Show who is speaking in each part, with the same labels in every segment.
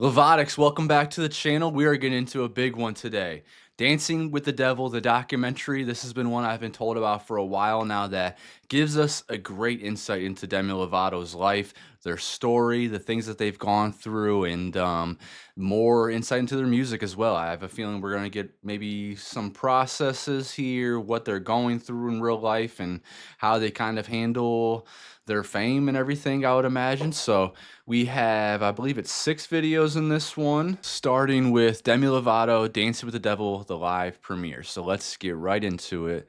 Speaker 1: Lovotics, welcome back to the channel. We are getting into a big one today. Dancing with the Devil, the documentary. This has been one I've been told about for a while now that gives us a great insight into Demi Lovato's life, their story, the things that they've gone through, and more insight into their music as well. I have a feeling we're going to get maybe some processes here, what they're going through in real life, and how they kind of handle their fame and everything, I would imagine. So we have, I believe it's 6 videos in this one, starting with Demi Lovato, Dancing with the Devil, the live premiere. So let's get right into it.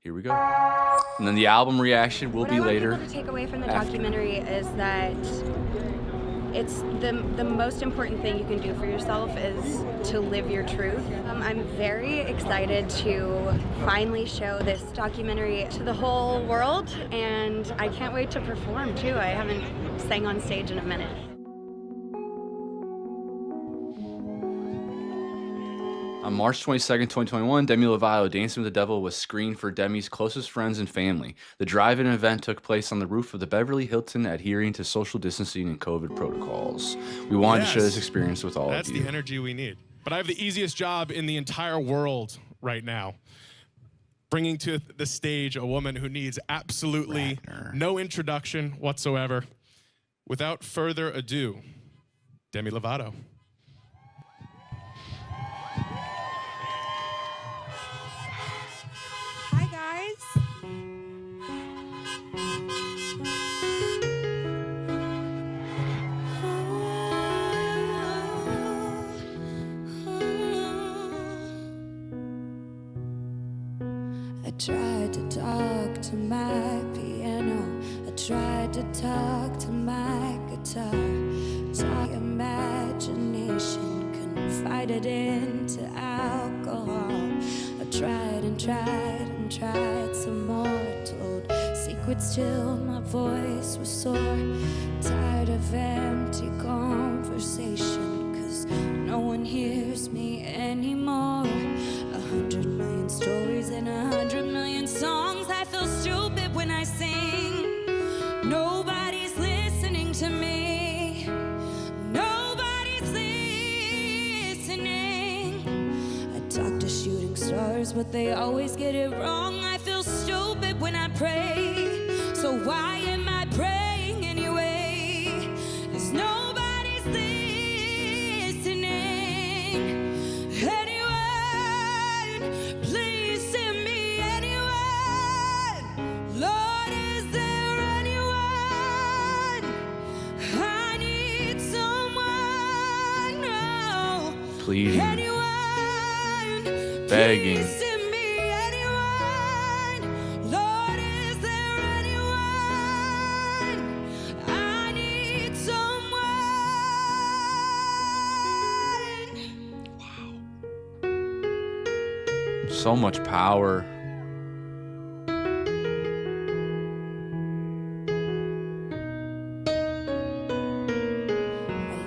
Speaker 1: Here we go. And then the album reaction will be later.
Speaker 2: What I want people to take away from the documentary is that it's the most important thing you can do for yourself is to live your truth. I'm very excited to finally show this documentary to the whole world, and I can't wait to perform too. I haven't sang on stage in a minute.
Speaker 1: On March 22nd, 2021, Demi Lovato, Dancing with the Devil was screened for Demi's closest friends and family. The drive-in event took place on the roof of the Beverly Hilton, adhering to social distancing and COVID protocols. We wanted to share this experience with all of you.
Speaker 3: That's the energy we need. But I have the easiest job in the entire world right now. Bringing to the stage a woman who needs absolutely no introduction whatsoever. Without further ado, Demi Lovato.
Speaker 4: I tried to talk to my piano, I tried to talk to my guitar. Talk imagination, confided into alcohol. I tried and tried and tried some more, told secrets till my voice was sore. Tired of empty conversation, 'cause no one hears me anymore. 100 million stories and 100 million songs. I feel stupid when I sing. Nobody's listening to me. Nobody's listening. I talk to shooting stars, but they always get it wrong. I feel stupid when I pray. So why am I praying anyway? 'Cause nobody's listening. Anyone, please send me anyone. Lord, is there anyone? I need someone. No.
Speaker 1: Pleading,
Speaker 4: Anyone,
Speaker 1: begging.
Speaker 4: please send me anyone. Lord, is there anyone? I need someone.
Speaker 1: So much power.
Speaker 4: I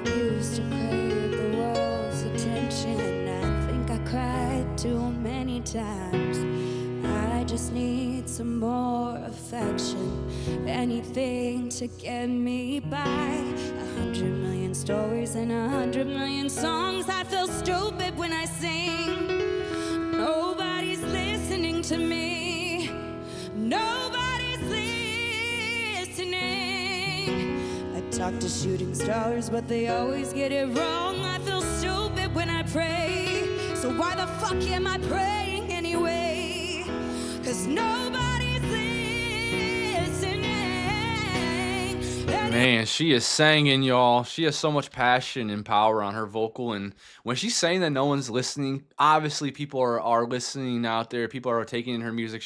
Speaker 4: used to crave the world's attention. I think I cried too many times. I just need some more affection, anything to get me by. 100 million stories and 100 million songs. I feel stupid when I sing. Nobody's listening to me. Nobody's listening. I talk to shooting stars, but they always get it wrong. I feel stupid when I pray. So why the fuck am I praying anyway? 'Cause nobody's listening.
Speaker 1: Man, she is singing, y'all. She has so much passion and power on her vocal, and when she's saying that no one's listening, obviously people are listening out there. People are taking in her music.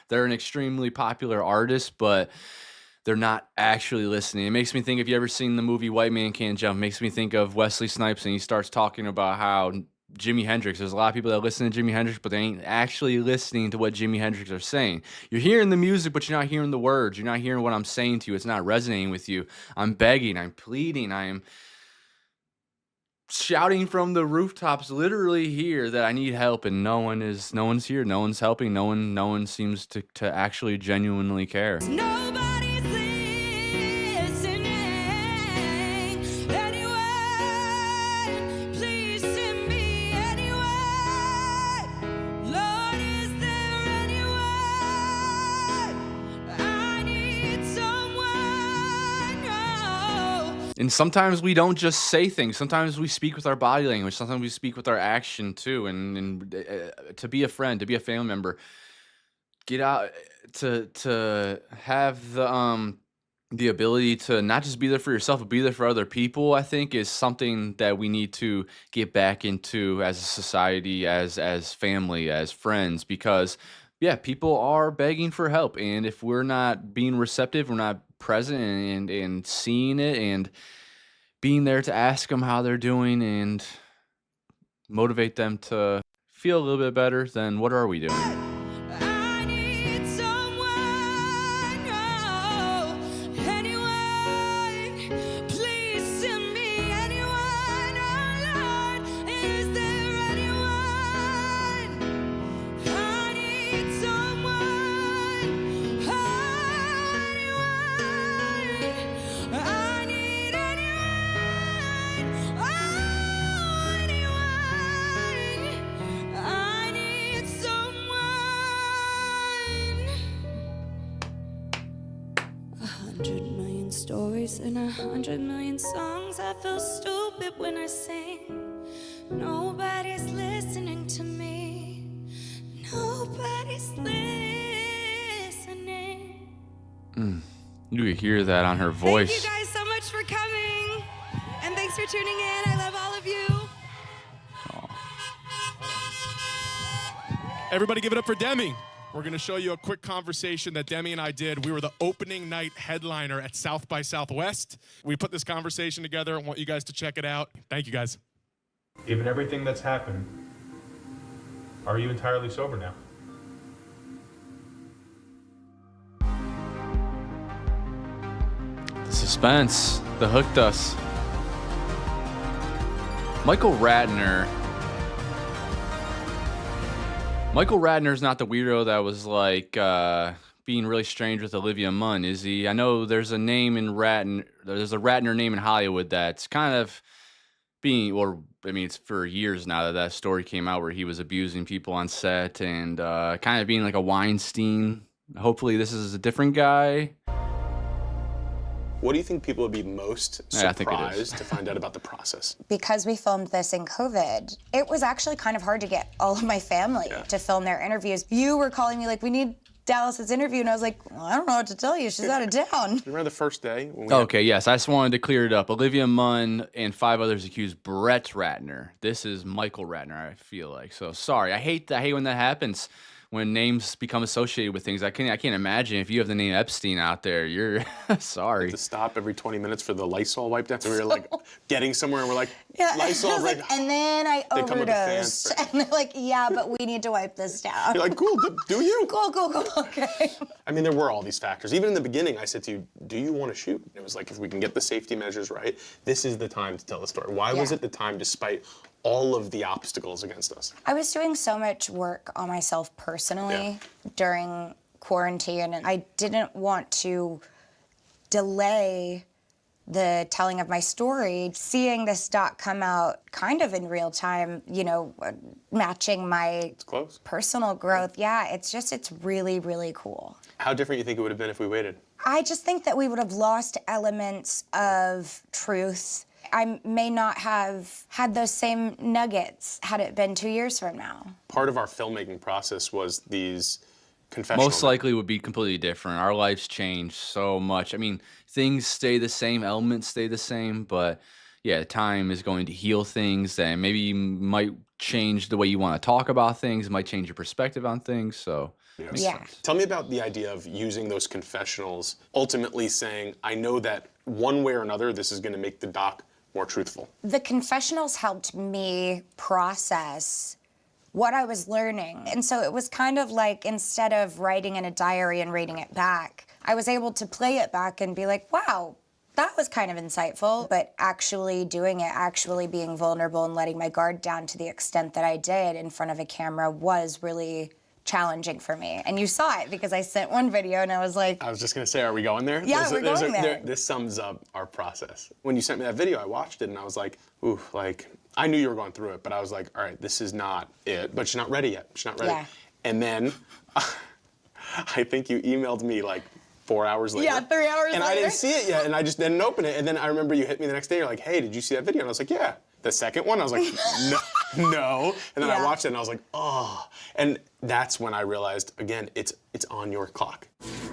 Speaker 1: They're an extremely popular artist, but they're not actually listening. It makes me think, if you ever seen the movie White Man Can't Jump, it makes me think of Wesley Snipes, and he starts talking about how Jimi Hendrix, there's a lot of people that listen to Jimi Hendrix, but they ain't actually listening to what Jimi Hendrix are saying. You're hearing the music, but you're not hearing the words. You're not hearing what I'm saying to you. It's not resonating with you. I'm begging, I'm pleading, I am shouting from the rooftops literally here that I need help, and no one's here, no one's helping, no one seems to actually genuinely care.
Speaker 4: Nobody's listening. Anyone,
Speaker 1: And sometimes we don't just say things. Sometimes we speak with our body language. Sometimes we speak with our action too. And to be a friend, to be a family member, get out to have the ability to not just be there for yourself, but be there for other people, I think is something that we need to get back into as a society, as family, as friends, because yeah, people are begging for help. And if we're not being receptive, we're not present and seeing it and being there to ask them how they're doing and motivate them to feel a little bit better, then what are we doing?
Speaker 4: I need someone, oh, anyone, please send me anyone, oh Lord, is there anyone? I need someone, oh, anyone, I need anyone, oh, anyone, I need someone. 100 million stories and 100 million songs. I feel stupid when I sing. Nobody's listening to me. Nobody's listening.
Speaker 1: You could hear that on her voice.
Speaker 2: Thank you guys so much for coming. And thanks for tuning in. I love all of you.
Speaker 3: Everybody give it up for Demi. We're going to show you a quick conversation that Demi and I did. We were the opening night headliner at South by Southwest. We put this conversation together. I want you guys to check it out. Thank you, guys.
Speaker 5: Given everything that's happened, are you entirely sober now?
Speaker 1: The suspense that hooked us. Michael Radner's not the weirdo that was like being really strange with Olivia Munn, is he? I know there's a name in there's a Ratner name in Hollywood that's kind of being, or I mean, it's for years now that story came out where he was abusing people on set and kind of being like a Weinstein. Hopefully this is a different guy.
Speaker 6: What do you think people would be most
Speaker 1: Yeah, I think it is.
Speaker 6: surprised to find out about the process?
Speaker 7: Because we filmed this in COVID, it was actually kind of hard to get all of my family to film their interviews. You were calling me like, we need Dallas's interview, and I was like, well, I don't know what to tell you. She's out of town.
Speaker 6: Remember the first day? When we
Speaker 1: Okay, yes, I just wanted to clear it up. Olivia Munn and 5 others accused Brett Ratner. This is Michael Ratner, I feel like. So sorry, I hate when that happens. When names become associated with things, I can't imagine if you have the name Epstein out there. You're sorry.
Speaker 6: to stop every 20 minutes for the Lysol wipe down. So we were like getting somewhere and we're like,
Speaker 7: Yeah,
Speaker 6: Lysol,
Speaker 7: I was like, and then I
Speaker 6: They come with the
Speaker 7: overdosed.
Speaker 6: fans.
Speaker 7: And they're like, yeah, but we need to wipe this down.
Speaker 6: You're like, cool, do you?
Speaker 7: Cool, okay.
Speaker 6: I mean, there were all these factors. Even in the beginning, I said to you, do you want to shoot? And it was like, if we can get the safety measures right, this is the time to tell the story. Why was
Speaker 7: Yeah.
Speaker 6: it the time despite all of the obstacles against us?
Speaker 7: I was doing so much work on myself personally during quarantine, and I didn't want to delay the telling of my story. Seeing this doc come out kind of in real time, you know, matching my
Speaker 6: It's close.
Speaker 7: personal growth, it's really, really cool.
Speaker 6: How different you think it would have been if we waited?
Speaker 7: I just think that we would have lost elements of truth. I may not have had those same nuggets had it been 2 years from now.
Speaker 6: Part of our filmmaking process was these confessional.
Speaker 1: Most likely would be completely different. Our lives change so much. I mean, things stay the same, elements stay the same, but yeah, time is going to heal things, and maybe you might change the way you want to talk about things. It might change your perspective on things. So makes
Speaker 7: Yeah.
Speaker 1: sense.
Speaker 6: Tell me about the idea of using those confessionals, ultimately saying, I know that one way or another, this is going to make the doc more truthful.
Speaker 7: The confessionals helped me process what I was learning. And so it was kind of like, instead of writing in a diary and reading it back, I was able to play it back and be like, wow, that was kind of insightful. But actually doing it, actually being vulnerable and letting my guard down to the extent that I did in front of a camera was really challenging for me. And you saw it because I sent one video and I was like,
Speaker 6: I was just going to say, are we going there?
Speaker 7: Yeah, we're going there.
Speaker 6: This sums up our process. When you sent me that video, I watched it and I was like, ooh, like, I knew you were going through it, but I was like, all right, this is not it. But she's not ready yet. She's not ready.
Speaker 7: Yeah.
Speaker 6: And then I think you emailed me like 4 hours later.
Speaker 7: Yeah, 3 hours
Speaker 6: and
Speaker 7: later.
Speaker 6: I didn't see it yet, and I just didn't open it. And then I remember you hit me the next day. You're like, "Hey, did you see that video?" And I was like, "Yeah." The second one, I was like, no. And then I
Speaker 7: Yeah.
Speaker 6: watched it, and I was like, "Oh." And that's when I realized, again, it's on your clock.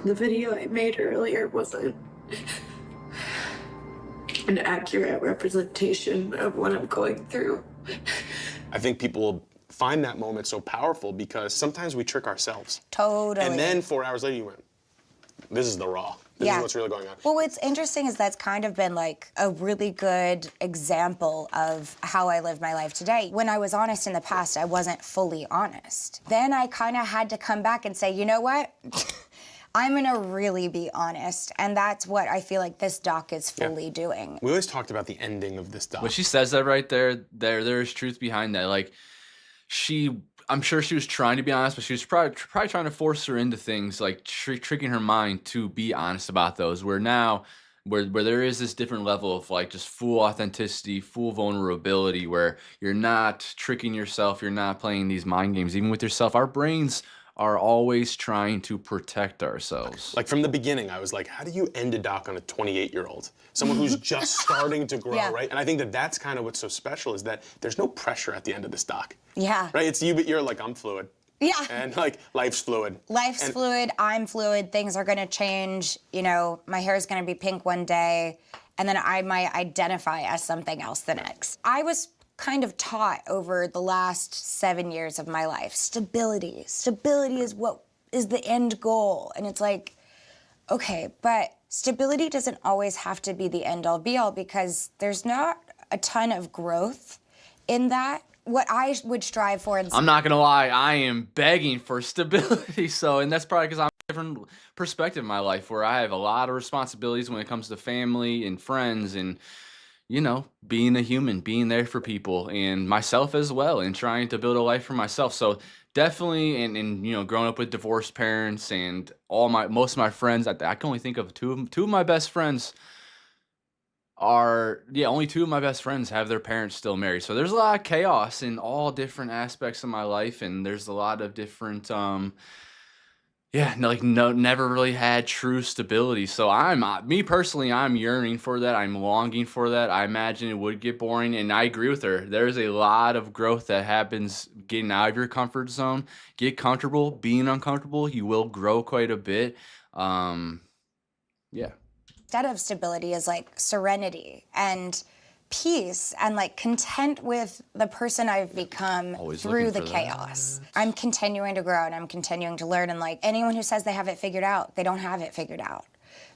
Speaker 8: The video I made earlier wasn't an accurate representation of what I'm going through.
Speaker 6: I think people will find that moment so powerful because sometimes we trick ourselves.
Speaker 7: Totally.
Speaker 6: And then 4 hours later, you went, "This is the raw. This is what's really going on."
Speaker 7: Well, what's interesting is that's kind of been like a really good example of how I live my life today. When I was honest in the past, I wasn't fully honest. Then I kind of had to come back and say, you know what? I'm gonna really be honest. And that's what I feel like this doc is fully doing.
Speaker 6: We always talked about the ending of this doc.
Speaker 1: When she says that right there is truth behind that. Like, I'm sure she was trying to be honest, but she was probably trying to force her into things, like tricking her mind to be honest about those. Where now, where there is this different level of like just full authenticity, full vulnerability, where you're not tricking yourself, you're not playing these mind games, even with yourself. Our brains are always trying to protect ourselves.
Speaker 6: Like from the beginning, I was like, how do you end a doc on a 28-year-old? Someone who's just starting to grow, right? And I think that that's kind of what's so special is that there's no pressure at the end of this doc.
Speaker 7: Yeah.
Speaker 6: Right? It's you, but you're like, I'm fluid.
Speaker 7: Yeah.
Speaker 6: And like, life's fluid.
Speaker 7: Life's fluid, I'm fluid, things are gonna change. You know, my hair is gonna be pink one day, and then I might identify as something else the next. I was kind of taught over the last 7 years of my life, stability. Stability is what is the end goal. And it's like, okay, but stability doesn't always have to be the end all be all because there's not a ton of growth in that. What I would strive for is
Speaker 1: I'm not gonna lie, I am begging for stability. So, and that's probably because I'm a different perspective in my life where I have a lot of responsibilities when it comes to family and friends and, you know, being a human, being there for people and myself as well, and trying to build a life for myself. So definitely, and you know, growing up with divorced parents and most of my friends, I can only think of two of my best friends only two of my best friends have their parents still married. So there's a lot of chaos in all different aspects of my life, and there's a lot of different never really had true stability. So me personally, I'm yearning for that. I'm longing for that. I imagine it would get boring, and I agree with her. There's a lot of growth that happens getting out of your comfort zone. Get comfortable being uncomfortable. You will grow quite a bit. Yeah.
Speaker 7: Instead of stability is like serenity and peace and like content with the person I've become through the chaos. I'm continuing to grow and I'm continuing to learn, and like anyone who says they have it figured out, they don't have it figured out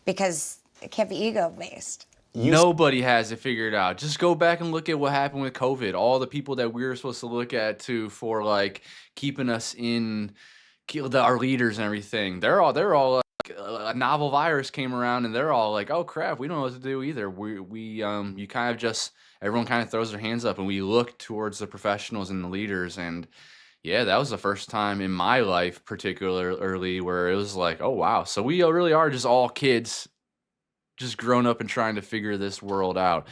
Speaker 7: because it can't be ego-based.
Speaker 1: Nobody has it figured out. Just go back and look at what happened with COVID. All the people that we were supposed to look at for like keeping us in, our leaders and everything. They're all a novel virus came around and they're all like, oh crap, we don't know what to do either. You kind of just, everyone kind of throws their hands up and we look towards the professionals and the leaders. And yeah, that was the first time in my life particularly where it was like, oh wow, so we really are just all kids just grown up and trying to figure this world out.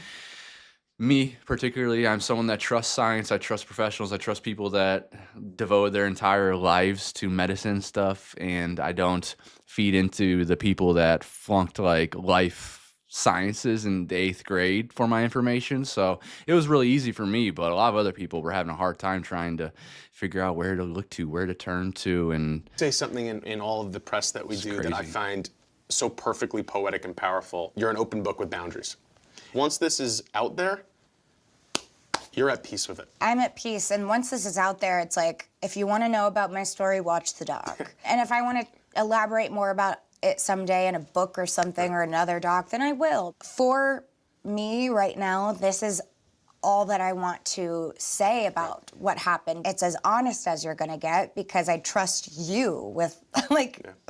Speaker 1: Me particularly, I'm someone that trusts science, I trust professionals, I trust people that devote their entire lives to medicine stuff, and I don't feed into the people that flunked like life sciences in the 8th grade for my information. So it was really easy for me, but a lot of other people were having a hard time trying to figure out where to look to, where to turn to. And
Speaker 6: say something in all of the press that we do that I find so perfectly poetic and powerful. You're an open book with boundaries. Once this is out there, you're at peace with it.
Speaker 7: I'm at peace, and once this is out there, it's like, if you want to know about my story, watch the doc. And if I want to elaborate more about it someday in a book or something or another doc, then I will. For me right now, this is all that I want to say about what happened. It's as honest as you're gonna get because I trust you with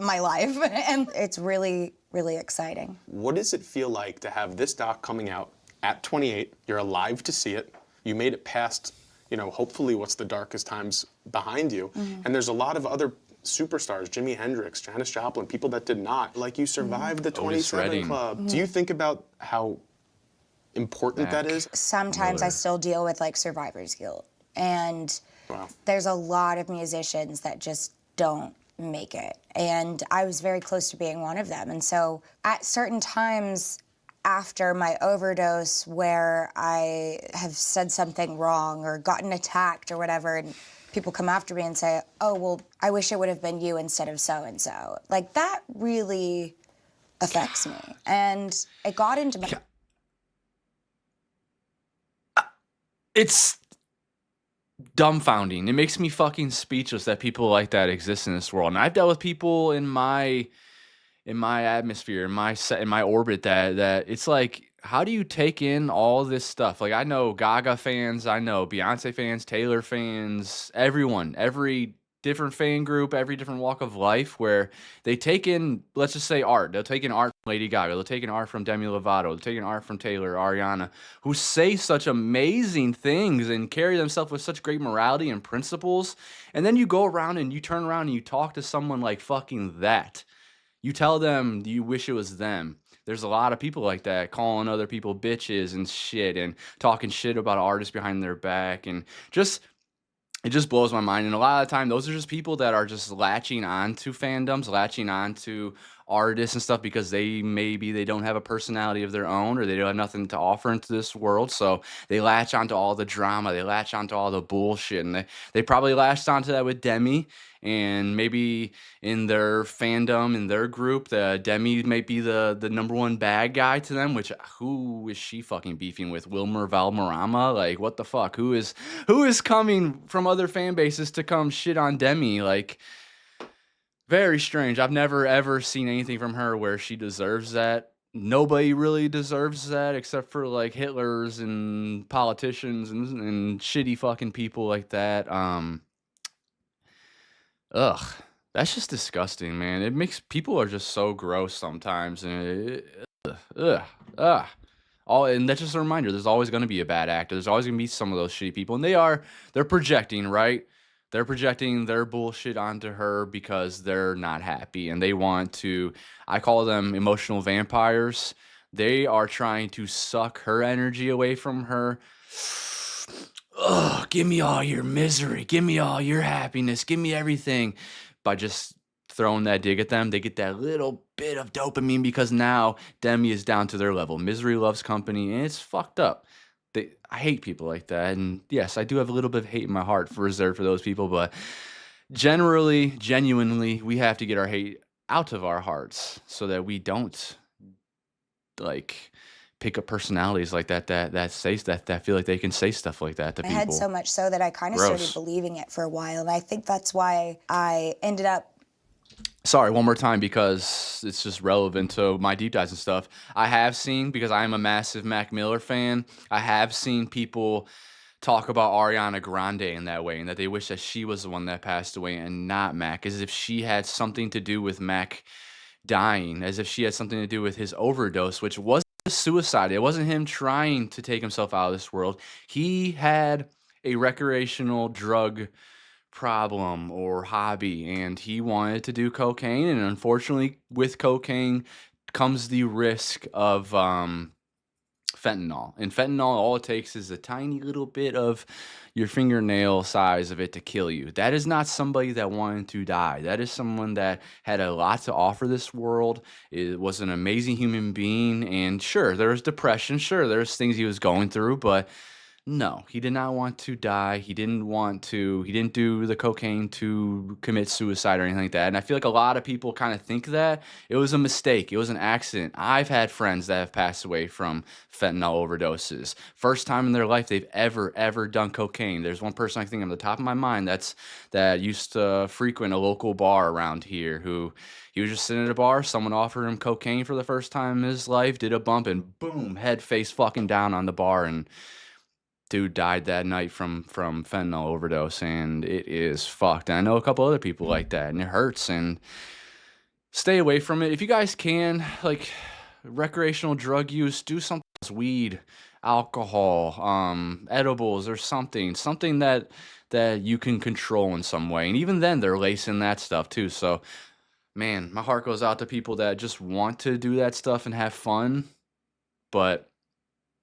Speaker 7: my life, and it's really, really exciting.
Speaker 6: What does it feel like to have this doc coming out at 28? You're alive to see it. You made it past, hopefully what's the darkest times behind you. Mm-hmm. And there's a lot of other superstars, Jimi Hendrix, Janis Joplin, people that did not. Like you survived the 27 Club. Mm-hmm. Do you think about how important that is?
Speaker 7: Sometimes I still deal with like survivor's guilt. And there's a lot of musicians that just don't make it. And I was very close to being one of them. And so at certain times after my overdose where I have said something wrong or gotten attacked or whatever, and people come after me and say, oh, well, I wish it would have been you instead of so-and-so. Like, that really affects me. And it got into my...
Speaker 1: It's dumbfounding. It makes me fucking speechless that people like that exist in this world. And I've dealt with people in my atmosphere, in my orbit that it's like, how do you take in all this stuff? Like, I know Gaga fans, I know Beyonce fans, Taylor fans, everyone, every different fan group, every different walk of life, where they take in, let's just say, art. They'll take in art from Lady Gaga. They'll take in art from Demi Lovato. They'll take in art from Taylor, Ariana, who say such amazing things and carry themselves with such great morality and principles. And then you go around and you turn around and you talk to someone like fucking that. You tell them you wish it was them. There's a lot of people like that calling other people bitches and shit and talking shit about artists behind their back, and it just blows my mind. And a lot of the time, those are just people that are just latching onto fandoms, latching onto artists and stuff because they don't have a personality of their own, or they don't have nothing to offer into this world. So they latch onto all the drama, they latch onto all the bullshit, and they probably latched onto that with Demi. And maybe in their fandom, in their group, the Demi might be the number one bad guy to them. Which, who is she fucking beefing with? Wilmer Valderrama? Like, what the fuck? Who is coming from other fan bases to come shit on Demi? Like, very strange. I've never ever seen anything from her where she deserves that. Nobody really deserves that except for like Hitlers and politicians and shitty fucking people like that. Ugh, that's just disgusting, man. It makes people are just so gross sometimes, and and that's just a reminder. There's always going to be a bad actor. There's always going to be some of those shitty people, and they're projecting, right? They're projecting their bullshit onto her because they're not happy, and they want to. I call them emotional vampires. They are trying to suck her energy away from her. Ugh, give me all your misery. Give me all your happiness. Give me everything. By just throwing that dig at them, they get that little bit of dopamine because now Demi is down to their level. Misery loves company, and it's fucked up. I hate people like that. And yes, I do have a little bit of hate in my heart reserved for those people, but genuinely, we have to get our hate out of our hearts so that we don't, like, pick up personalities like that that feel like they can say stuff like that to people.
Speaker 7: I had so much so that I kind of started believing it for a while, and I think that's why I ended up...
Speaker 1: Sorry, one more time, because it's just relevant to my deep dives and stuff. I have seen, because I am a massive Mac Miller fan, I have seen people talk about Ariana Grande in that way, and that they wish that she was the one that passed away and not Mac, as if she had something to do with Mac dying, as if she had something to do with his overdose, which wasn't suicide. It wasn't him trying to take himself out of this world. He had a recreational drug problem or hobby, and he wanted to do cocaine, and unfortunately with cocaine comes the risk of fentanyl. And fentanyl, all it takes is a tiny little bit of your fingernail size of it to kill you. That is not somebody that wanted to die. That is someone that had a lot to offer this world. It was an amazing human being, and sure, there was depression, sure, there's things he was going through, but no, he did not want to die. He didn't do the cocaine to commit suicide or anything like that. And I feel like a lot of people kind of think that it was a mistake. It was an accident. I've had friends that have passed away from fentanyl overdoses. First time in their life they've ever done cocaine. There's one person I think on the top of my mind that used to frequent a local bar around here, who he was just sitting at a bar, someone offered him cocaine for the first time in his life, did a bump, and boom, head face fucking down on the bar, and dude died that night from fentanyl overdose, and it is fucked. And I know a couple other people like that, and it hurts. And stay away from it if you guys can. Like, recreational drug use, do something else. Weed, alcohol, edibles, or something that you can control in some way. And even then, they're lacing that stuff too. So, man, my heart goes out to people that just want to do that stuff and have fun, but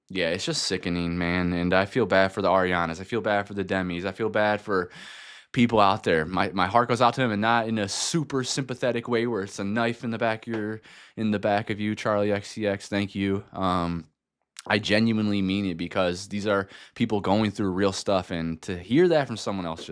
Speaker 1: yeah, it's just sickening, man. And I feel bad for the Arianas. I feel bad for the Demis. I feel bad for people out there, my heart goes out to them, and not in a super sympathetic way where it's a knife in the back of you, Charlie XCX. Thank you. I genuinely mean it, because these are people going through real stuff, and to hear that from someone else,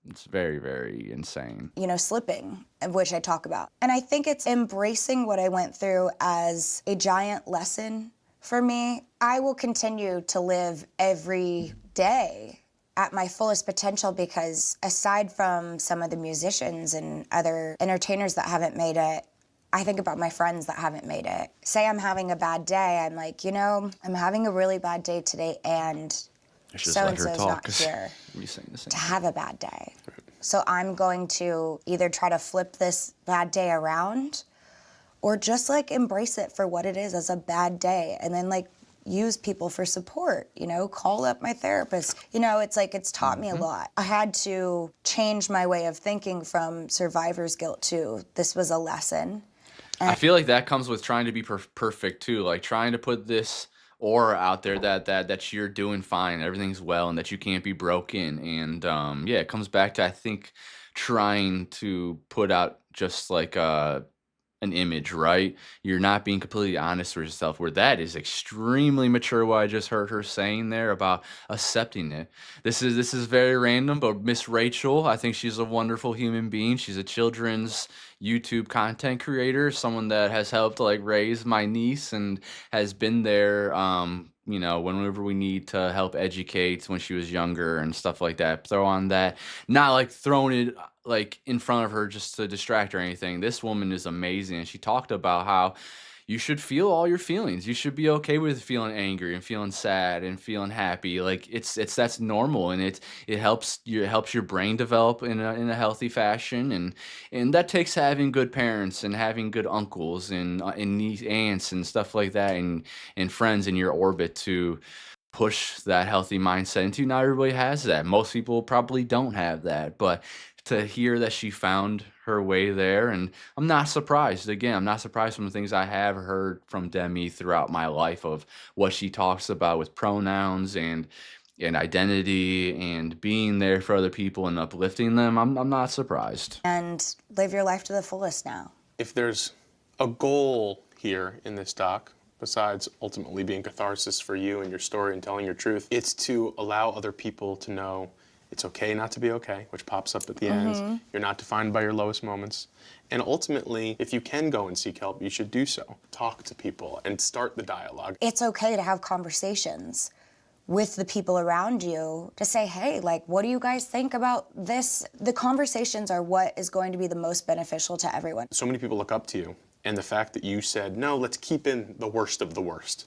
Speaker 1: it's very, very insane.
Speaker 7: You know, slipping, which I talk about. And I think it's embracing what I went through as a giant lesson for me. I will continue to live every day at my fullest potential, because aside from some of the musicians and other entertainers that haven't made it, I think about my friends that haven't made it. Say I'm having a bad day, I'm like, you know, I'm having a really bad day today, and so-and-so's not here to have a bad day. So I'm going to either try to flip this bad day around, or just like embrace it for what it is, as a bad day, and then like use people for support, you know, call up my therapist. You know, it's like, it's taught me a lot. I had to change my way of thinking from survivor's guilt to this was a lesson.
Speaker 1: I feel like that comes with trying to be perfect too, like trying to put this aura out there that you're doing fine, everything's well, and that you can't be broken. And yeah, it comes back to, I think, trying to put out just like an image, right? You're not being completely honest with yourself, where that is extremely mature, what I just heard her saying there about accepting it. This is very random, but Miss Rachel, I think she's a wonderful human being. She's a children's YouTube content creator, someone that has helped like raise my niece and has been there, you know, whenever we need to help educate when she was younger and stuff like that. Throw on that, not like throwing it like in front of her just to distract or anything. This woman is amazing, and she talked about how you should feel all your feelings. You should be okay with feeling angry and feeling sad and feeling happy. Like that's normal, and it helps your brain develop in a healthy fashion, and that takes having good parents and having good uncles and niece aunts and stuff like that, and friends in your orbit to push that healthy mindset into. Not everybody has that. Most people probably don't have that, but to hear that she found her way there, and I'm not surprised. Again, I'm not surprised from the things I have heard from Demi throughout my life, of what she talks about with pronouns and identity and being there for other people and uplifting them. I'm not surprised.
Speaker 7: And live your life to the fullest now.
Speaker 6: If there's a goal here in this doc, besides ultimately being catharsis for you and your story and telling your truth, it's to allow other people to know it's okay not to be okay, which pops up at the end. You're not defined by your lowest moments. And ultimately, if you can go and seek help, you should do so. Talk to people and start the dialogue.
Speaker 7: It's okay to have conversations with the people around you, to say, hey, like, what do you guys think about this? The conversations are what is going to be the most beneficial to everyone.
Speaker 6: So many people look up to you, and the fact that you said, no, let's keep in the worst of the worst.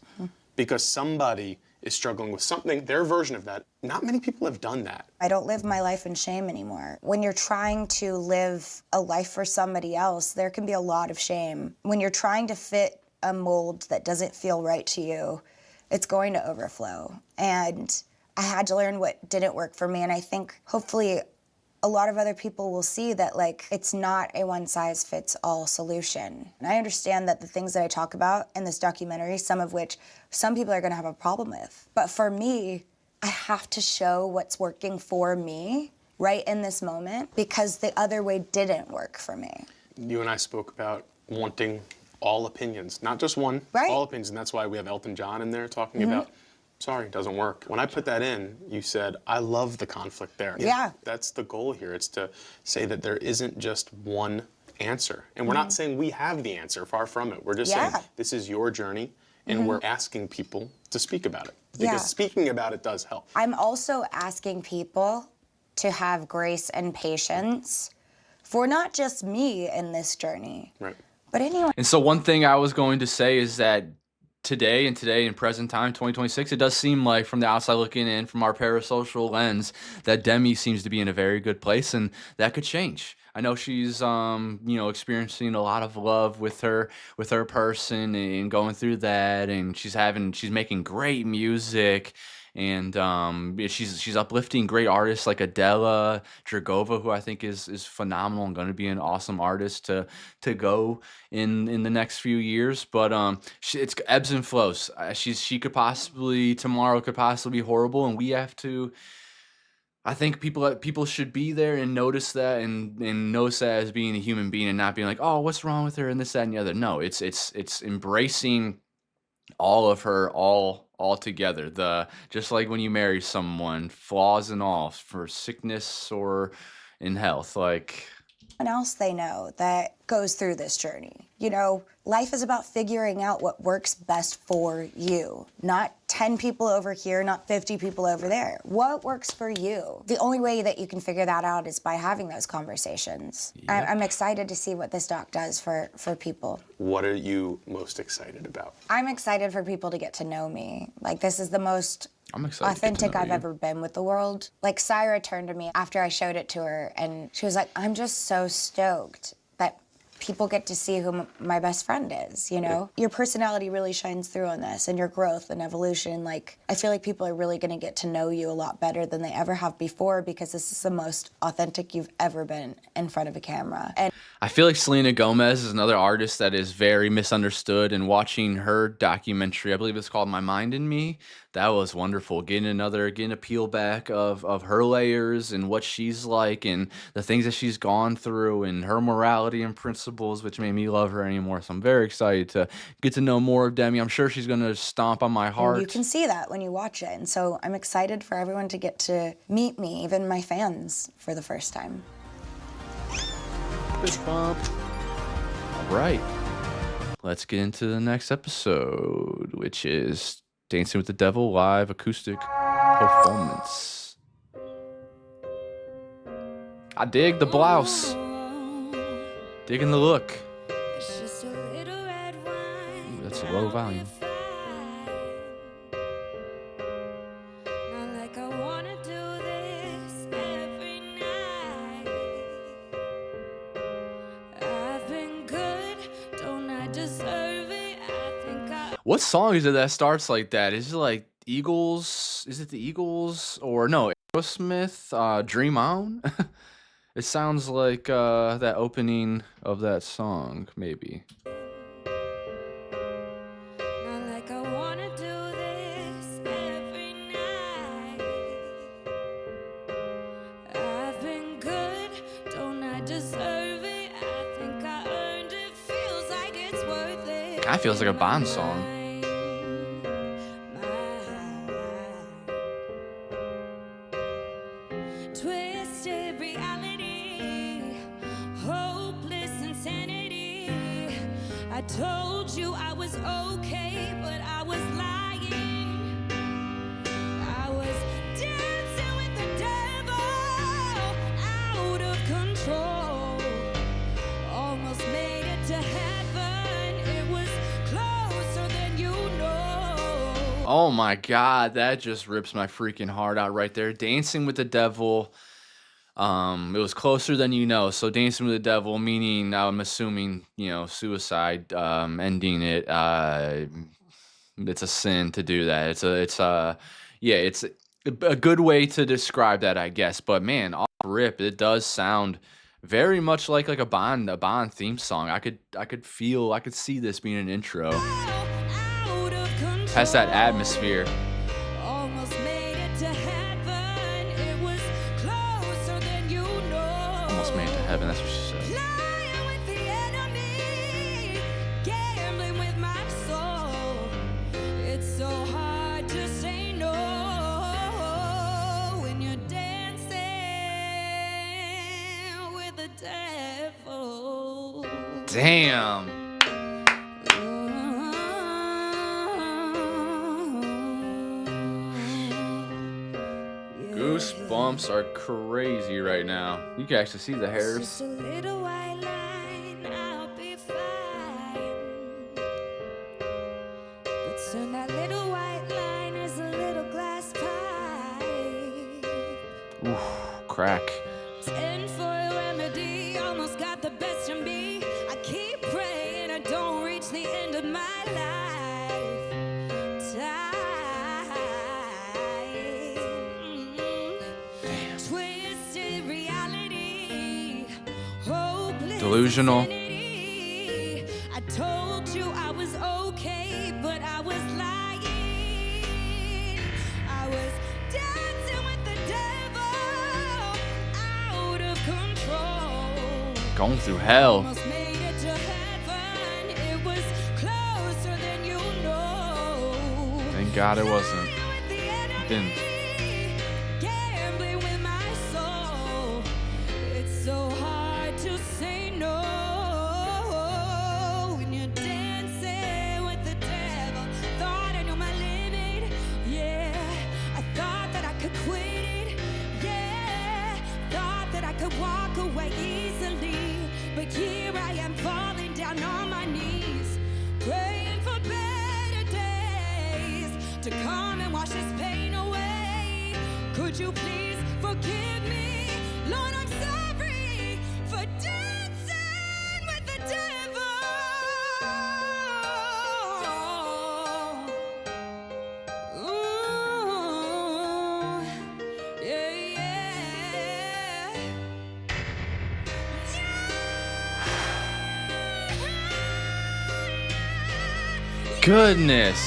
Speaker 6: Because somebody is struggling with something, their version of that. Not many people have done that.
Speaker 7: I don't live my life in shame anymore. When you're trying to live a life for somebody else, there can be a lot of shame. When you're trying to fit a mold that doesn't feel right to you, it's going to overflow. And I had to learn what didn't work for me, and I think hopefully a lot of other people will see that, like, it's not a one-size-fits-all solution. And I understand that the things that I talk about in this documentary, some of which some people are gonna have a problem with. But for me, I have to show what's working for me right in this moment, because the other way didn't work for me.
Speaker 6: You and I spoke about wanting all opinions, not just one,
Speaker 7: Right.
Speaker 6: all opinions. And that's why we have Elton John in there talking about, sorry, it doesn't work. When I put that in, you said, I love the conflict there.
Speaker 7: Yeah.
Speaker 6: That's the goal here. It's to say that there isn't just one answer. And we're not saying we have the answer, far from it. We're just saying this is your journey, and we're asking people to speak about it. Because speaking about it does help.
Speaker 7: I'm also asking people to have grace and patience for not just me in this journey,
Speaker 6: Right.
Speaker 7: but anyone.
Speaker 1: And so one thing I was going to say is that today in present time, 2026, it does seem like, from the outside looking in, from our parasocial lens, that Demi seems to be in a very good place, and that could change. I know she's you know, experiencing a lot of love with her person and going through that, and she's making great music, and she's uplifting great artists like Adela Dragova, who I think is phenomenal and going to be an awesome artist to go in the next few years. But it's ebbs and flows. Tomorrow could possibly be horrible, and we have to I think people should be there and notice that and notice that as being a human being and not being like, oh, what's wrong with her and this, that, and the other. No, it's embracing all of her all together. The just like when you marry someone, flaws and all, for sickness or in health. Like
Speaker 7: Someone else they know that goes through this journey. You know, life is about figuring out what works best for you. Not 10 people over here, not 50 people over there. What works for you? The only way that you can figure that out is by having those conversations.
Speaker 1: Yep.
Speaker 7: I'm excited to see what this doc does for people.
Speaker 6: What are you most excited about?
Speaker 7: I'm excited for people to get to know me. Like, this is the most
Speaker 1: I'm excited to get to
Speaker 7: authentic
Speaker 1: know
Speaker 7: I've
Speaker 1: you.
Speaker 7: ever been with the world. Like, Syra turned to me after I showed it to her, and she was like, I'm just so stoked that people get to see who my best friend is, you know? Your personality really shines through on this, and your growth and evolution. Like, I feel like people are really gonna get to know you a lot better than they ever have before, because this is the most authentic you've ever been in front of a camera. And
Speaker 1: I feel like Selena Gomez is another artist that is very misunderstood, and watching her documentary, I believe it's called My Mind and Me, that was wonderful. Getting a peel back of her layers and what she's like and the things that she's gone through and her morality and principles, which made me love her anymore. So I'm very excited to get to know more of Demi. I'm sure she's gonna stomp on my heart.
Speaker 7: you can see that when you watch it. And so I'm excited for everyone to get to meet me, even my fans, for the first time.
Speaker 1: Fist bump. All right. Let's get into the next episode, which is Dancing with the Devil live acoustic performance. I dig the blouse. Digging the look.
Speaker 4: It's just a little red wine.
Speaker 1: Ooh, that's a low volume.
Speaker 4: Not like I wanna do this every night. I've been good, don't I deserve it? I think I
Speaker 1: What song is it that starts like that? Is it like Eagles? Is it the Eagles? Or no, Aerosmith? Dream On? It sounds like that opening of that song, maybe.
Speaker 4: not like I wanna do this every night. I've been good, don't I deserve it? I think I earned it, feels like it's worth it.
Speaker 1: Kinda feels like a Bond song.
Speaker 4: Twisted reality, hopeless insanity. I told you I was okay, but I was lying. I was dancing with the devil, out of control. Almost made it to heaven, it was closer than you know.
Speaker 1: Oh my god, that just rips my freaking heart out right there. Dancing with the Devil. It was closer than you know. So Dancing with the Devil, meaning I'm assuming, suicide, ending it. It's a sin to do that. It's a good way to describe that, I guess. But man, off rip, it does sound very much like a Bond theme song. I could see this being an intro.
Speaker 4: Out of control.
Speaker 1: Has that atmosphere.
Speaker 4: Almost made it to heaven. It was closer than you know.
Speaker 1: Almost made it to heaven, that's what she said.
Speaker 4: Playing with the enemy, gambling with my soul. It's so hard to say no when you're dancing with the devil.
Speaker 1: Damn. Goosebumps are crazy right now. You can actually see the hairs.
Speaker 4: Just a little white line, I'll be fine. But soon that little white line is a little glass pipe.
Speaker 1: Oof, crack.
Speaker 4: Tinfoil remedy almost got the best of me. I keep praying I don't reach the end of my life. Twisted reality, hopeless
Speaker 1: Delusional.
Speaker 4: insanity. I told you I was okay, but I was lying. I was dancing with the devil,
Speaker 1: Going through hell.
Speaker 4: Almost made it to heaven. It was closer than you know.
Speaker 1: Thank God it wasn't.
Speaker 4: With the
Speaker 1: It didn't.
Speaker 4: enemy, gambling with my soul. It's so hard to say no when you're dancing with the devil. Thought I knew my limit. Yeah, I thought that I could quit it. Yeah, thought that I could walk away easily. But here I am falling down on my knees, praying for better days to come and wash this pain away. Could you please forgive me? Lord, I'm sorry for dancing with the devil. Ooh, yeah, yeah.
Speaker 1: Goodness.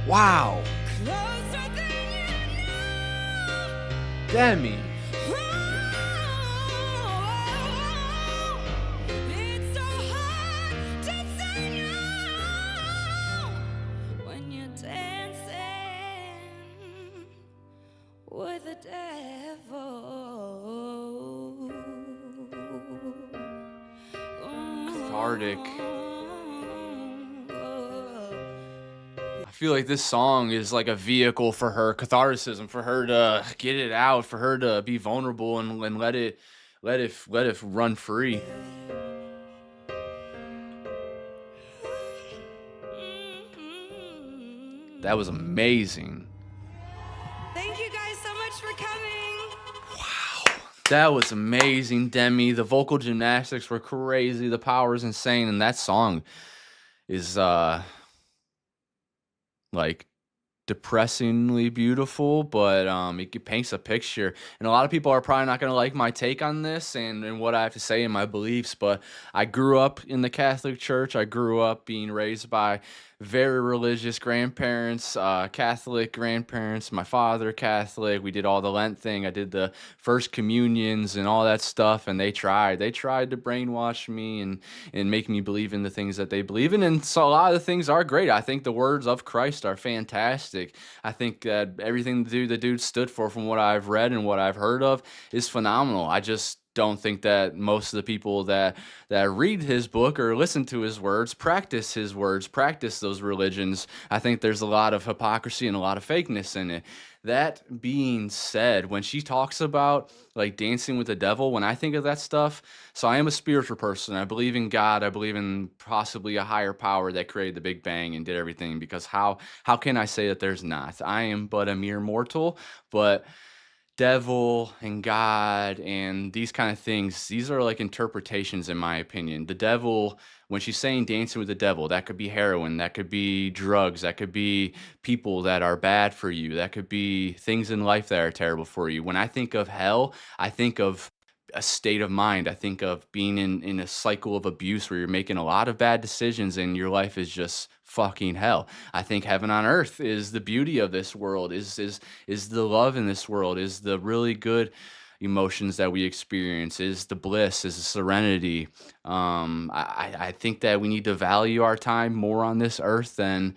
Speaker 1: Wow.
Speaker 4: Closer than you know.
Speaker 1: Demi.
Speaker 4: It's so hard to say no when you're dancing with the devil.
Speaker 1: Cathartic. I feel like this song is like a vehicle for her catharticism, for her to get it out, for her to be vulnerable and let it run free. That was amazing.
Speaker 4: Thank you guys so much for coming.
Speaker 1: That was amazing, Demi. The vocal gymnastics were crazy. The power is insane, and that song is like depressingly beautiful, but it paints a picture. And a lot of people are probably not going to like my take on this and what I have to say and my beliefs, but I grew up in the Catholic Church. I grew up being raised by very religious grandparents, Catholic grandparents, my father Catholic. We did all the Lent thing. I did the first communions and all that stuff, and they tried to brainwash me and make me believe in the things that they believe in. And so a lot of the things are great. I think the words of Christ are fantastic. I think that everything the dude stood for, from what I've read and what I've heard of, is phenomenal. I just don't think that most of the people that read his book or listen to his words, practice those religions. I think there's a lot of hypocrisy and a lot of fakeness in it. That being said, when she talks about like dancing with the devil, when I think of that stuff, so I am a spiritual person. I believe in God. I believe in possibly a higher power that created the Big Bang and did everything, because how can I say that there's not? I am but a mere mortal, but devil and God and these kind of things, these are like interpretations in my opinion. The devil, when she's saying dancing with the devil, that could be heroin, that could be drugs, that could be people that are bad for you, that could be things in life that are terrible for you. When I think of hell, I think of a state of mind. I think of being in a cycle of abuse where you're making a lot of bad decisions and your life is just fucking hell. I think heaven on earth is the beauty of this world, is the love in this world, is the really good emotions that we experience, is the bliss, is the serenity. I think that we need to value our time more on this earth than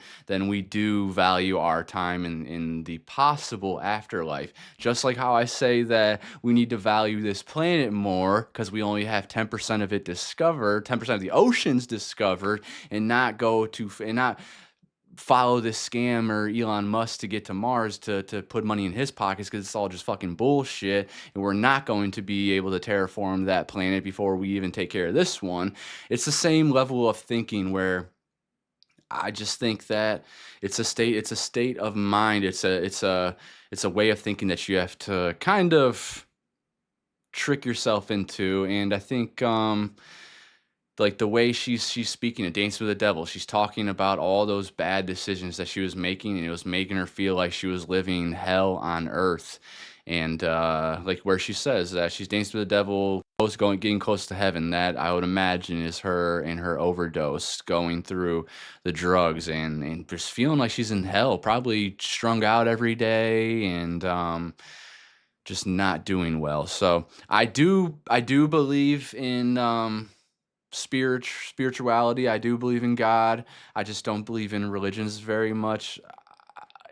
Speaker 1: we do value our time in the possible afterlife. Just like how I say that we need to value this planet more because we only have 10% of it discovered, 10% of the oceans discovered, and not follow this scam or Elon Musk to get to Mars to put money in his pockets, because it's all just fucking bullshit, and we're not going to be able to terraform that planet before we even take care of this one. It's the same level of thinking where I just think that it's a state of mind. It's a way of thinking that you have to kind of trick yourself into. And I think like the way she's speaking of Dancing with the Devil, she's talking about all those bad decisions that she was making, and it was making her feel like she was living hell on earth. And like where she says that she's dancing with the devil, getting close to heaven, that I would imagine is her in her overdose, going through the drugs and just feeling like she's in hell, probably strung out every day. And just not doing well. So I do believe in spirituality. I do believe in God. I just don't believe in religions very much.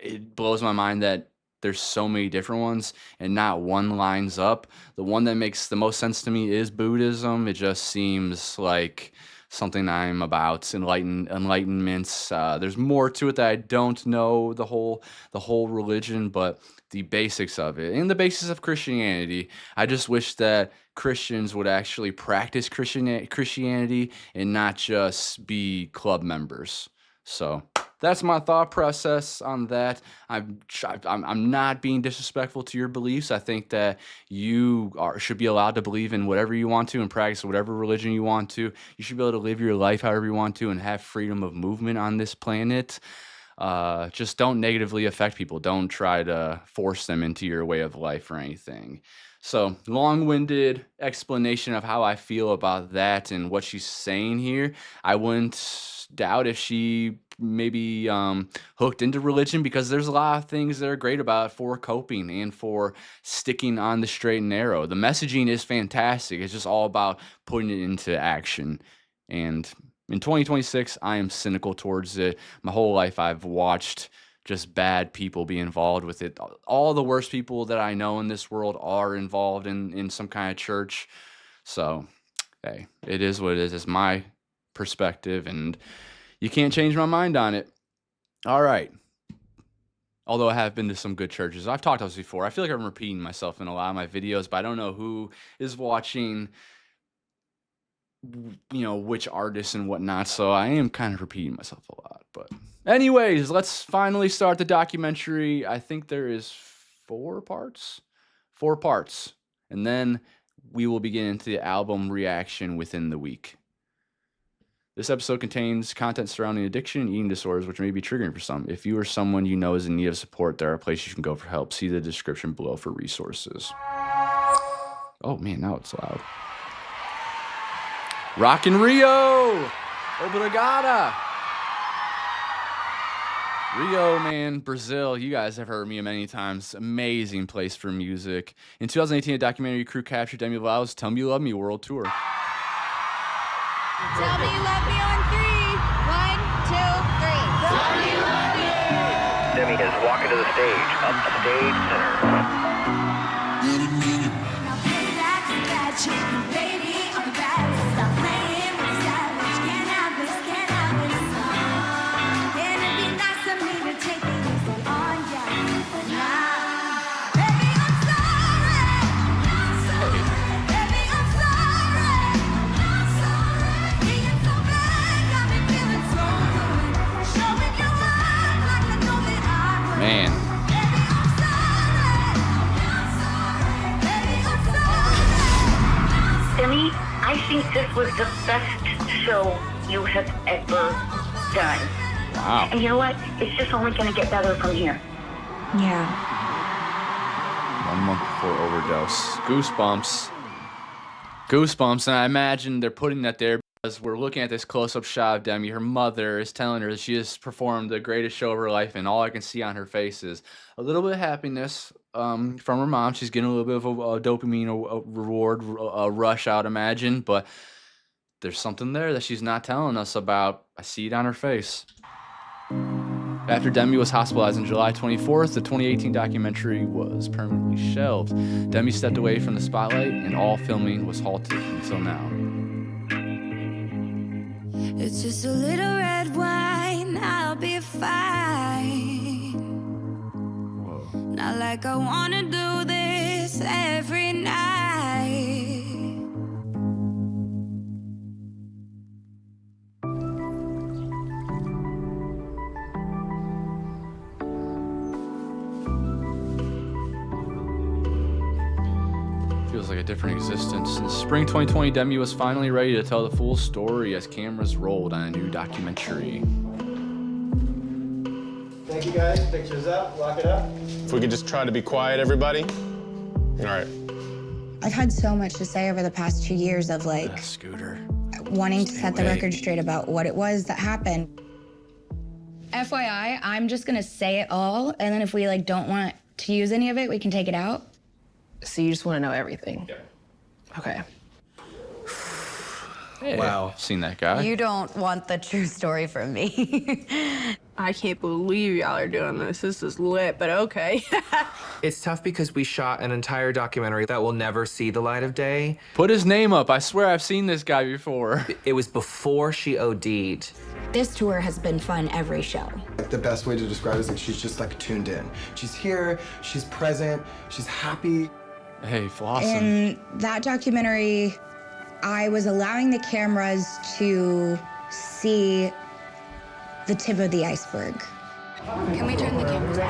Speaker 1: It blows my mind that there's so many different ones and not one lines up. The one that makes the most sense to me is Buddhism. It just seems like something I'm about, enlightenment. There's more to it that I don't know, the whole religion, but the basics of it and the basis of Christianity. I just wish that Christians would actually practice Christianity and not just be club members. So that's my thought process on that. I'm not being disrespectful to your beliefs. I think that you should be allowed to believe in whatever you want to and practice whatever religion you want to. You should be able to live your life however you want to and have freedom of movement on this planet. Just don't negatively affect people. Don't try to force them into your way of life or anything. So, long-winded explanation of how I feel about that and what she's saying here. I wouldn't doubt if she maybe hooked into religion, because there's a lot of things that are great about it for coping and for sticking on the straight and narrow. The messaging is fantastic. It's just all about putting it into action. And in 2026, I am cynical towards it. My whole life, I've watched just bad people be involved with it. All the worst people that I know in this world are involved in some kind of church. So, hey, it is what it is. It's my perspective, and you can't change my mind on it. All right. Although I have been to some good churches. I've talked about this before. I feel like I'm repeating myself in a lot of my videos, but I don't know who is watching, which artists and whatnot, so I am kind of repeating myself a lot. But anyways, let's finally start the documentary. I think there is 4 parts, and then we will begin into the album reaction within the week. This episode contains content surrounding addiction and eating disorders, which may be triggering for some. If you or someone you know is in need of support, there are places you can go for help. See the description below for resources. Oh man, now it's loud. Rock in Rio! Obrigada! Rio, man, Brazil, you guys have heard me many times. Amazing place for music. In 2018, a documentary crew captured Demi Lovato's Tell Me You Love Me world tour.
Speaker 9: Tell me you love me on 3. 1, 2, 3. Tell me you love me!
Speaker 10: Demi is walking to the stage, up the stage center.
Speaker 4: Now play that chicken, baby, on the back. Stop playing with savage. Can't have this song. Can it be nice of me to take it easy on ya? Nah, baby, I'm sorry. Baby, I'm sorry. Being so bad got me feeling so good. Showing you up like I know that I would.
Speaker 1: Man.
Speaker 4: Baby, I'm sorry. Baby, I'm sorry.
Speaker 9: Demi, I think this was the best show you have ever done.
Speaker 1: Wow.
Speaker 9: And you know what? It's just only going to get better from here.
Speaker 7: Yeah.
Speaker 1: 1 month before overdose. Goosebumps. And I imagine they're putting that there because we're looking at this close-up shot of Demi. Her mother is telling her that she has performed the greatest show of her life, and all I can see on her face is a little bit of happiness from her mom. She's getting a little bit of a dopamine reward rush, I would imagine, but there's something there that she's not telling us about. I see it on her face. After Demi was hospitalized on July 24th, the 2018 documentary was permanently shelved. Demi stepped away from the spotlight, and all filming was halted until now.
Speaker 4: It's just a little red wine, I'll be fine.
Speaker 1: Whoa.
Speaker 4: Not like I wanna do this every night.
Speaker 1: Feels like a different existence. In spring 2020, Demi was finally ready to tell the full story as cameras rolled on a new documentary.
Speaker 11: Thank you guys. Pictures up. Lock it up.
Speaker 6: If we could just try to be quiet, everybody. All right.
Speaker 7: I've had so much to say over the past 2 years of
Speaker 1: Scooter.
Speaker 7: wanting to
Speaker 1: Stay
Speaker 7: set the
Speaker 1: away.
Speaker 7: record straight about what it was that happened. FYI, I'm just gonna say it all, and then if we don't want to use any of it, we can take it out.
Speaker 12: So you just want to know everything?
Speaker 3: Yeah.
Speaker 12: Okay.
Speaker 1: Hey,
Speaker 13: Wow.
Speaker 1: Seen that guy.
Speaker 2: You don't want the true story from me.
Speaker 12: I can't believe y'all are doing this. This is lit, but okay.
Speaker 13: It's tough because we shot an entire documentary that will never see the light of day.
Speaker 1: Put his name up. I swear I've seen this guy before.
Speaker 13: It was before she OD'd.
Speaker 2: This tour has been fun every show.
Speaker 14: The best way to describe it is like she's just like tuned in. She's here, she's present, she's happy.
Speaker 1: Hey, Flossin.
Speaker 7: In that documentary, I was allowing the cameras to see the tip of the iceberg.
Speaker 2: Can we turn the cameras off?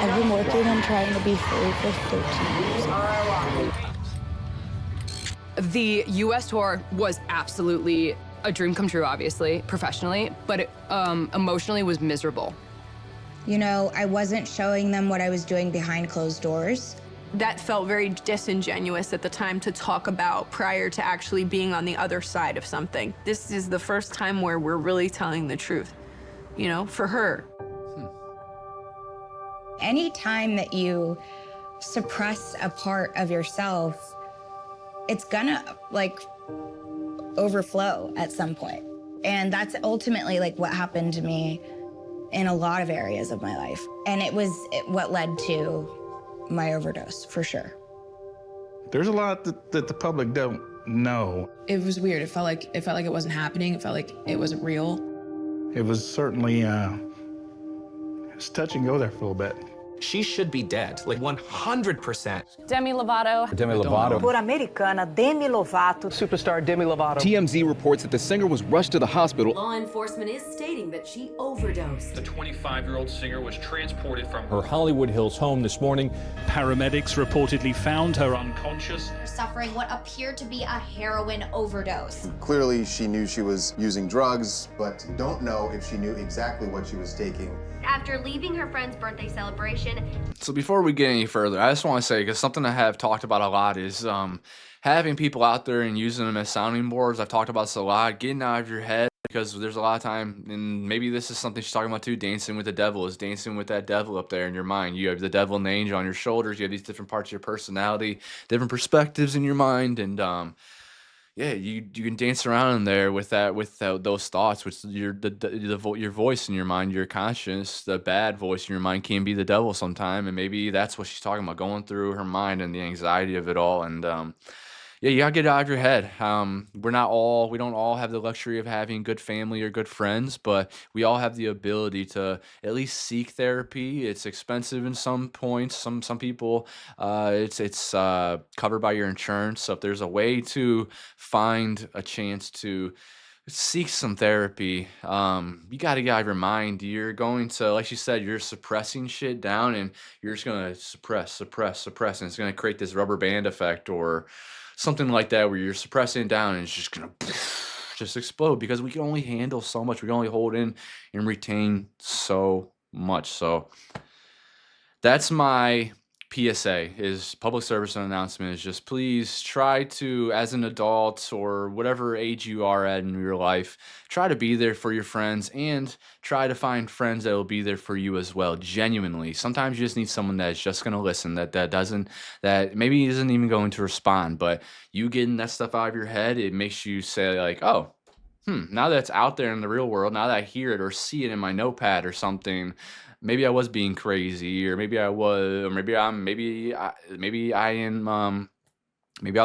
Speaker 4: I've been working on trying to be free for 13 years.
Speaker 12: The U.S. tour was absolutely a dream come true, obviously, professionally, but it, emotionally was miserable.
Speaker 7: You know, I wasn't showing them what I was doing behind closed doors.
Speaker 12: That felt very disingenuous at the time to talk about prior to actually being on the other side of something. This is the first time where we're really telling the truth, you know, for her.
Speaker 7: Any time that you suppress a part of yourself, it's gonna like overflow at some point. And that's ultimately like what happened to me in a lot of areas of my life. And it was what led to my overdose, for sure.
Speaker 15: There's a lot that the public don't know.
Speaker 12: It was weird. It felt like it wasn't happening. It felt like it wasn't real.
Speaker 15: It was certainly it's touch and go there for a little bit.
Speaker 13: She should be dead, like 100%.
Speaker 12: Demi Lovato.
Speaker 16: Demi Lovato.
Speaker 9: Por americana, Demi Lovato.
Speaker 16: Superstar Demi Lovato. TMZ reports that the singer was rushed to the hospital.
Speaker 17: Law enforcement is stating that she overdosed.
Speaker 18: The 25-year-old singer was transported from
Speaker 19: her Hollywood Hills home this morning.
Speaker 20: Paramedics reportedly found her unconscious.
Speaker 21: Suffering what appeared to be a heroin overdose.
Speaker 22: Clearly, she knew she was using drugs, but don't know if she knew exactly what she was taking.
Speaker 21: After leaving her friend's birthday celebration.
Speaker 1: So before we get any further, I just want to say, because something I have talked about a lot is having people out there and using them as sounding boards. I've talked about this a lot, getting out of your head, because there's a lot of time, and maybe this is something she's talking about too, dancing with the devil, is dancing with that devil up there in your mind. You have the devil and the angel on your shoulders. You have these different parts of your personality, different perspectives in your mind, and yeah, you can dance around in there with those thoughts, which your voice in your mind, your conscience, the bad voice in your mind can be the devil sometime, and maybe that's what she's talking about, going through her mind and the anxiety of it all, and yeah, you gotta get it out of your head. We don't all have the luxury of having good family or good friends, but we all have the ability to at least seek therapy. It's expensive in some points. Some people, it's covered by your insurance. So if there's a way to find a chance to seek some therapy, you got to get out of your mind. You're going to, like she said, you're suppressing shit down, and you're just gonna suppress, and it's gonna create this rubber band effect or something like that, where you're suppressing it down and it's just gonna just explode, because we can only handle so much. We can only hold in and retain so much. So that's my PSA, is public service announcement, is just please try to, as an adult or whatever age you are at in your life, try to be there for your friends, and try to find friends that will be there for you as well, genuinely. Sometimes you just need someone that's just going to listen, that maybe isn't even going to respond, but you getting that stuff out of your head, it makes you say like, oh, now that's out there in the real world, now that I hear it or see it in my notepad or something, maybe I was being crazy, or maybe I was, or maybe I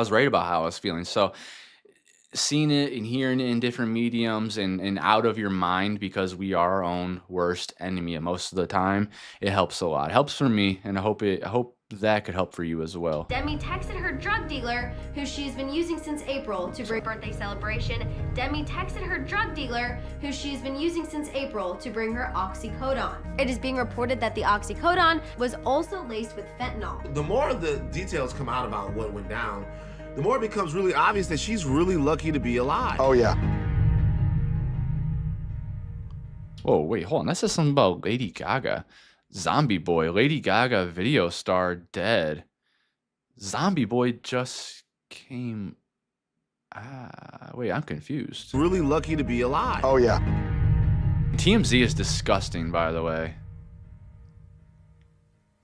Speaker 1: was right about how I was feeling. So seeing it and hearing it in different mediums and out of your mind, because we are our own worst enemy most of the time, it helps a lot. It helps for me, and I hope that could help for you as well.
Speaker 21: Demi texted her drug dealer, who she's been using since April, to bring birthday celebration. Demi texted her drug dealer, who she's been using since April, to bring her oxycodone. It is being reported that the oxycodone was also laced with fentanyl.
Speaker 23: The more the details come out about what went down, the more it becomes really obvious that she's really lucky to be alive.
Speaker 22: Oh, yeah.
Speaker 1: Whoa, wait, hold on. That says something about Lady Gaga. Zombie Boy, Lady Gaga video star dead. Zombie Boy just came. Wait, I'm confused.
Speaker 23: Really lucky to be alive.
Speaker 22: Oh, yeah.
Speaker 1: TMZ is disgusting, by the way.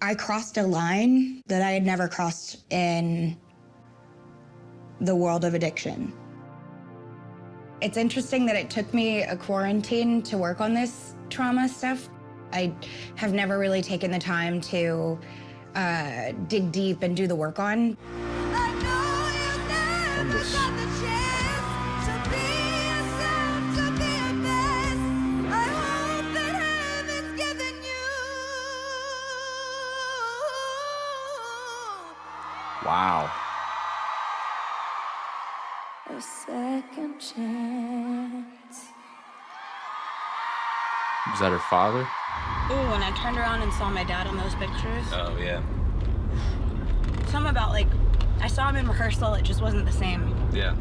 Speaker 7: I crossed a line that I had never crossed in the world of addiction. It's interesting that it took me a quarantine to work on this trauma stuff. I have never really taken the time to dig deep and do the work on.
Speaker 1: Wow.
Speaker 4: A second chance.
Speaker 1: Was that her father?
Speaker 2: Ooh, when I turned around and saw my dad on those pictures.
Speaker 1: Oh, yeah.
Speaker 2: Something about, like, I saw him in rehearsal, it just wasn't the same.
Speaker 1: Yeah.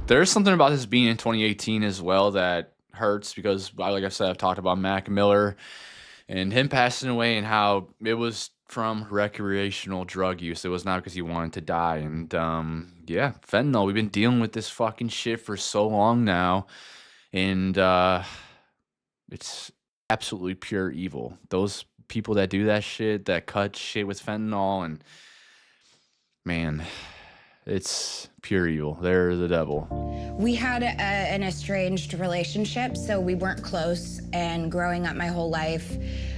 Speaker 1: There's something about this being in 2018 as well that hurts because, like I said, I've talked about Mac Miller and him passing away and how it was from recreational drug use. It was not because he wanted to die. And yeah, fentanyl. We've been dealing with this fucking shit for so long now. And it's absolutely pure evil. Those people that do that shit, that cut shit with fentanyl, and man, it's pure evil. They're the devil.
Speaker 7: We had an estranged relationship, so we weren't close. And growing up my whole life,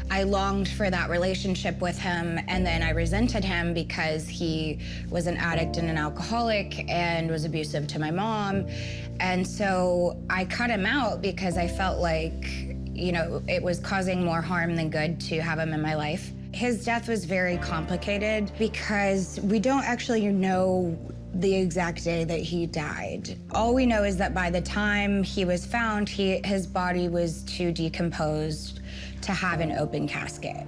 Speaker 7: I longed for that relationship with him, and then I resented him because he was an addict and an alcoholic and was abusive to my mom. And so I cut him out because I felt like, you know, it was causing more harm than good to have him in my life. His death was very complicated because we don't actually know the exact day that he died. All we know is that by the time he was found, his body was too decomposed to have an open casket.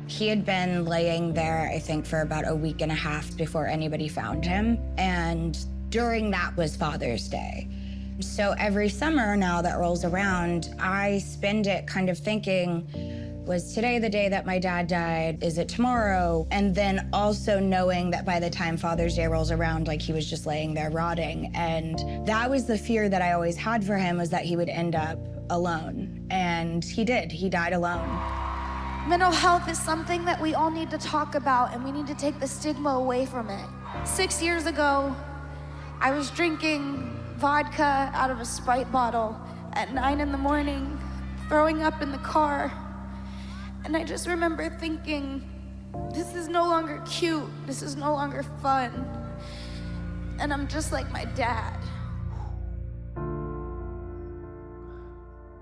Speaker 7: He had been laying there, I think, for about a week and a half before anybody found him. And during that was Father's Day. So every summer now that rolls around, I spend it kind of thinking, was today the day that my dad died? Is it tomorrow? And then also knowing that by the time Father's Day rolls around, like, he was just laying there rotting. And that was the fear that I always had for him, was that he would end up alone. And he did. He died alone.
Speaker 4: Mental health is something that we all need to talk about, and we need to take the stigma away from it. 6 years ago, I was drinking vodka out of a Sprite bottle at 9 in the morning, throwing up in the car. And I just remember thinking, this is no longer cute. This is no longer fun. And I'm just like my dad.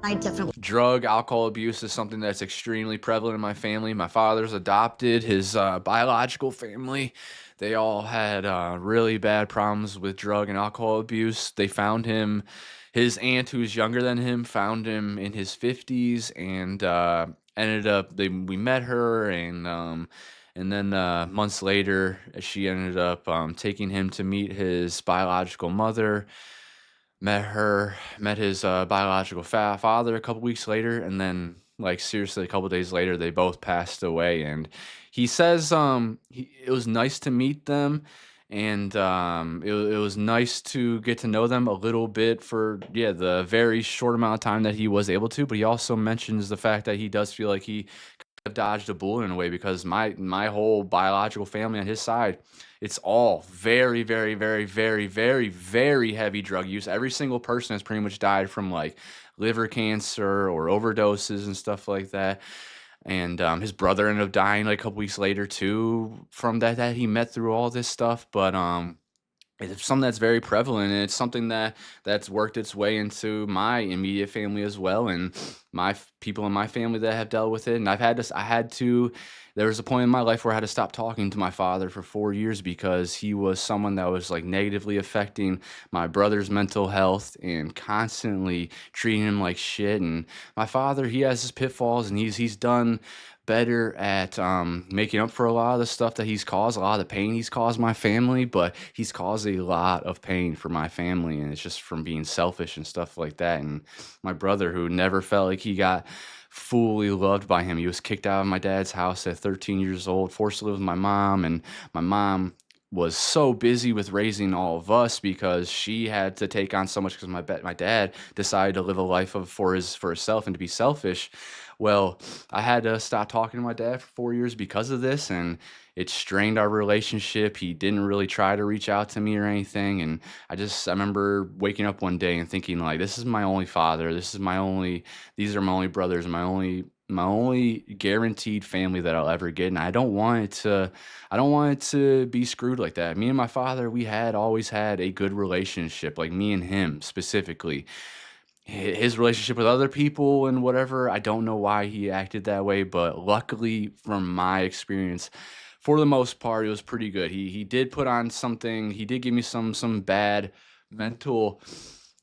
Speaker 7: I definitely.
Speaker 1: Drug, alcohol abuse is something that's extremely prevalent in my family. My father's adopted. His biological family, they all had really bad problems with drug and alcohol abuse. They found him, his aunt, who's younger than him, found him in his 50s and ended up, we met her, and then months later, she ended up taking him to meet his biological mother. Met his biological father a couple weeks later, and then, like, seriously, a couple days later, they both passed away. And he says it was nice to meet them, and it was nice to get to know them a little bit for, yeah, the very short amount of time that he was able to. But he also mentions the fact that he does feel like he kind of dodged a bullet in a way, because my whole biological family on his side, it's all very, very, very, very, very, very heavy drug use. Every single person has pretty much died from, like, liver cancer or overdoses and stuff like that. And his brother ended up dying like a couple weeks later too from that he met through all this stuff. But it's something that's very prevalent, and it's something that's worked its way into my immediate family as well, and people in my family that have dealt with it. And there was a point in my life where I had to stop talking to my father for 4 years because he was someone that was, like, negatively affecting my brother's mental health and constantly treating him like shit. And my father, he has his pitfalls, and he's done better at making up for a lot of the stuff that he's caused, a lot of the pain he's caused my family, but he's caused a lot of pain for my family, and it's just from being selfish and stuff like that. And my brother, who never felt like he got fully loved by him, he was kicked out of my dad's house at 13 years old, forced to live with my mom, and my mom was so busy with raising all of us because she had to take on so much because my dad decided to live a life for himself and to be selfish. Well, I had to stop talking to my dad for 4 years because of this, and it strained our relationship. He didn't really try to reach out to me or anything, and I remember waking up one day and thinking like, this is my only father. These are my only brothers, my only guaranteed family that I'll ever get, and I don't want it to be screwed like that. Me and my father, we had always had a good relationship, like me and him specifically. His relationship with other people and whatever, I don't know why he acted that way, but luckily from my experience, for the most part, it was pretty good. He did put on something. He did give me some bad mental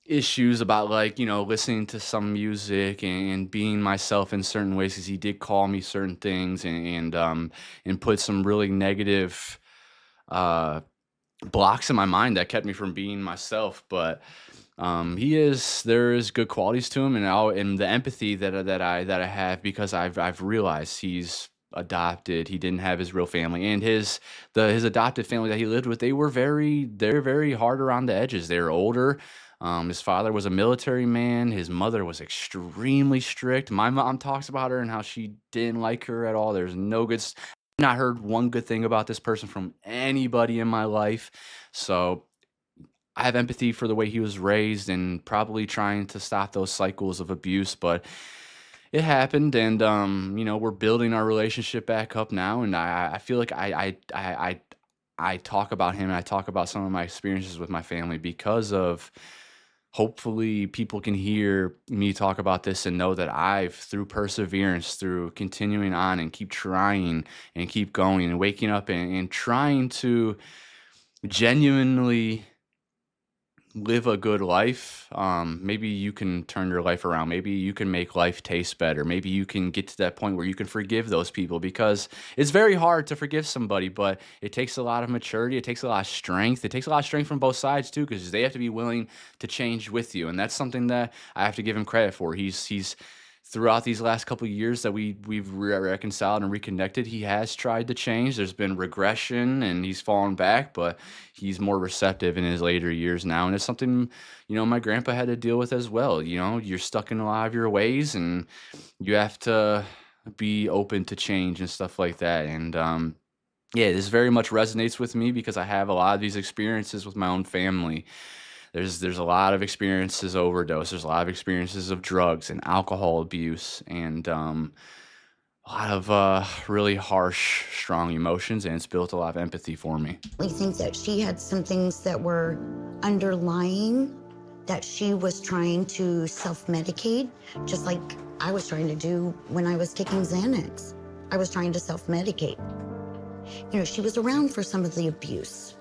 Speaker 1: issues about, like, listening to some music and being myself in certain ways, because he did call me certain things and put some really negative blocks in my mind that kept me from being myself. But there is good qualities to him, and the empathy that I have, because I've realized he's adopted. He didn't have his real family, and his adopted family that he lived with, they're very hard around the edges. They were older. His father was a military man. His mother was extremely strict. My mom talks about her and how she didn't like her at all. There's no good. I've not heard one good thing about this person from anybody in my life. So I have empathy for the way he was raised and probably trying to stop those cycles of abuse, but it happened, and we're building our relationship back up now, and I feel like I talk about him and I talk about some of my experiences with my family because of, hopefully people can hear me talk about this and know that through perseverance, through continuing on and keep trying and keep going and waking up and trying to genuinely live a good life, maybe you can turn your life around. Maybe you can make life taste better. Maybe you can get to that point where you can forgive those people, because it's very hard to forgive somebody, but it takes a lot of maturity. It takes a lot of strength. It takes a lot of strength from both sides too, because they have to be willing to change with you. And that's something that I have to give him credit for. He's throughout these last couple of years that we've reconciled and reconnected, he has tried to change. There's been regression and he's fallen back, but he's more receptive in his later years now. And it's something, my grandpa had to deal with as well. You're stuck in a lot of your ways and you have to be open to change and stuff like that. And yeah, this very much resonates with me because I have a lot of these experiences with my own family. There's a lot of experiences overdose. There's a lot of experiences of drugs and alcohol abuse, and a lot of really harsh, strong emotions, and it's built a lot of empathy for me.
Speaker 5: We think that she had some things that were underlying, that she was trying to self-medicate, just like I was trying to do when I was taking Xanax. I was trying to self-medicate. She was around for some of the abuse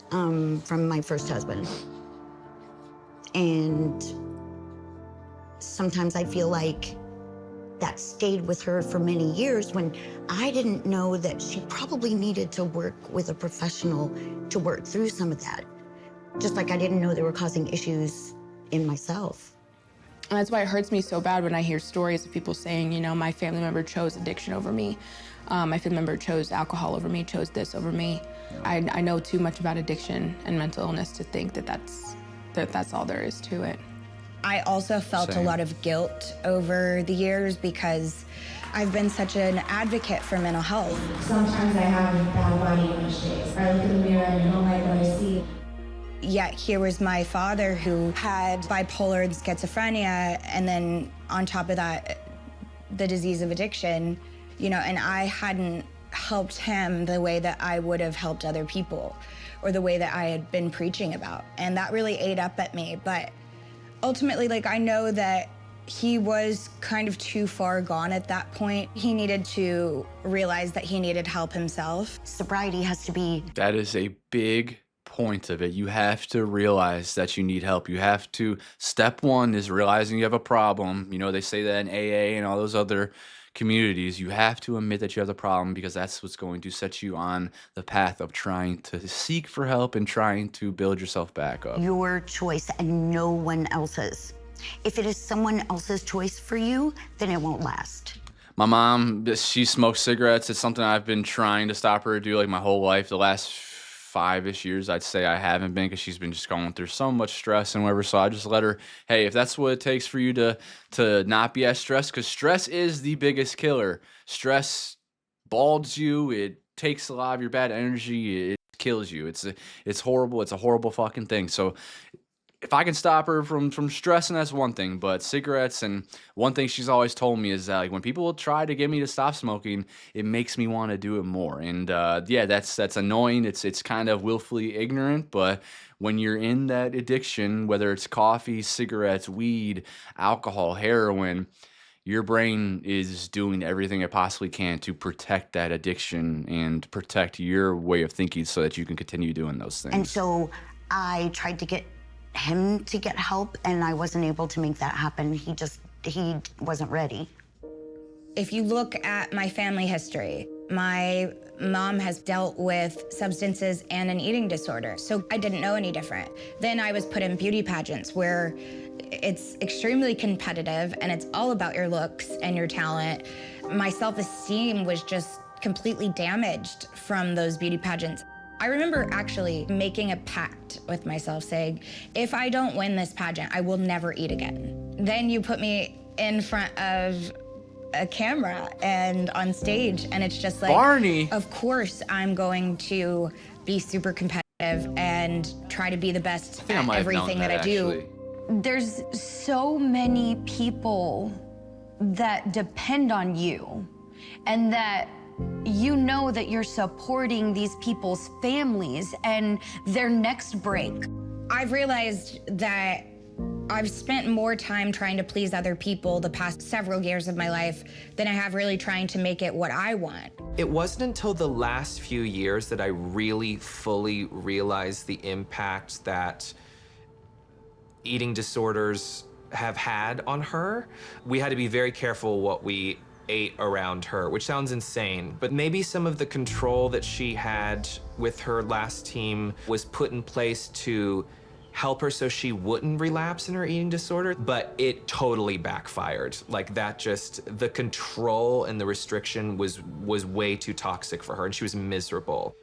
Speaker 5: from my first husband. And sometimes I feel like that stayed with her for many years when I didn't know that she probably needed to work with a professional to work through some of that. Just like I didn't know they were causing issues in myself.
Speaker 8: And that's why it hurts me so bad when I hear stories of people saying, my family member chose addiction over me. My family member chose alcohol over me, chose this over me. I know too much about addiction and mental illness to think that that's all there is to it.
Speaker 2: I also felt a lot of guilt over the years because I've been such an advocate for mental health.
Speaker 10: Sometimes I have bad body image days. I look in the mirror and I don't like what I see.
Speaker 2: Yet here was my father who had bipolar schizophrenia, and then on top of that, the disease of addiction, and I hadn't helped him the way that I would have helped other people, or the way that I had been preaching about. And that really ate up at me. But ultimately, I know that he was kind of too far gone at that point. He needed to realize that he needed help himself.
Speaker 5: Sobriety has to be...
Speaker 1: That is a big point of it. You have to realize that you need help. You have to... Step one is realizing you have a problem. They say that in AA and all those other communities. You have to admit that you have the problem, because that's what's going to set you on the path of trying to seek for help and trying to build yourself back up.
Speaker 5: Your choice and no one else's. If it is someone else's choice for you, then it won't last.
Speaker 1: My mom, she smokes cigarettes. It's something I've been trying to stop her to do my whole life. The last 5-ish years, I'd say I haven't been, because she's been just going through so much stress and whatever. So I just let her, hey, if that's what it takes for you to not be as stressed, because stress is the biggest killer. Stress balds you. It takes a lot of your bad energy. It kills you. It's horrible. It's a horrible fucking thing. So if I can stop her from stressing, that's one thing. But cigarettes, and one thing she's always told me is that, like, when people try to get me to stop smoking, it makes me want to do it more. And yeah, that's annoying. It's kind of willfully ignorant, but when you're in that addiction, whether it's coffee, cigarettes, weed, alcohol, heroin, your brain is doing everything it possibly can to protect that addiction and protect your way of thinking so that you can continue doing those things.
Speaker 5: And so I tried to get him to get help, and I wasn't able to make that happen. He wasn't ready.
Speaker 7: If you look at my family history, my mom has dealt with substances and an eating disorder, so I didn't know any different. Then I was put in beauty pageants where it's extremely competitive and it's all about your looks and your talent. My self-esteem was just completely damaged from those beauty pageants. I remember actually making a pact with myself saying, if I don't win this pageant, I will never eat again. Then you put me in front of a camera and on stage, and it's just like,
Speaker 1: Barney,
Speaker 7: of course I'm going to be super competitive and try to be the best at everything that I do.
Speaker 3: There's so many people that depend on you, and that you know that you're supporting these people's families and their next break.
Speaker 7: I've realized that I've spent more time trying to please other people the past several years of my life than I have really trying to make it what I want.
Speaker 13: It wasn't until the last few years that I really fully realized the impact that eating disorders have had on her. We had to be very careful what we ate around her, which sounds insane, but maybe some of the control that she had with her last team was put in place to help her so she wouldn't relapse in her eating disorder, but it totally backfired. Like, that just, the control and the restriction was way too toxic for her, and she was miserable.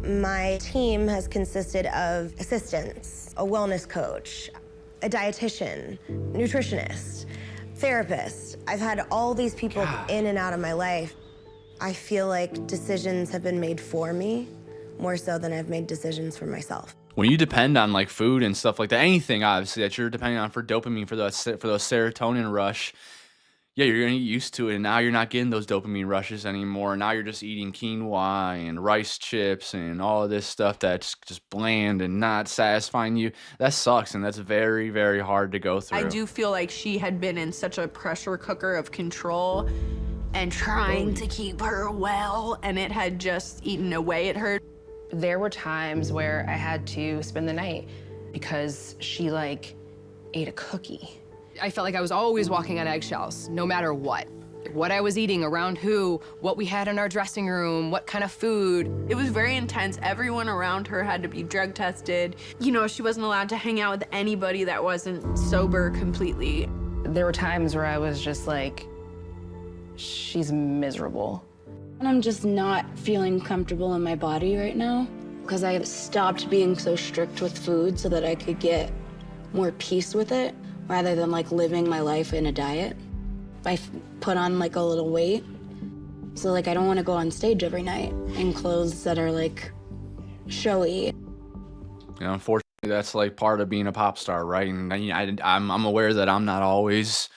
Speaker 6: My team has consisted of assistants, a wellness coach, a dietitian, nutritionist, therapist. I've had all these people in and out of my life. I feel like decisions have been made for me more so than I've made decisions for myself.
Speaker 1: When you depend on like food and stuff like that, anything obviously that you're depending on for dopamine, for those serotonin rush, yeah, you're gonna get used to it, and now you're not getting those dopamine rushes anymore. Now you're just eating quinoa and rice chips and all of this stuff that's just bland and not satisfying you. That sucks, and that's very, very hard to go through.
Speaker 12: I do feel like she had been in such a pressure cooker of control and trying to keep her well, and it had just eaten away at her.
Speaker 8: There were times where I had to spend the night because she like ate a cookie. I felt like I was always walking on eggshells, no matter what. What I was eating, around who, what we had in our dressing room, what kind of food.
Speaker 12: It was very intense. Everyone around her had to be drug tested. You know, she wasn't allowed to hang out with anybody that wasn't sober completely.
Speaker 8: There were times where I was just like, she's miserable.
Speaker 11: And I'm just not feeling comfortable in my body right now because I stopped being so strict with food so that I could get more peace with it, rather than like living my life in a diet. I put on like a little weight. So like I don't want to go on stage every night in clothes that are like showy.
Speaker 1: You know, unfortunately, that's like part of being a pop star, right? And I'm aware that I'm not always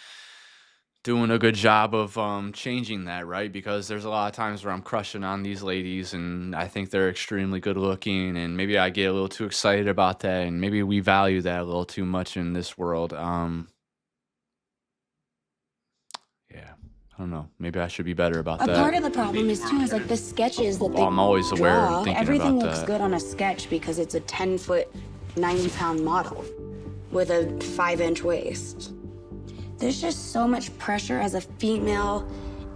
Speaker 1: doing a good job of changing that, right? Because there's a lot of times where I'm crushing on these ladies and I think they're extremely good looking, and maybe I get a little too excited about that, and maybe we value that a little too much in this world. Yeah, I don't know. Maybe I should be better about that.
Speaker 11: A part of the problem is too is like the sketches that they
Speaker 1: I'm always aware
Speaker 11: draw.
Speaker 1: and thinking
Speaker 11: Everything
Speaker 1: about
Speaker 11: looks
Speaker 1: that.
Speaker 11: good on a sketch because it's a 10-foot, 90-pound model with a 5-inch waist. There's just so much pressure as a female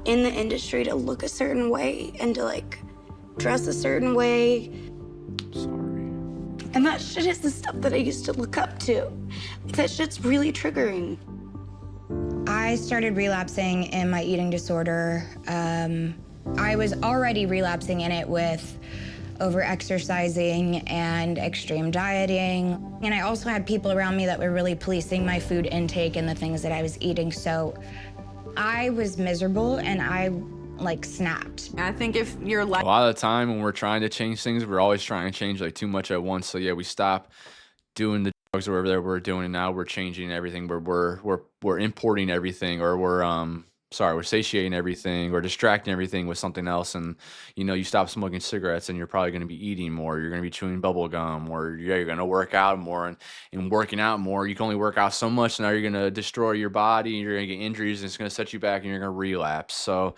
Speaker 11: in the industry to look a certain way and to like dress a certain way.
Speaker 1: Sorry.
Speaker 11: And that shit is the stuff that I used to look up to. That shit's really triggering.
Speaker 7: I started relapsing in my eating disorder. I was already relapsing in it with
Speaker 6: over exercising and extreme dieting. And I also had people around me that were really policing my food intake and the things that I was eating. So I was miserable and I like snapped.
Speaker 12: I think if you're
Speaker 1: A lot of the time when we're trying to change things, we're always trying to change like too much at once. So yeah, we stop doing the drugs or whatever that we're doing, and now we're changing everything. We're importing everything, or we're satiating everything or distracting everything with something else. And you stop smoking cigarettes and you're probably going to be eating more. You're going to be chewing bubble gum, or you're going to work out more. And working out more, you can only work out so much. Now you're going to destroy your body, and you're going to get injuries, and it's going to set you back, and you're going to relapse. So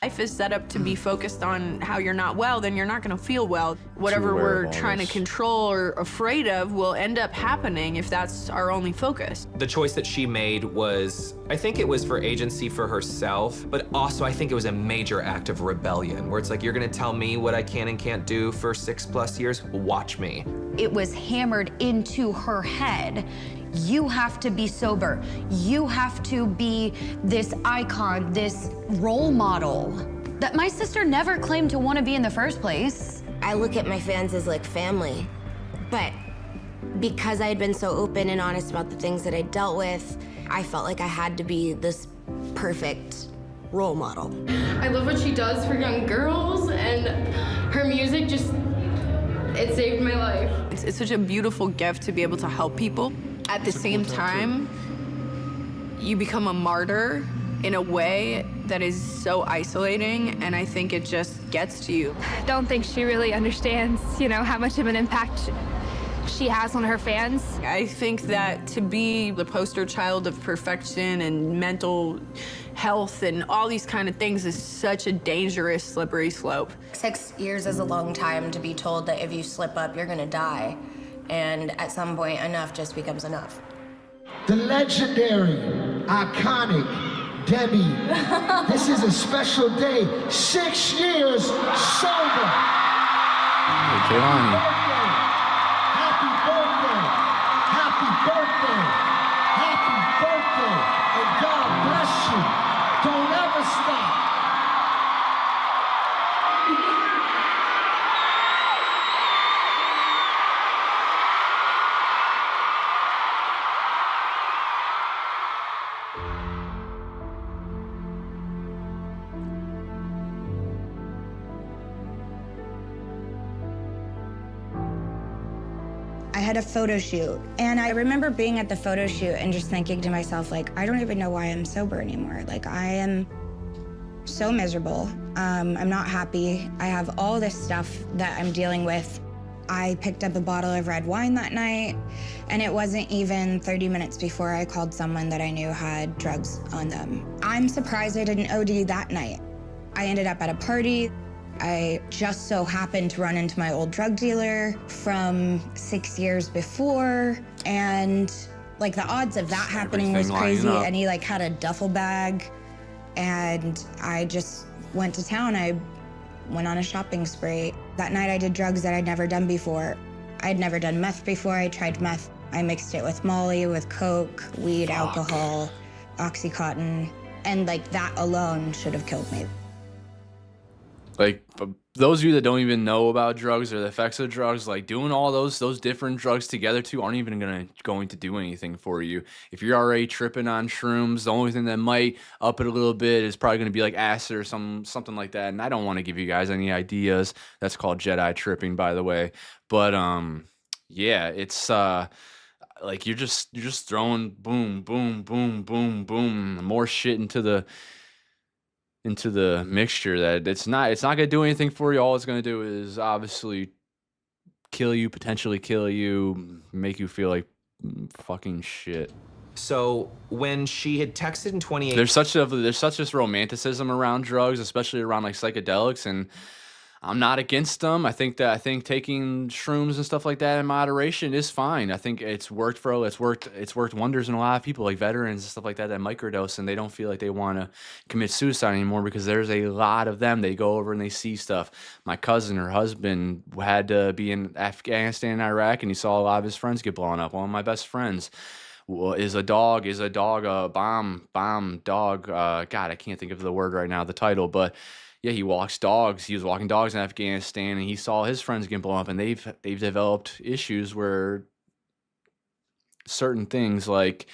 Speaker 12: life is set up to be focused on how you're not well, then you're not going to feel well. Whatever we're trying to control or afraid of will end up happening if that's our only focus.
Speaker 13: The choice that she made was, I think it was for agency for herself, but also I think it was a major act of rebellion, where it's like, you're gonna tell me what I can and can't do for 6+ years? Watch me.
Speaker 3: It was hammered into her head. You have to be sober. You have to be this icon, this role model that my sister never claimed to want to be in the first place.
Speaker 6: I look at my fans as like family, but because I had been so open and honest about the things that I dealt with, I felt like I had to be this perfect role model.
Speaker 9: I love what she does for young girls, and her music it saved my life.
Speaker 12: It's such a beautiful gift to be able to help people. At the same time, you become a martyr in a way that is so isolating, and I think it just gets to you.
Speaker 14: I don't think she really understands, how much of an impact she has on her fans.
Speaker 12: I think that to be the poster child of perfection and mental health and all these kind of things is such a dangerous, slippery slope.
Speaker 6: 6 years is a long time to be told that if you slip up, you're gonna die. And at some point, enough just becomes enough.
Speaker 15: The legendary, iconic Demi. This is a special day. 6 years sober.
Speaker 1: Hey, Kehlani.
Speaker 15: Happy birthday. Happy birthday. Happy birthday. And God bless you. Don't ever stop.
Speaker 6: I had a photo shoot, and I remember being at the photo shoot and just thinking to myself, like, I don't even know why I'm sober anymore. Like, I am so miserable. I'm not happy. I have all this stuff that I'm dealing with. I picked up a bottle of red wine that night, and it wasn't even 30 minutes before I called someone that I knew had drugs on them. I'm surprised I didn't OD that night. I ended up at a party. I just so happened to run into my old drug dealer from 6 years before, and like the odds of that happening was crazy. And he like had a duffel bag, and I just went to town. I went on a shopping spree. That night I did drugs that I'd never done before. I'd never done meth before. I tried meth. I mixed it with Molly, with Coke, weed, alcohol, Oxycontin, and like that alone should have killed me.
Speaker 1: Like, for those of you that don't even know about drugs or the effects of drugs, like doing all those different drugs together too aren't even going to do anything for you. If you're already tripping on shrooms, the only thing that might up it a little bit is probably going to be like acid or something like that. And I don't want to give you guys any ideas. That's called Jedi tripping, by the way. But yeah, it's like you're just throwing boom, boom, boom, boom, boom, more shit into the mixture that it's not gonna do anything for you. All it's gonna do is obviously kill you, potentially kill you, make you feel like fucking shit.
Speaker 13: So when she had texted in 2018,
Speaker 1: there's such this romanticism around drugs, especially around like psychedelics, and I'm not against them. I think taking shrooms and stuff like that in moderation is fine. I think it's worked wonders in a lot of people, like veterans and stuff like that microdose, and they don't feel like they want to commit suicide anymore because there's a lot of them. They go over and they see stuff. My cousin, her husband, had to be in Afghanistan and Iraq, and he saw a lot of his friends get blown up. One of my best friends is a dog, bomb dog. God, I can't think of the word right now, the title, but yeah, he walks dogs. He was walking dogs in Afghanistan, and he saw his friends get blown up, and they've developed issues where certain things like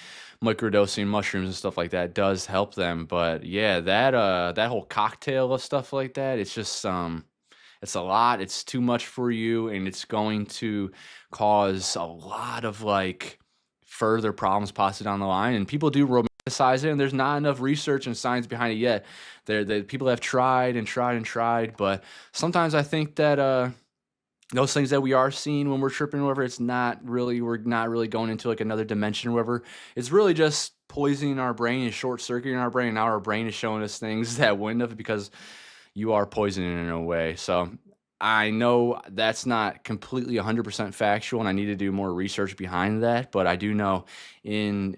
Speaker 1: microdosing mushrooms and stuff like that does help them. But yeah, that whole cocktail of stuff like that, it's just it's a lot. It's too much for you, and it's going to cause a lot of like further problems possibly down the line. And people do romanticize it, and there's not enough research and science behind it yet. People have tried and tried and tried, but sometimes I think that those things that we are seeing when we're tripping, whatever, we're not really going into like another dimension, whatever. It's really just poisoning our brain and short circuiting our brain. And now our brain is showing us things that wouldn't have, because you are poisoning it in a way. So I know that's not completely 100% factual, and I need to do more research behind that. But I do know in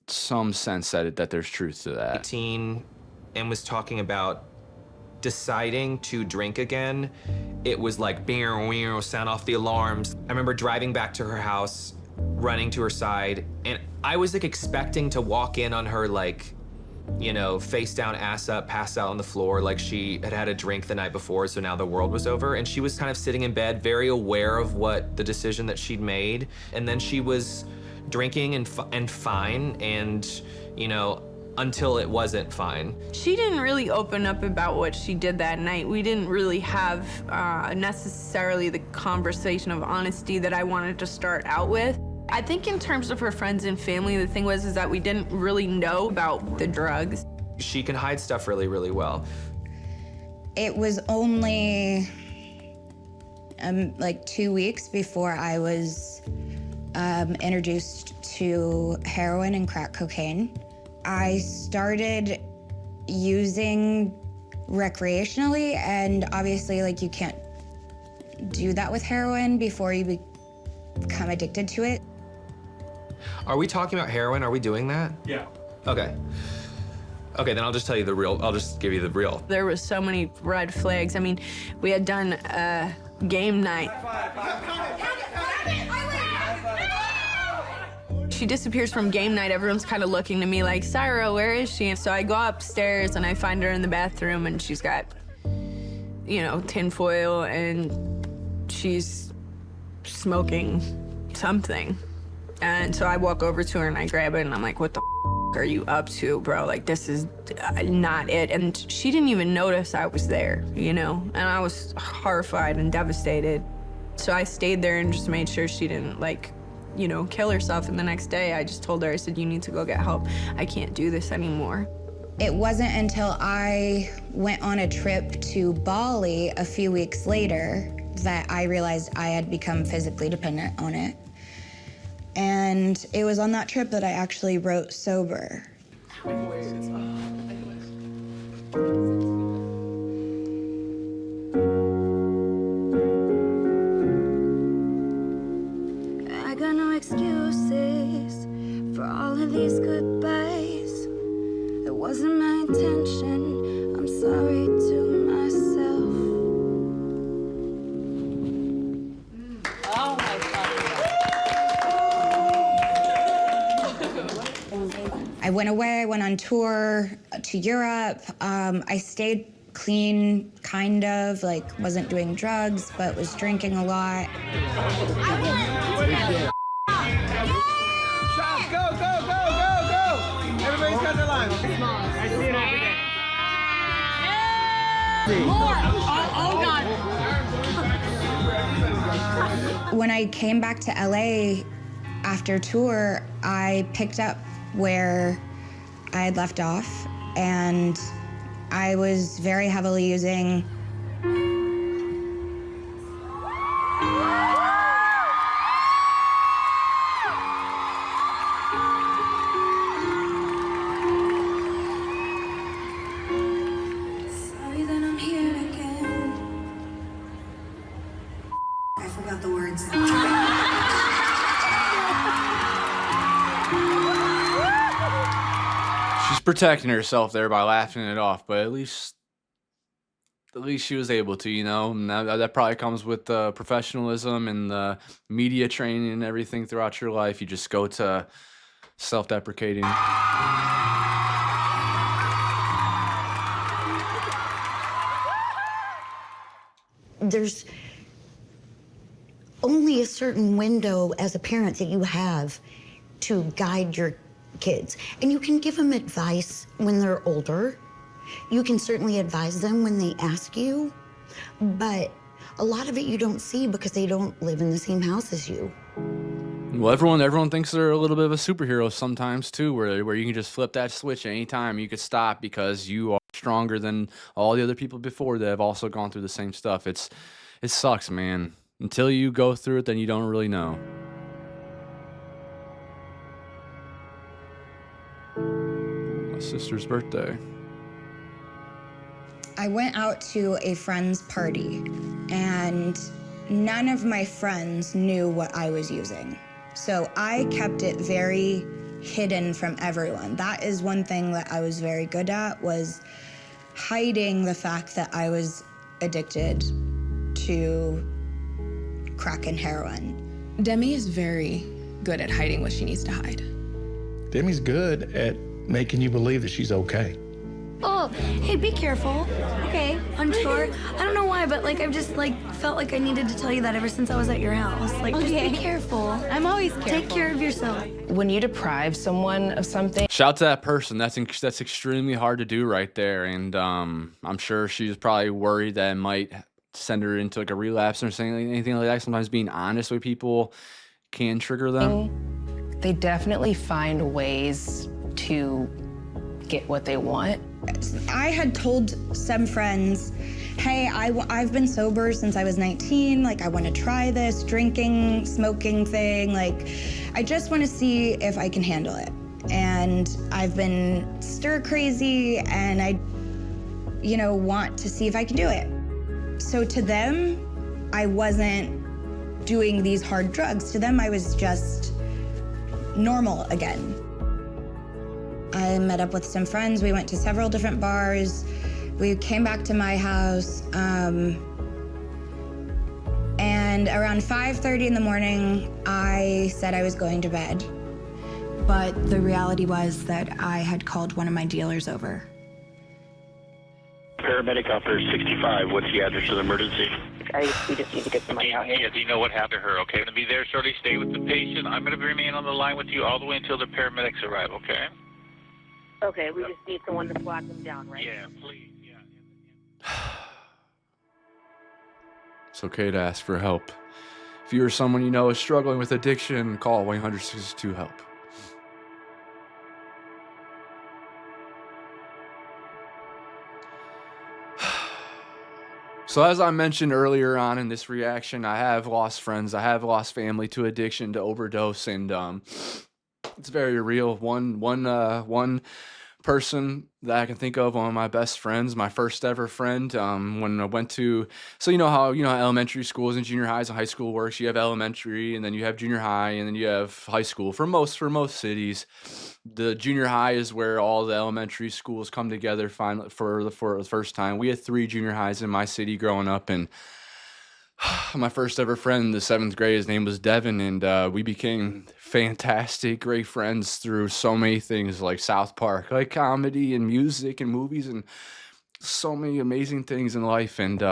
Speaker 1: some sense that there's truth to that.
Speaker 13: 18 and was talking about deciding to drink again. It was like sound off the alarms. I remember driving back to her house, running to her side, and I was like expecting to walk in on her like, you know, face down, ass up, passed out on the floor, like she had had a drink the night before, so now the world was over. And she was kind of sitting in bed, very aware of what the decision that she'd made. And then she was drinking and fine, and, you know, until it wasn't fine.
Speaker 12: She didn't really open up about what she did that night. We didn't really have necessarily the conversation of honesty that I wanted to start out with. I think in terms of her friends and family, the thing was that we didn't really know about the drugs.
Speaker 13: She can hide stuff really, really well.
Speaker 6: It was only like 2 weeks before I was introduced to heroin and crack cocaine. I started using recreationally, and obviously, like, you can't do that with heroin before you become addicted to it.
Speaker 13: Are we talking about heroin? Are we doing that?
Speaker 20: Yeah.
Speaker 13: Okay. Okay, then I'll just tell you the real. I'll just give you the real.
Speaker 12: There was so many red flags. I mean, we had done a game night. She disappears from game night. Everyone's kind of looking to me like, Syra, where is she? And so I go upstairs and I find her in the bathroom, and she's got, you know, tinfoil, and she's smoking something. And so I walk over to her and I grab it, and I'm like, what the are you up to, bro? Like, this is not it. And she didn't even notice I was there, you know? And I was horrified and devastated. So I stayed there and just made sure she didn't, like, you know, kill herself. And the next day I just told her, I said, you need to go get help. I can't do this anymore.
Speaker 6: It wasn't until I went on a trip to Bali a few weeks later that I realized I had become physically dependent on it. And it was on that trip that I actually wrote Sober.
Speaker 4: I got no excuses for all of these goodbyes. It wasn't my intention. I'm sorry to myself.
Speaker 11: Oh my
Speaker 6: I went away, I went on tour to Europe. I stayed clean, kind of, like wasn't doing drugs, but was drinking a lot.
Speaker 15: Shots, go, go, go, go, go! Everybody's got their line. Come on. I see it every day.
Speaker 11: More! Oh God!
Speaker 6: When I came back to LA after tour, I picked up where I had left off, and I was very heavily using
Speaker 4: Sorry that I'm here again. I forgot the words.
Speaker 1: She's protecting herself there by laughing it off, but at least she was able to, you know. And that probably comes with the professionalism and the media training and everything throughout your life. You just go to self-deprecating.
Speaker 5: there's only a certain window as a parent that you have to guide your kids. And you can give them advice when they're older. You can certainly advise them when they ask you, but a lot of it you don't see because they don't live in the same house as you.
Speaker 1: Well, everyone thinks they're a little bit of a superhero sometimes too, where you can just flip that switch anytime. You could stop because you are stronger than all the other people before that have also gone through the same stuff. It sucks, man. Until you go through it, then you don't really know. My sister's birthday.
Speaker 7: I went out to a friend's party, and none of my friends knew what I was using. So I kept it very hidden from everyone. That is one thing that I was very good at, was hiding the fact that I was addicted to crack and heroin.
Speaker 8: Demi is very good at hiding what she needs to hide.
Speaker 16: Demi's good at making you believe that she's okay.
Speaker 17: Oh, hey, be careful. Okay, unsure. I don't know why, but like I've just like felt like I needed to tell you that ever since I was at your house. Like, just be careful. I'm always careful. Take care of yourself.
Speaker 18: When you deprive someone of something.
Speaker 1: Shout out to that person. That's extremely hard to do right there, and I'm sure she's probably worried that it might send her into like a relapse or anything like that. Sometimes being honest with people can trigger them.
Speaker 18: They definitely find ways to get what they want.
Speaker 7: I had told some friends, hey, I've been sober since I was 19. Like, I want to try this drinking, smoking thing. Like, I just want to see if I can handle it. And I've been stir crazy, and I, want to see if I can do it. So to them, I wasn't doing these hard drugs. To them, I was just normal again. I met up with some friends. We went to several different bars. We came back to my house. And around 5:30 in the morning, I said I was going to bed. But the reality was that I had called one of my dealers over.
Speaker 24: Paramedic out there, 65. What's the address of the emergency?
Speaker 25: We just need to get somebody out here.
Speaker 24: Yeah, do you know what happened to her? Okay, I'm going to be there shortly. Stay with the patient. I'm going to remain on the line with you all the way until the paramedics arrive, okay?
Speaker 25: Okay, we just need someone to flag them down, right?
Speaker 24: Yeah, please.
Speaker 1: It's okay to ask for help. If you or someone you know is struggling with addiction, call 1-800-622-HELP. So as I mentioned earlier on in this reaction, I have lost friends. I have lost family to addiction, to overdose, and it's very real. One person that I can think of, one of my best friends, my first ever friend, when I went to, so you know how elementary schools and junior highs and high school works. You have elementary, and then you have junior high, and then you have high school. For most cities, the junior high is where all the elementary schools come together finally for the first time. We had 3 junior highs in my city growing up, and my first ever friend in the 7th grade, his name was Devin, and we became fantastic, great friends through so many things like South Park, like comedy and music and movies and so many amazing things in life. And,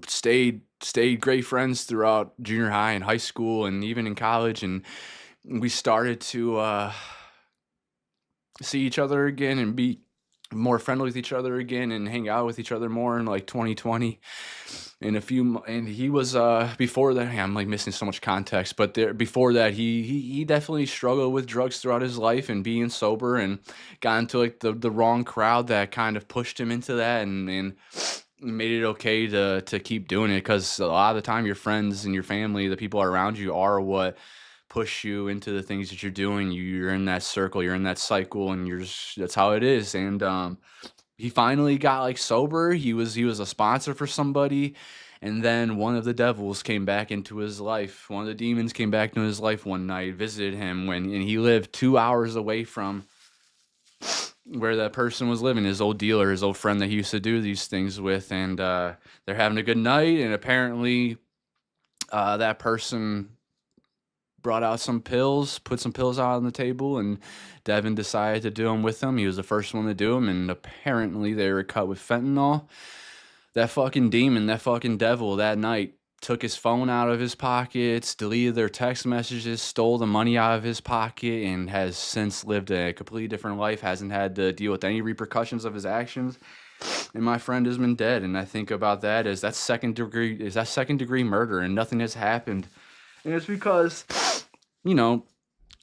Speaker 1: stayed great friends throughout junior high and high school and even in college. And we started to see each other again and be more friendly with each other again and hang out with each other more in like 2020. And he was before that, I'm like missing so much context, but before that he definitely struggled with drugs throughout his life and being sober, and got into like the wrong crowd that kind of pushed him into that and made it okay to keep doing it, because a lot of the time your friends and your family, the people around you, are what push you into the things that you're doing. You're in that circle, you're in that cycle, and that's how it is. And he finally got like sober. He was a sponsor for somebody, and then one of the devils came back into his life. One of the demons came back into his life one night, visited him and he lived 2 hours away from where that person was living, his old dealer, his old friend that he used to do these things with. And they're having a good night, and apparently that person brought out some pills, put some pills out on the table, and Devin decided to do them with him. He was the first one to do them, and apparently they were cut with fentanyl. that fucking demon, that fucking devil that night took his phone out of his pockets, deleted their text messages, stole the money out of his pocket, and has since lived a completely different life, hasn't had to deal with any repercussions of his actions. And my friend has been dead. And I think about that as that's second degree murder, and nothing has happened. And it's because, you know,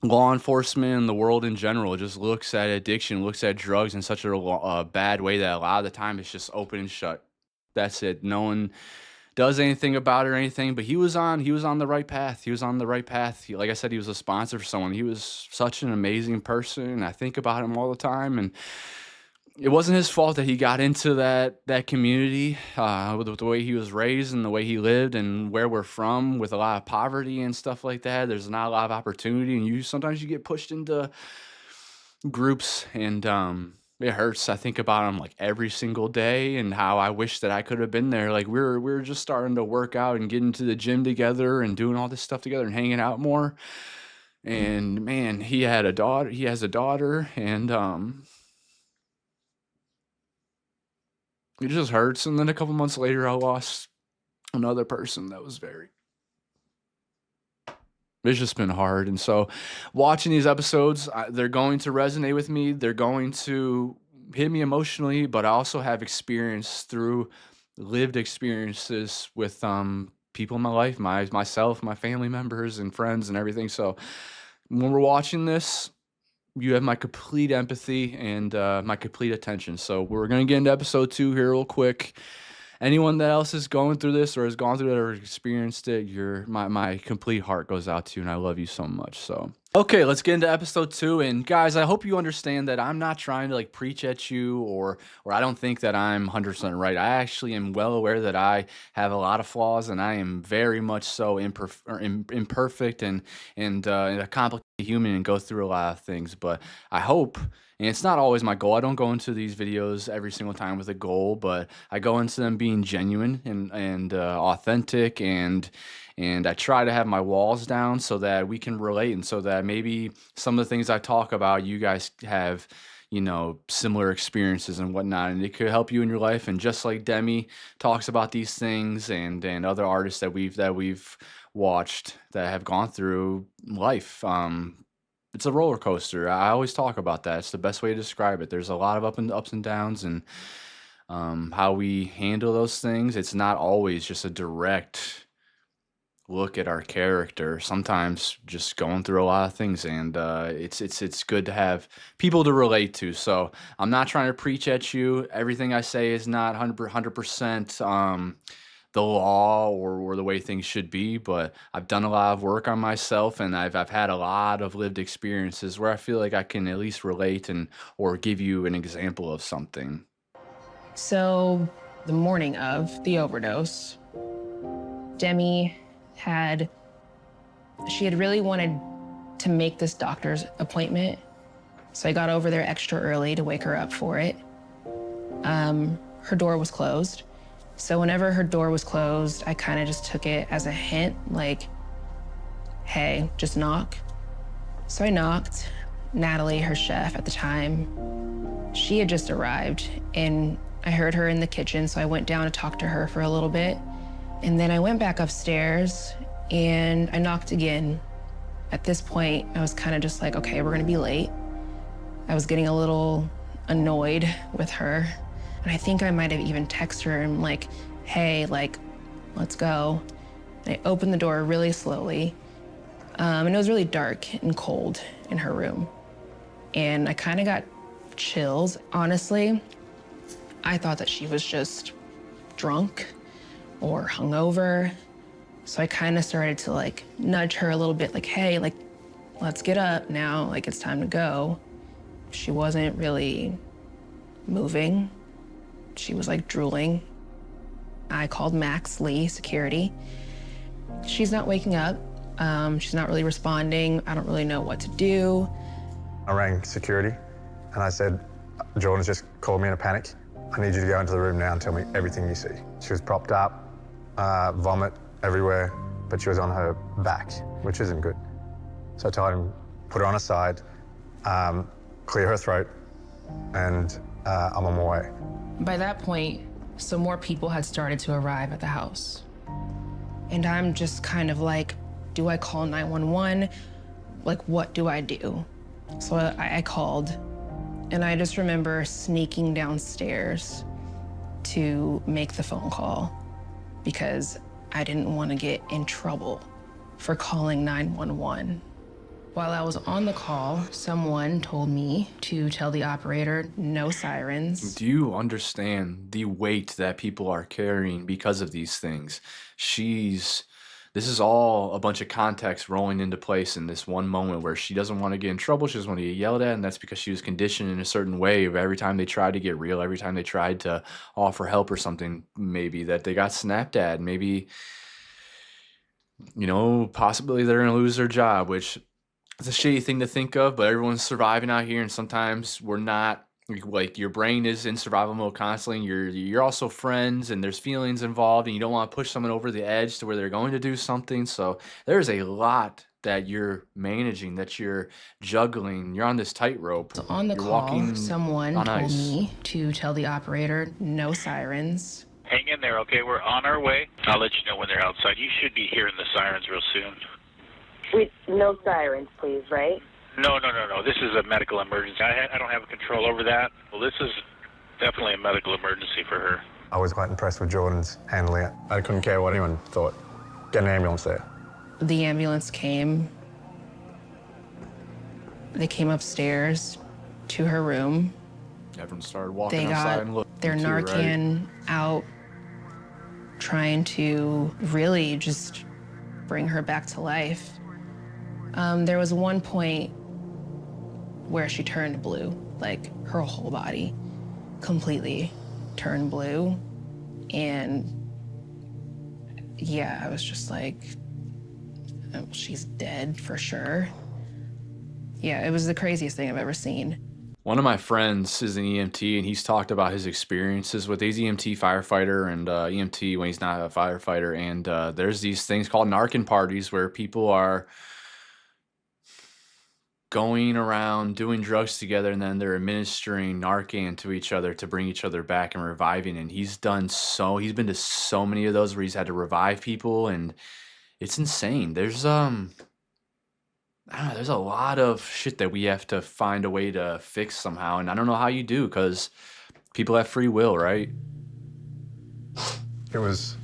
Speaker 1: law enforcement and the world in general just looks at addiction, looks at drugs in such a bad way that a lot of the time it's just open and shut. That's it. No one does anything about it or anything, but he was on the right path. He was on the right path. Like I said, he was a sponsor for someone. He was such an amazing person. I think about him all the time, and it wasn't his fault that he got into that community with the way he was raised and the way he lived and where we're from with a lot of poverty and stuff like that. There's not a lot of opportunity, and sometimes you get pushed into groups, and it hurts. I think about him like every single day and how I wish that I could have been there. Like we were just starting to work out and get into the gym together and doing all this stuff together and hanging out more. And man, he has a daughter, and it just hurts. And then a couple months later, I lost another person that was it's just been hard. And so watching these episodes, they're going to resonate with me. They're going to hit me emotionally, but I also have experience through lived experiences with people in my life, myself, my family members and friends and everything. So when we're watching this, you have my complete empathy and my complete attention. So we're going to get into episode 2 here real quick. Anyone that else is going through this or has gone through it or experienced it, my complete heart goes out to you, and I love you so much. So, okay, let's get into episode 2. And guys, I hope you understand that I'm not trying to like preach at you or I don't think that I'm 100% right. I actually am well aware that I have a lot of flaws, and I am very much so imperfect and a complicated human and go through a lot of things. But I hope. And it's not always my goal. I don't go into these videos every single time with a goal, but I go into them being genuine and authentic, and I try to have my walls down so that we can relate, and so that maybe some of the things I talk about, you guys have, similar experiences and whatnot, and it could help you in your life. And just like Demi talks about these things, and other artists that we've watched that have gone through life, it's a roller coaster. I always talk about that. It's the best way to describe it. There's a lot of ups and downs, and how we handle those things. It's not always just a direct look at our character. Sometimes just going through a lot of things, and it's good to have people to relate to. So I'm not trying to preach at you. Everything I say is not 100% the law or the way things should be, but I've done a lot of work on myself, and I've had a lot of lived experiences where I feel like I can at least relate or give you an example of something.
Speaker 8: So the morning of the overdose, Demi she had really wanted to make this doctor's appointment. So I got over there extra early to wake her up for it. Her door was closed. So whenever her door was closed, I kind of just took it as a hint, like, hey, just knock. So I knocked. Natalie, her chef at the time, she had just arrived, and I heard her in the kitchen, so I went down to talk to her for a little bit. And then I went back upstairs, and I knocked again. At this point, I was kind of just like, okay, we're gonna be late. I was getting a little annoyed with her. And I think I might have even texted her and like, hey, like, let's go. And I opened the door really slowly. And it was really dark and cold in her room. And I kind of got chills. Honestly, I thought that she was just drunk or hungover. So I kind of started to like nudge her a little bit, like, hey, like, let's get up now. Like, it's time to go. She wasn't really moving. She was like drooling. I called Max Lee, security. She's not waking up. She's not really responding. I don't really know what to do.
Speaker 10: I rang security and I said, Jordan's just called me in a panic. I need you to go into the room now and tell me everything you see. She was propped up, vomit everywhere, but she was on her back, which isn't good. So I told him, put her on her side, clear her throat, and I'm on my way.
Speaker 8: By that point, So more people had started to arrive at the house. And I'm just kind of like, do I call 911? Like, what do I do? So I called, and I just remember sneaking downstairs to make the phone call because I didn't want to get in trouble for calling 911. While I was on the call, someone told me to tell the operator no sirens.
Speaker 1: Do you understand the weight that people are carrying because of these things? This is all a bunch of context rolling into place in this one moment where she doesn't want to get in trouble. She doesn't want to get yelled at. And that's because she was conditioned in a certain way of every time they tried to get real, every time they tried to offer help or something, maybe that they got snapped at. Maybe, possibly they're going to lose their job, which is a shitty thing to think of, but everyone's surviving out here. And sometimes we're not. Like your brain is in survival mode constantly. You're also friends, and there's feelings involved, and you don't want to push someone over the edge to where they're going to do something. So there's a lot that you're managing, that you're juggling. You're on this tightrope.
Speaker 8: So on the
Speaker 1: You're
Speaker 8: call,
Speaker 1: walking
Speaker 8: someone
Speaker 1: on
Speaker 8: told
Speaker 1: ice.
Speaker 8: me to tell the operator no sirens.
Speaker 24: Hang in there, okay? We're on our way. I'll let you know when they're outside. You should be hearing the sirens real soon.
Speaker 25: No sirens, please, right?
Speaker 24: No. This is a medical emergency. I don't have control over that. Well, this is definitely a medical emergency for her.
Speaker 10: I was quite impressed with Jordan's handling it. I couldn't care what anyone thought. Get an ambulance there.
Speaker 8: The ambulance came. They came upstairs to her room.
Speaker 1: Everyone started walking
Speaker 8: They
Speaker 1: outside
Speaker 8: got
Speaker 1: and looking
Speaker 8: their
Speaker 1: too,
Speaker 8: Narcan out, trying to really just bring her back to life. There was one point where she turned blue, like her whole body completely turned blue. And yeah, I was just like, oh, she's dead for sure. Yeah, it was the craziest thing I've ever seen.
Speaker 1: One of my friends is an EMT, and he's talked about his experiences with his EMT firefighter and EMT when he's not a firefighter. And there's these things called Narcan parties where people are going around doing drugs together, and then they're administering Narcan to each other to bring each other back and reviving. And he's been to so many of those where he's had to revive people, and it's insane. There's I don't know, there's a lot of shit that we have to find a way to fix somehow, and I don't know how you do, because people have free will, right?
Speaker 10: It was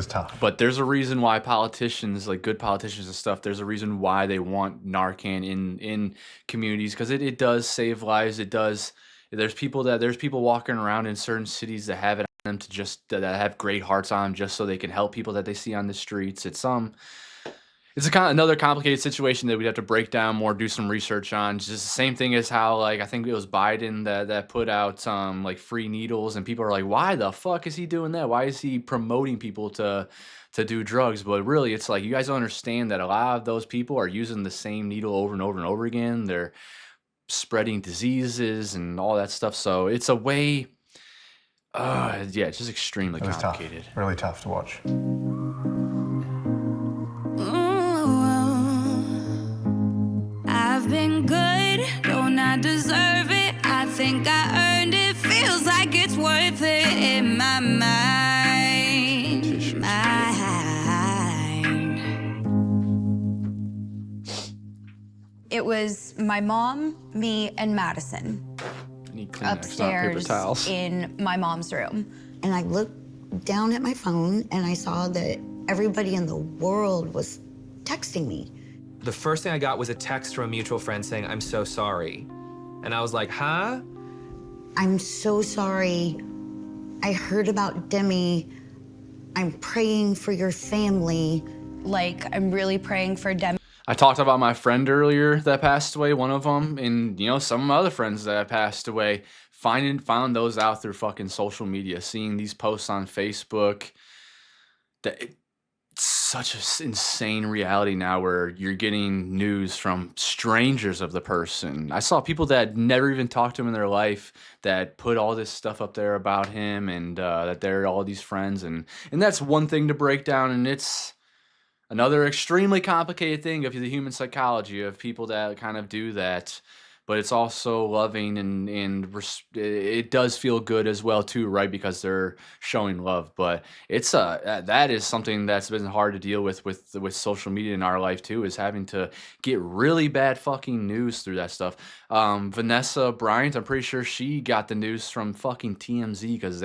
Speaker 10: tough.
Speaker 1: But there's a reason why politicians, like good politicians and stuff, there's a reason why they want Narcan in communities, because it does save lives. It does. There's people walking around in certain cities that have it on them that have great hearts on them just so they can help people that they see on the streets. It's another complicated situation that we'd have to break down more, do some research on. Just the same thing as how, like, I think it was Biden that put out like free needles, and people are like, why the fuck is he doing that? Why is he promoting people to do drugs? But really, it's like, you guys don't understand that a lot of those people are using the same needle over and over and over again. They're spreading diseases and all that stuff. So it's a way, it's just extremely complicated.
Speaker 10: Tough. Really tough to watch.
Speaker 4: I've been good, don't I deserve it? I think I earned it, feels like it's worth it in my mind.
Speaker 3: It was my mom, me, and Madison upstairs in my mom's room.
Speaker 5: And I looked down at my phone and I saw that everybody in the world was texting me.
Speaker 13: The first thing I got was a text from a mutual friend saying, "I'm so sorry." And I was like, huh?
Speaker 5: I'm so sorry. I heard about Demi. I'm praying for your family.
Speaker 3: Like, I'm really praying for Demi.
Speaker 1: I talked about my friend earlier that passed away, one of them, and some of my other friends that passed away. Found those out through fucking social media, seeing these posts on Facebook. It's such an insane reality now where you're getting news from strangers of the person. I saw people that never even talked to him in their life that put all this stuff up there about him, and that they're all these friends, and that's one thing to break down, and it's another extremely complicated thing of the human psychology of people that kind of do that. but it's also loving it does feel good as well too, right? Because they're showing love. But it's that is something that's been hard to deal with social media in our life too, is having to get really bad fucking news through that stuff. Vanessa Bryant, I'm pretty sure she got the news from fucking TMZ, because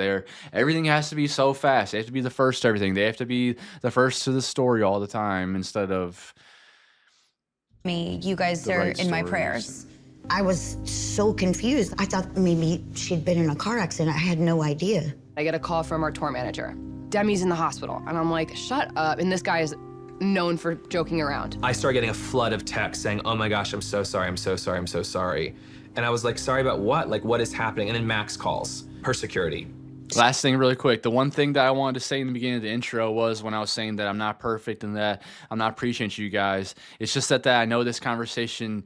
Speaker 1: everything has to be so fast. They have to be the first to everything. They have to be the first to the story all the time instead of
Speaker 3: Me, you guys
Speaker 1: the
Speaker 3: are
Speaker 1: right
Speaker 3: in my
Speaker 1: stories.
Speaker 3: prayers.
Speaker 5: I was so confused. I thought maybe she'd been in a car accident. I had no idea.
Speaker 2: I get a call from our tour manager. Demi's in the hospital. And I'm like, shut up. And this guy is known for joking around.
Speaker 13: I started getting a flood of texts saying, oh my gosh, I'm so sorry, I'm so sorry, I'm so sorry. And I was like, sorry about what? Like, what is happening? And then Max calls, her security.
Speaker 1: Last thing really quick, the one thing that I wanted to say in the beginning of the intro was when I was saying that I'm not perfect and that I'm not preaching to you guys. It's just that I know this conversation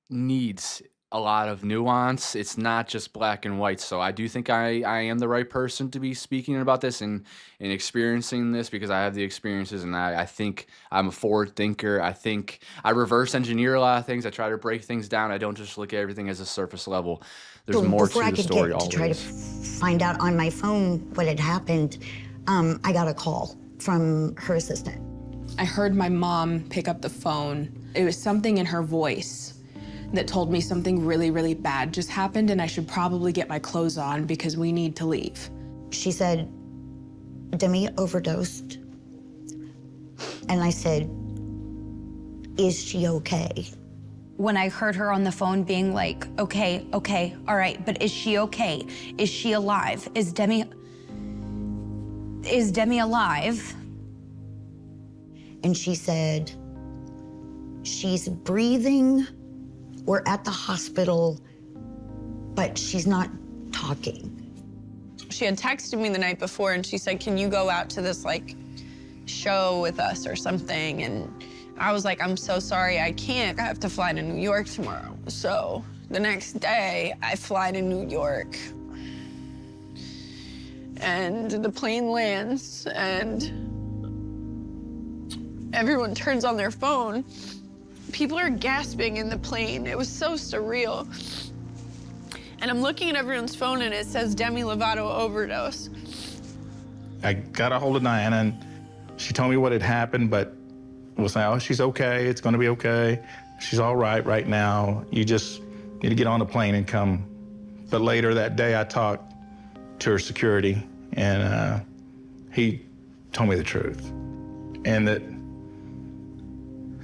Speaker 1: needs a lot of nuance. It's not just black and white. So I do think I am the right person to be speaking about this and experiencing this, because I have the experiences, and I think I'm a forward thinker. I think I reverse engineer a lot of things. I try to break things down. I don't just look at everything as a surface level. There's more to the story always.
Speaker 5: Try to find out on my phone what had happened, I got a call from her assistant.
Speaker 8: I heard my mom pick up the phone. It was something in her voice that told me something really, really bad just happened and I should probably get my clothes on because we need to leave.
Speaker 5: She said, Demi overdosed. And I said, is she okay?
Speaker 3: When I heard her on the phone being like, okay, all right, but is she okay? Is she alive? Is Demi alive?
Speaker 5: And she said, she's breathing. We're at the hospital, but she's not talking.
Speaker 12: She had texted me the night before and she said, can you go out to this like show with us or something? And I was like, I'm so sorry, I can't. I have to fly to New York tomorrow. So the next day I fly to New York and the plane lands and everyone turns on their phone. People are gasping in the plane. It was so surreal. And I'm looking at everyone's phone and it says Demi Lovato overdose.
Speaker 16: I got a hold of Diana and she told me what had happened, but was like, oh, she's okay, it's gonna be okay. She's all right now. You just need to get on the plane and come. But later that day I talked to her security and he told me the truth. And that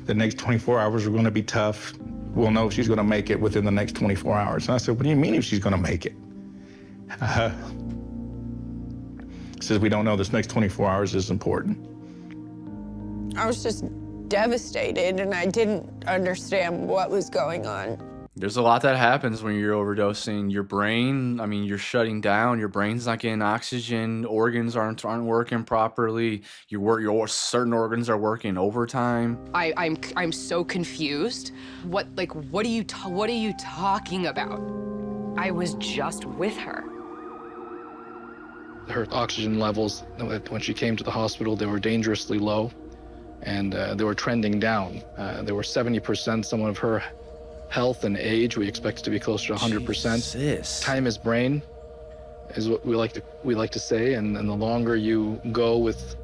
Speaker 16: the next 24 hours are gonna be tough. We'll know if she's gonna make it within the next 24 hours. And I said, what do you mean if she's gonna make it? Says, we don't know, this next 24 hours is important.
Speaker 12: I was just devastated and I didn't understand what was going on.
Speaker 1: There's a lot that happens when you're overdosing. Your brain, I mean, you're shutting down. Your brain's not getting oxygen. Organs aren't working properly. Your certain organs are working overtime.
Speaker 2: I'm so confused. What are you talking about? I was just with her.
Speaker 16: Her oxygen levels, when she came to the hospital, they were dangerously low, and they were trending down. They were 70%. Someone of her health and age, we expect it to be closer to 100%.
Speaker 1: Jesus.
Speaker 16: Time is brain, is what we like to say, and the longer you go with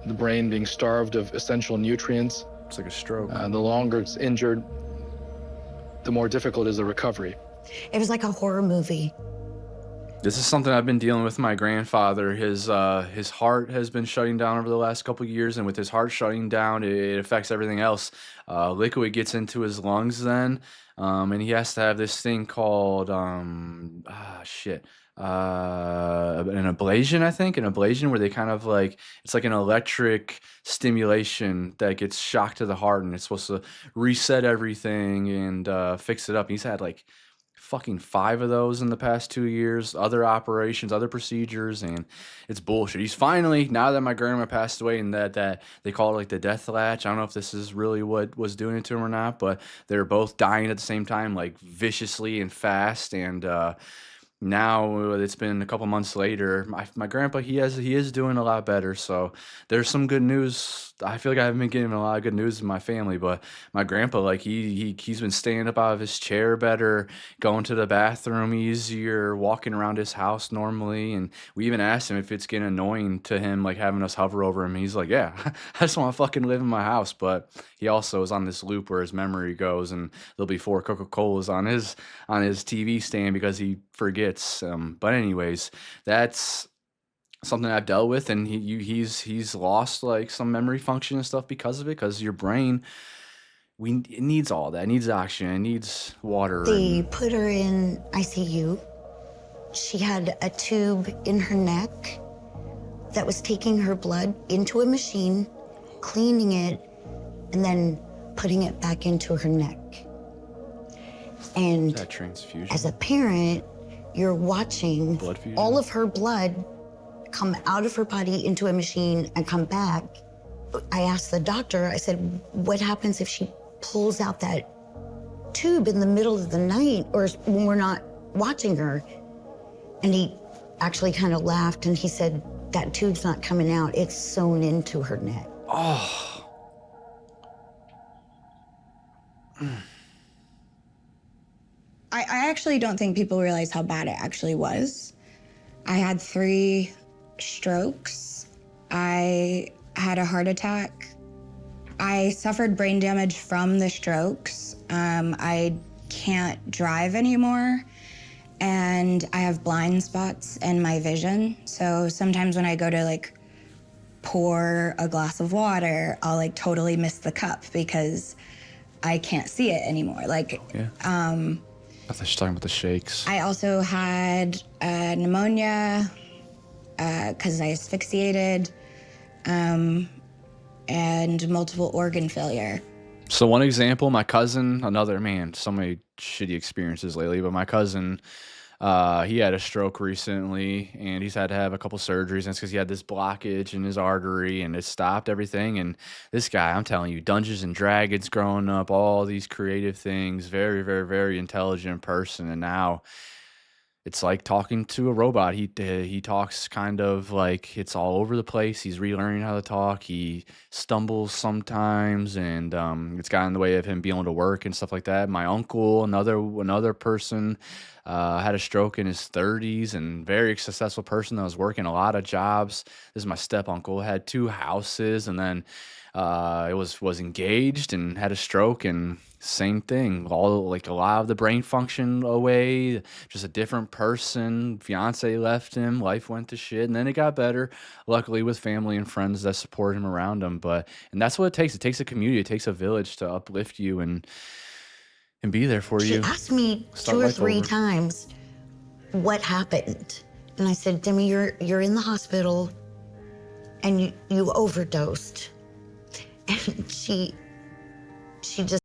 Speaker 16: the brain being starved of essential nutrients,
Speaker 1: it's like a stroke.
Speaker 16: The longer it's injured, the more difficult is the recovery.
Speaker 5: It was like a horror movie.
Speaker 1: This is something I've been dealing with my grandfather. His heart has been shutting down over the last couple of years, and with his heart shutting down, it affects everything else. Liquid gets into his lungs then, and he has to have this thing called, an ablation, I think. An ablation where they kind of like, it's like an electric stimulation that gets shocked to the heart, and it's supposed to reset everything and fix it up. He's had like fucking 5 of those in the past 2 years, other operations, other procedures, and it's bullshit. He's finally, now that my grandma passed away and that they call it like the death latch, I don't know if this is really what was doing it to him or not, but they're both dying at the same time, like viciously and fast, and now it's been a couple months later. My grandpa, he is doing a lot better. So there's some good news. I feel like I haven't been getting a lot of good news in my family, but my grandpa, like he's been standing up out of his chair better, going to the bathroom easier, walking around his house normally. And we even asked him if it's getting annoying to him, like having us hover over him. He's like, yeah, I just want to fucking live in my house. But he also is on this loop where his memory goes, and there'll be 4 Coca-Colas on his TV stand because he forgets. But anyways, that's something I've dealt with, and he's lost like some memory function and stuff because of it. Because your brain, it needs all that. It needs oxygen. It needs water.
Speaker 5: They put her in ICU. She had a tube in her neck that was taking her blood into a machine, cleaning it, and then putting it back into her neck. And
Speaker 1: that transfusion.
Speaker 5: As a parent, you're watching all of her blood come out of her body into a machine and come back. I asked the doctor, I said, what happens if she pulls out that tube in the middle of the night or when we're not watching her? And he actually kind of laughed and he said, that tube's not coming out, it's sewn into her neck.
Speaker 1: Oh.
Speaker 9: I actually don't think people realize how bad it actually was. I had 3 strokes. I had a heart attack. I suffered brain damage from the strokes. I can't drive anymore, and I have blind spots in my vision. So sometimes when I go to like pour a glass of water, I'll like totally miss the cup because I can't see it anymore. Like,
Speaker 1: yeah. I thought she was talking about the shakes.
Speaker 9: I also had pneumonia because I asphyxiated, and multiple organ failure.
Speaker 1: So one example, my cousin, so many shitty experiences lately, but my cousin, he had a stroke recently, and he's had to have a couple surgeries, and it's because he had this blockage in his artery, and it stopped everything. And this guy, I'm telling you, Dungeons and Dragons growing up, all these creative things, very, very, very intelligent person, and now it's like talking to a robot. He talks kind of like it's all over the place. He's relearning how to talk. He stumbles sometimes, and it's got in the way of him being able to work and stuff like that. My uncle, another person, had a stroke in his 30s, and very successful person that was working a lot of jobs. This is my step uncle, had 2 houses, and then it was engaged and had a stroke, and same thing, all like a lot of the brain function away, just a different person. Fiance left him, life went to shit, and then it got better, luckily with family and friends that support him around him. And that's what it takes. It takes a community, it takes a village to uplift you and be there for you.
Speaker 5: She asked me 2 or 3 times what happened, and I said, Demi, you're in the hospital and you overdosed. And she just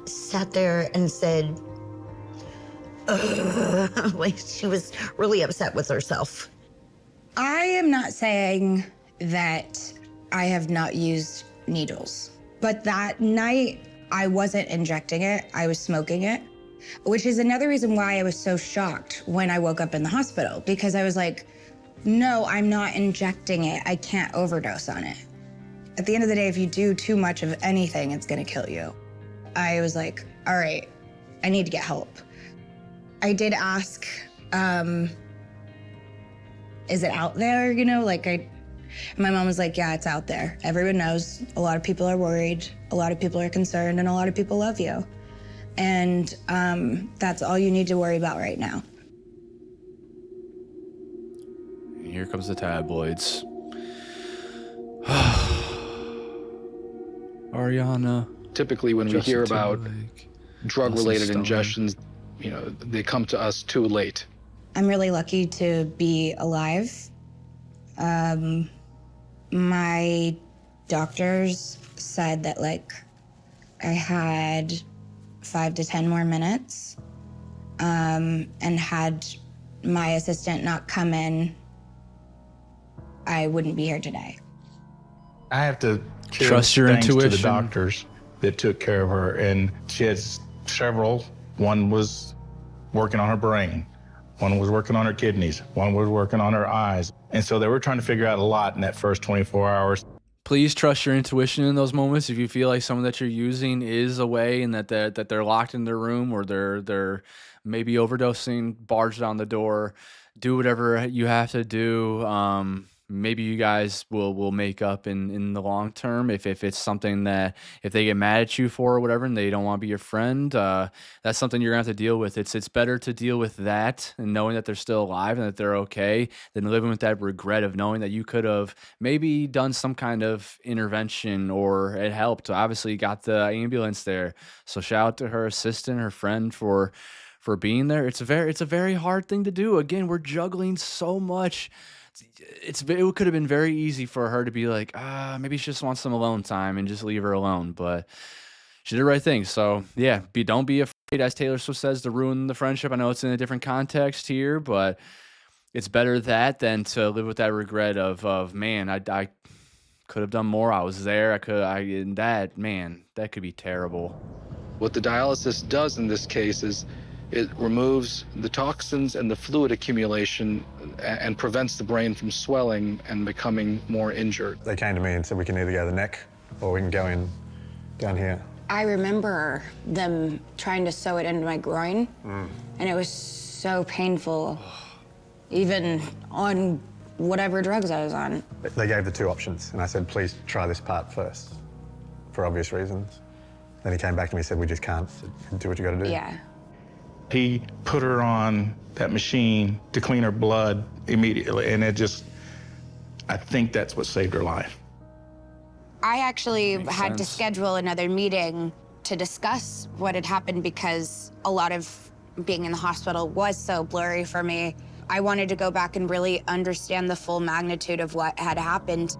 Speaker 5: sat there and said, like she was really upset with herself.
Speaker 9: I am not saying that I have not used needles, but that night I wasn't injecting it, I was smoking it, which is another reason why I was so shocked when I woke up in the hospital, because I was like, no, I'm not injecting it, I can't overdose on it. At the end of the day, if you do too much of anything, it's gonna kill you. I was like, all right, I need to get help. I did ask, is it out there, you know? My mom was like, yeah, it's out there. Everyone knows, a lot of people are worried, a lot of people are concerned, and a lot of people love you. And that's all you need to worry about right now.
Speaker 1: Here comes the tabloids. Ariana.
Speaker 19: Typically, when we hear about drug-related ingestions, they come to us too late.
Speaker 9: I'm really lucky to be alive. My doctors said that I had 5 to 10 more minutes, and had my assistant not come in, I wouldn't be here today.
Speaker 16: I have to
Speaker 1: trust your
Speaker 16: thanks
Speaker 1: intuition.
Speaker 16: To the doctors that took care of her, and she has several. One was working on her brain. One was working on her kidneys. One was working on her eyes. And so they were trying to figure out a lot in that first 24 hours.
Speaker 1: Please trust your intuition in those moments. If you feel like someone that you're using is away and that they're locked in their room, or they're maybe overdosing, barge down the door, do whatever you have to do. Maybe you guys will make up in the long term if it's something that if they get mad at you for or whatever and they don't want to be your friend, that's something you're gonna have to deal with. It's better to deal with that and knowing that they're still alive and that they're okay than living with that regret of knowing that you could have maybe done some kind of intervention or it helped. Obviously, you got the ambulance there, so shout out to her assistant, her friend for being there. It's a very hard thing to do. Again, we're juggling so much. It could have been very easy for her to be like, maybe she just wants some alone time and just leave her alone. But she did the right thing. So yeah, don't be afraid, as Taylor Swift says, to ruin the friendship. I know it's in a different context here, but it's better that than to live with that regret of man, I could have done more. I was there. That could be terrible.
Speaker 19: What the dialysis does in this case is it removes the toxins and the fluid accumulation and prevents the brain from swelling and becoming more injured.
Speaker 10: They came to me and said we can either go to the neck or we can go in down here.
Speaker 11: I remember them trying to sew it into my groin, and it was so painful, even on whatever drugs I was on.
Speaker 10: They gave the two options, and I said, please try this part first, for obvious reasons. Then he came back to me and said, we just can't. Do what you gotta do.
Speaker 11: Yeah.
Speaker 16: He put her on that machine to clean her blood immediately, and I think that's what saved her life.
Speaker 6: I actually had to schedule another meeting to discuss what had happened because a lot of being in the hospital was so blurry for me. I wanted to go back and really understand the full magnitude of what had happened.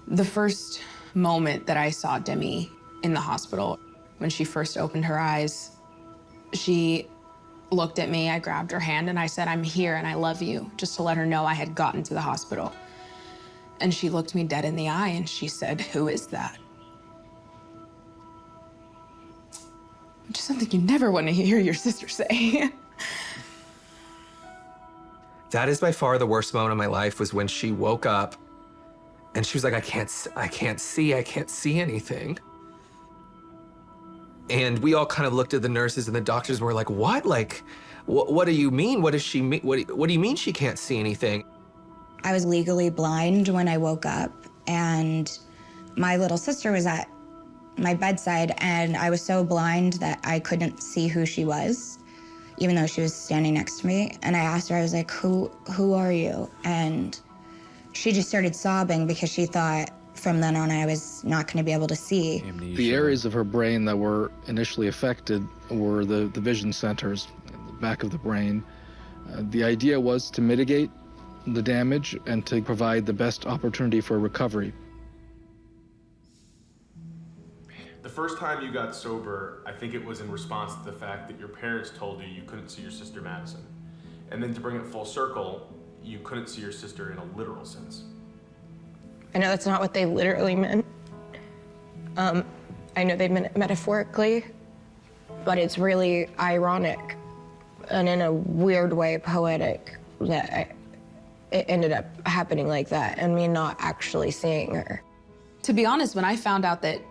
Speaker 8: The first moment that I saw Demi in the hospital, when she first opened her eyes, she looked at me, I grabbed her hand, and I said, I'm here and I love you, just to let her know I had gotten to the hospital. And she looked me dead in the eye and she said, who is that? Which is something you never want to hear your sister say.
Speaker 13: That is by far the worst moment of my life, was when she woke up and she was like, I can't see anything. And we all kind of looked at the nurses and the doctors and were like, what? Like, what do you mean? What does she mean? What do you mean she can't see anything?
Speaker 9: I was legally blind when I woke up, and my little sister was at my bedside, and I was so blind that I couldn't see who she was, even though she was standing next to me. And I asked her, I was like, who are you? And she just started sobbing because she thought from then on I was not going to be able to see.
Speaker 19: The areas of her brain that were initially affected were the vision centers, the back of the brain. The idea was to mitigate the damage and to provide the best opportunity for recovery.
Speaker 14: The first time you got sober, I think it was in response to the fact that your parents told you you couldn't see your sister Madison. And then to bring it full circle, you couldn't see your sister in a literal sense.
Speaker 8: I know that's not what they literally meant. I know they meant it metaphorically, but it's really ironic and in a weird way poetic that it ended up happening like that and me not actually seeing her. To be honest, when I found out that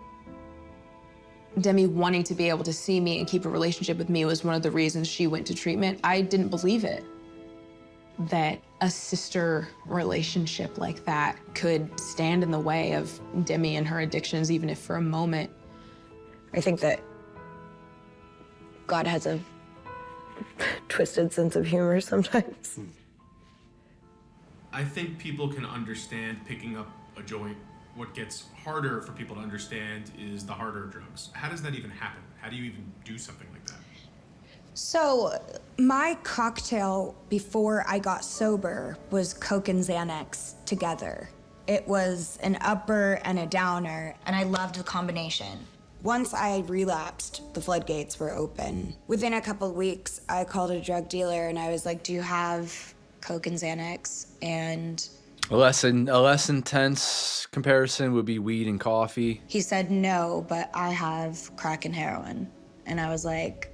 Speaker 8: Demi wanting to be able to see me and keep a relationship with me was one of the reasons she went to treatment, I didn't believe it. That a sister relationship like that could stand in the way of Demi and her addictions, even if for a moment. I think that God has a twisted sense of humor sometimes.
Speaker 14: I think people can understand picking up a joint. What gets harder for people to understand is the harder drugs. How does that even happen? How do you even do something like that?
Speaker 20: So my cocktail before I got sober was Coke and Xanax together. It was an upper and a downer, and I loved the combination. Once I relapsed, the floodgates were open. Within a couple of weeks, I called a drug dealer and I was like, do you have Coke and Xanax? And
Speaker 1: A less intense comparison would be weed and coffee.
Speaker 20: he said, no, but I have crack and heroin. And I was like,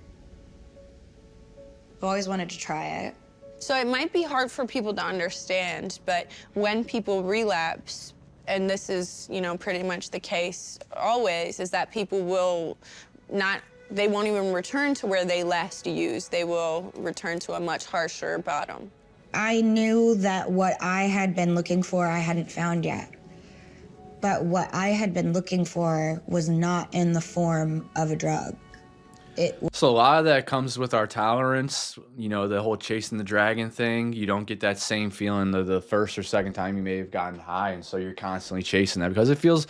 Speaker 9: I've always wanted to try it.
Speaker 12: So it might be hard for people to understand, but when people relapse, and this is, you know, pretty much the case always, is that people will not, they won't even return to where they last used. They will return to a much harsher bottom.
Speaker 9: I knew that what I had been looking for, I hadn't found yet. But what I had been looking for was not in the form of a drug.
Speaker 1: So a lot of that comes with our tolerance, you know, the whole chasing the dragon thing. You don't get that same feeling the first or second time you may have gotten high, and so you're constantly chasing that because it feels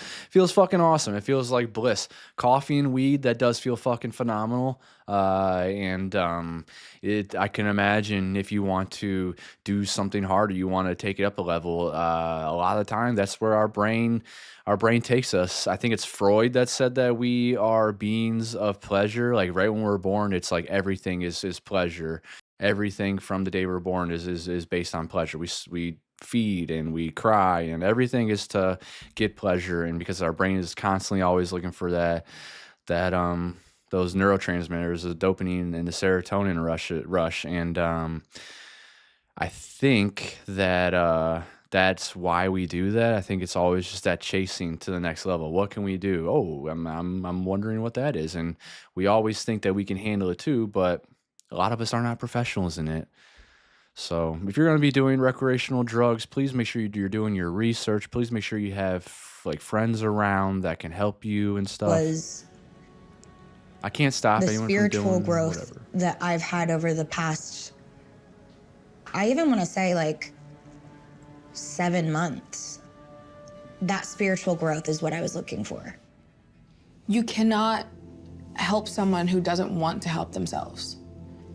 Speaker 1: fucking awesome. It feels like bliss. Coffee and weed, that does feel fucking phenomenal. I can imagine if you want to do something harder, you want to take it up a level. A lot of the time, that's where our brain takes us. I think it's Freud that said that we are beings of pleasure. Like right when we're born, it's like everything is pleasure. Everything from the day we're born is based on pleasure. We feed and we cry and everything is to get pleasure. And because our brain is constantly always looking for those neurotransmitters, the dopamine and the serotonin rush. And I think that that's why we do that. I think it's always just that chasing to the next level. What can we do? Oh, I'm wondering what that is. And we always think that we can handle it too, but a lot of us are not professionals in it. So if you're going to be doing recreational drugs, please make sure you're doing your research. Please make sure you have like friends around that can help you and stuff. I can't stop
Speaker 9: the
Speaker 1: anyone
Speaker 9: spiritual
Speaker 1: from doing
Speaker 9: growth
Speaker 1: whatever.
Speaker 9: that I've had over the past, I even want to say like 7 months. That spiritual growth is what I was looking for.
Speaker 8: You cannot help someone who doesn't want to help themselves.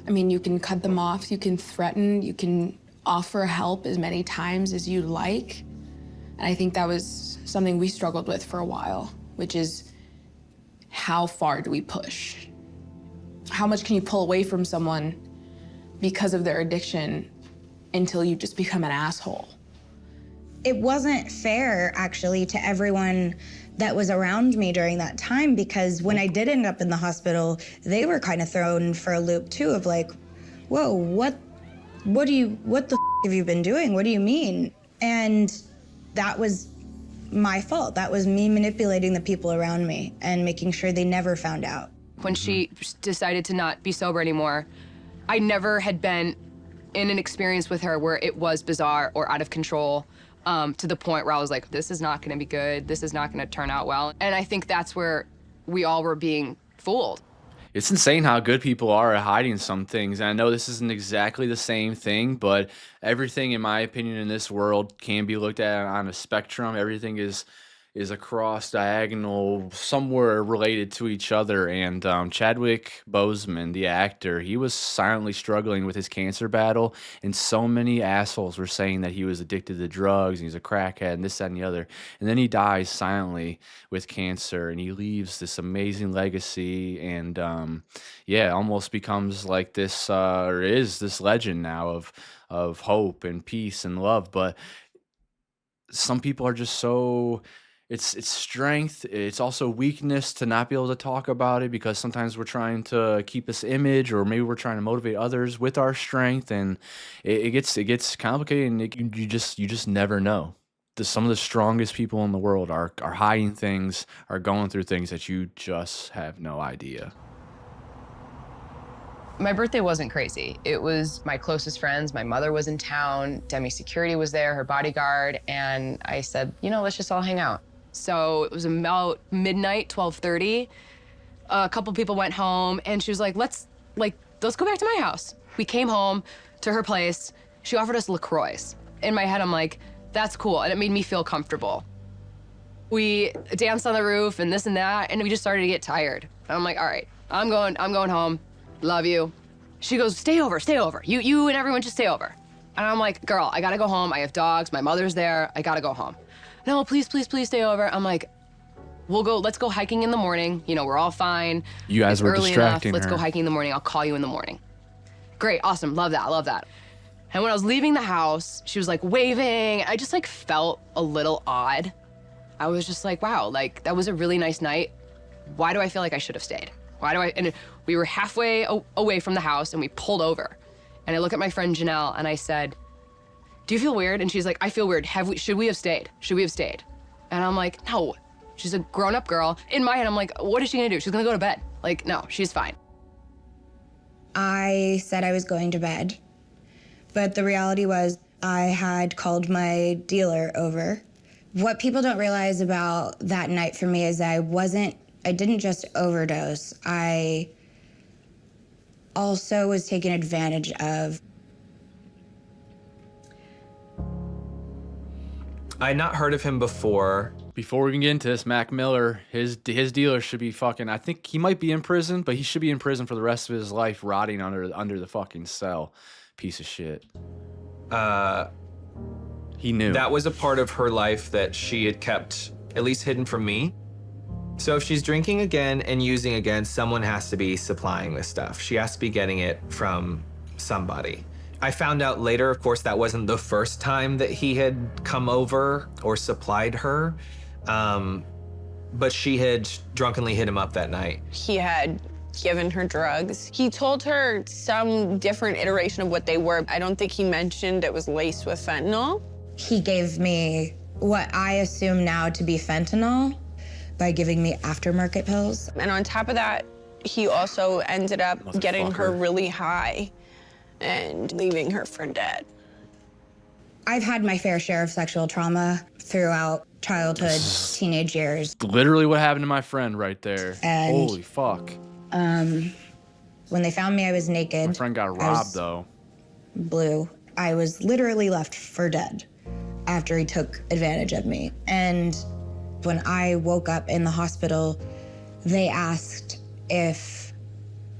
Speaker 8: I mean, you can cut them off, you can threaten, you can offer help as many times as you like. And I think that was something we struggled with for a while, which is how far do we push? How much can you pull away from someone because of their addiction until you just become an asshole?
Speaker 9: It wasn't fair, actually, to everyone that was around me during that time, because when I did end up in the hospital, they were kind of thrown for a loop too, of like, whoa, what the have you been doing? What do you mean? And that was my fault. That was me manipulating the people around me and making sure they never found out.
Speaker 2: When she decided to not be sober anymore, I never had been in an experience with her where it was bizarre or out of control, to the point where I was like, this is not gonna be good, this is not gonna turn out well. And I think that's where we all were being fooled.
Speaker 1: It's insane how good people are at hiding some things. And I know this isn't exactly the same thing, but everything, in my opinion, in this world can be looked at on a spectrum. Everything is across diagonal, somewhere related to each other. And Chadwick Boseman, the actor, he was silently struggling with his cancer battle, and so many assholes were saying that he was addicted to drugs and he's a crackhead and this, that, and the other. And then he dies silently with cancer, and he leaves this amazing legacy, and almost becomes like this, or is this legend now of hope and peace and love. But some people are just so, it's strength. It's also weakness to not be able to talk about it, because sometimes we're trying to keep this image, or maybe we're trying to motivate others with our strength, and it gets complicated, and you just never know. Some of the strongest people in the world are hiding things, are going through things that you just have no idea.
Speaker 2: My birthday wasn't crazy. It was my closest friends. My mother was in town. Demi security was there, her bodyguard, and I said, you know, let's just all hang out. So it was about midnight, 12:30. A couple people went home, and she was like, let's go back to my house. We came home to her place. She offered us LaCroix. In my head, I'm like, that's cool, and it made me feel comfortable. We danced on the roof and this and that, and we just started to get tired. And I'm like, all right, I'm going home. Love you. She goes, stay over. You and everyone just stay over. And I'm like, girl, I gotta go home. I have dogs. My mother's there. I gotta go home. No, please stay over. I'm like, let's go hiking in the morning. You know, we're all fine.
Speaker 1: You guys were
Speaker 2: early
Speaker 1: distracting
Speaker 2: enough. Let's
Speaker 1: her.
Speaker 2: go hiking in the morning. I'll call you in the morning. Great, awesome, love that. And when I was leaving the house, she was like waving. I just like felt a little odd. I was just like, wow, like that was a really nice night. Why do I feel like I should have stayed? And we were halfway away from the house, and we pulled over. And I look at my friend Janelle and I said, do you feel weird? And she's like, I feel weird. Should we have stayed? Should we have stayed? And I'm like, no. She's a grown-up girl. In my head, I'm like, what is she gonna do? She's gonna go to bed. Like, no, she's fine.
Speaker 9: I said I was going to bed, but the reality was I had called my dealer over. What people don't realize about that night for me is I didn't just overdose. I also was taken advantage of.
Speaker 13: I had not heard of him before.
Speaker 1: Before we can get into this, Mac Miller, his dealer should be fucking, I think he might be in prison, but he should be in prison for the rest of his life, rotting under the fucking cell. Piece of shit. He knew.
Speaker 13: That was a part of her life that she had kept at least hidden from me. So if she's drinking again and using again, someone has to be supplying this stuff. She has to be getting it from somebody. I found out later, of course, that wasn't the first time that he had come over or supplied her, but she had drunkenly hit him up that night.
Speaker 12: He had given her drugs. He told her some different iteration of what they were. I don't think he mentioned it was laced with fentanyl.
Speaker 9: He gave me what I assume now to be fentanyl by giving me aftermarket pills.
Speaker 12: And on top of that, he also ended up getting her really high and leaving her for dead.
Speaker 9: I've had my fair share of sexual trauma throughout childhood, teenage years.
Speaker 1: Literally what happened to my friend right there.
Speaker 9: And,
Speaker 1: holy fuck.
Speaker 9: When they found me, I was naked.
Speaker 1: My friend got robbed, though.
Speaker 9: Blue. I was literally left for dead after he took advantage of me. And when I woke up in the hospital, they asked if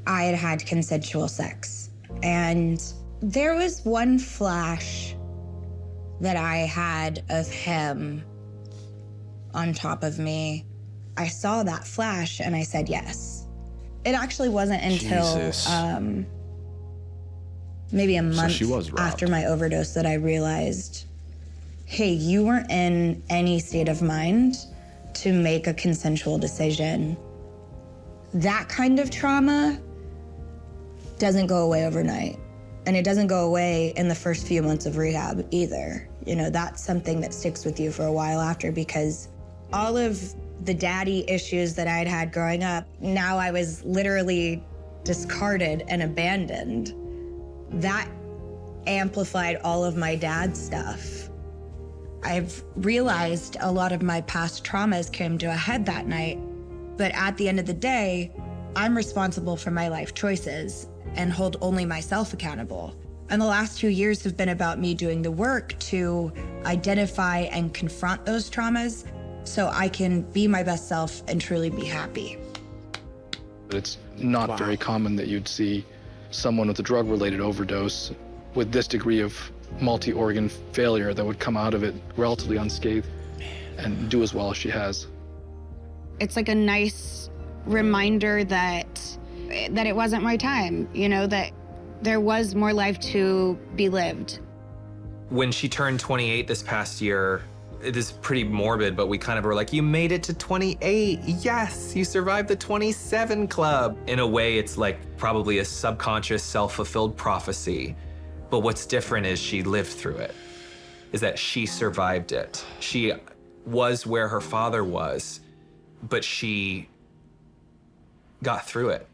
Speaker 9: I had had consensual sex. And there was one flash that I had of him on top of me. I saw that flash and I said yes. It actually wasn't until maybe a month after my overdose that I realized, hey, you weren't in any state of mind to make a consensual decision. That kind of trauma doesn't go away overnight. And it doesn't go away in the first few months of rehab either. You know, that's something that sticks with you for a while after, because all of the daddy issues that I'd had growing up, now I was literally discarded and abandoned. That amplified all of my dad's stuff. I've realized a lot of my past traumas came to a head that night, but at the end of the day, I'm responsible for my life choices and hold only myself accountable. And the last 2 years have been about me doing the work to identify and confront those traumas so I can be my best self and truly be happy.
Speaker 19: It's not very common that you'd see someone with a drug-related overdose with this degree of multi-organ failure that would come out of it relatively unscathed and do as well as she has.
Speaker 9: It's like a nice reminder that it wasn't my time, you know, that there was more life to be lived.
Speaker 13: When she turned 28 this past year, it is pretty morbid, but we kind of were like, you made it to 28. Yes, you survived the 27 club. In a way, it's like probably a subconscious self-fulfilled prophecy. But what's different is she lived through it, is that she survived it. She was where her father was, but she got through it.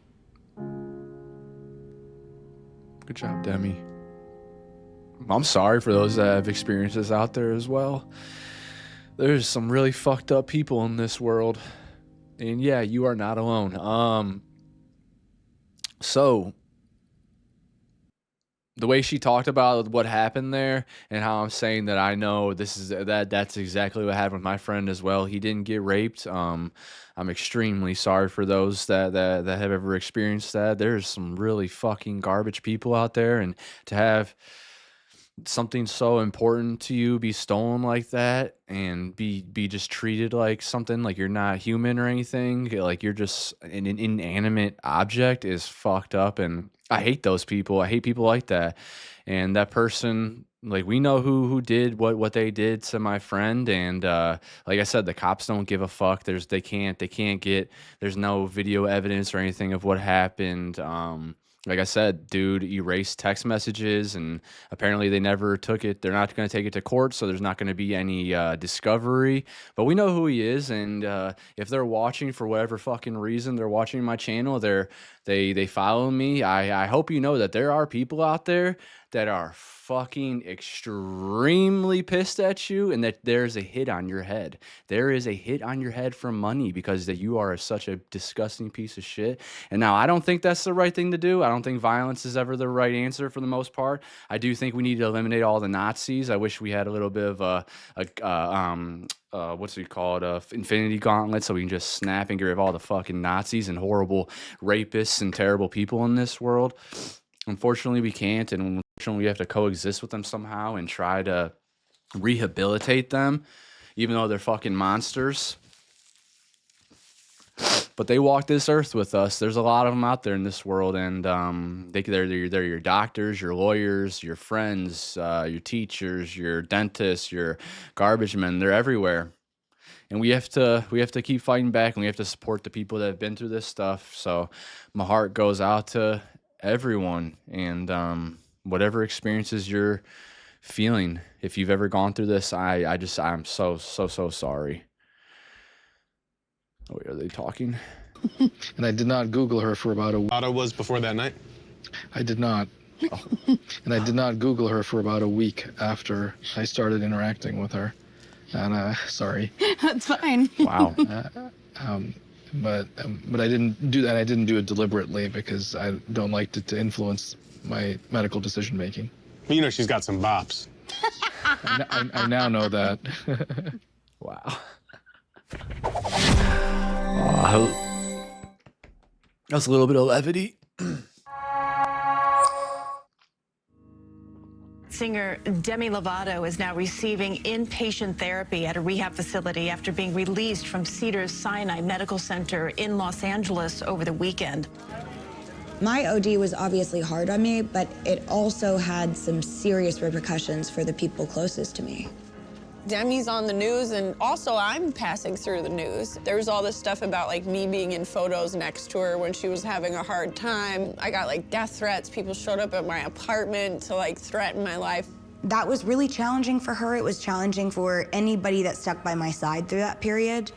Speaker 1: Good job, Demi. I'm sorry for those that have experiences out there as well. There's some really fucked up people in this world. And yeah, you are not alone. So the way she talked about what happened there and how I'm saying that I know that's exactly what happened with my friend as well. He didn't get raped. I'm extremely sorry for those that have ever experienced that. There's some really fucking garbage people out there, and to have something so important to you be stolen like that and be just treated like something, like you're not human or anything, like you're just an inanimate object, is fucked up. And I hate those people. I hate people like that. And that person, like, we know who did what they did to my friend. And like I said, the cops don't give a fuck. They can't get, there's no video evidence or anything of what happened. Like I said, dude erased text messages, and apparently they never took it. They're not going to take it to court, so there's not going to be any discovery. But we know who he is, and if they're watching for whatever fucking reason, they're watching my channel. They follow me. I hope you know that there are people out there that are fucking extremely pissed at you, and that there's a hit on your head. There is a hit on your head for money because that you are such a disgusting piece of shit. And now I don't think that's the right thing to do. I don't think violence is ever the right answer for the most part. I do think we need to eliminate all the Nazis. I wish we had a little bit of what's it called? Infinity Gauntlet, so we can just snap and get rid of all the fucking Nazis and horrible rapists and terrible people in this world. Unfortunately, we can't, and unfortunately, we have to coexist with them somehow and try to rehabilitate them, even though they're fucking monsters. But they walk this earth with us. There's a lot of them out there in this world, and they're your doctors, your lawyers, your friends, your teachers, your dentists, your garbage men. They're everywhere, and we have to keep fighting back, and we have to support the people that have been through this stuff. So my heart goes out to everyone, and whatever experiences you're feeling, if you've ever gone through this, I'm so sorry. Oh, wait, are they talking?
Speaker 19: And I did not Google her for about a week.
Speaker 15: Auto was before that night?
Speaker 19: I did not. Oh. And I did not Google her for about a week after I started interacting with her. And sorry.
Speaker 12: That's fine.
Speaker 1: Wow.
Speaker 19: But I didn't do that. I didn't do it deliberately because I don't like to influence my medical decision making.
Speaker 15: Well, you know she's got some bops.
Speaker 19: I now know that.
Speaker 1: Wow. That's a little bit of levity.
Speaker 17: Singer Demi Lovato is now receiving inpatient therapy at a rehab facility after being released from Cedars-Sinai Medical Center in Los Angeles over the weekend.
Speaker 9: My OD was obviously hard on me, but it also had some serious repercussions for the people closest to me.
Speaker 12: Demi's on the news, and also I'm passing through the news. There's all this stuff about like me being in photos next to her when she was having a hard time. I got like death threats. People showed up at my apartment to like threaten my life.
Speaker 6: That was really challenging for her. It was challenging for anybody that stuck by my side through that period.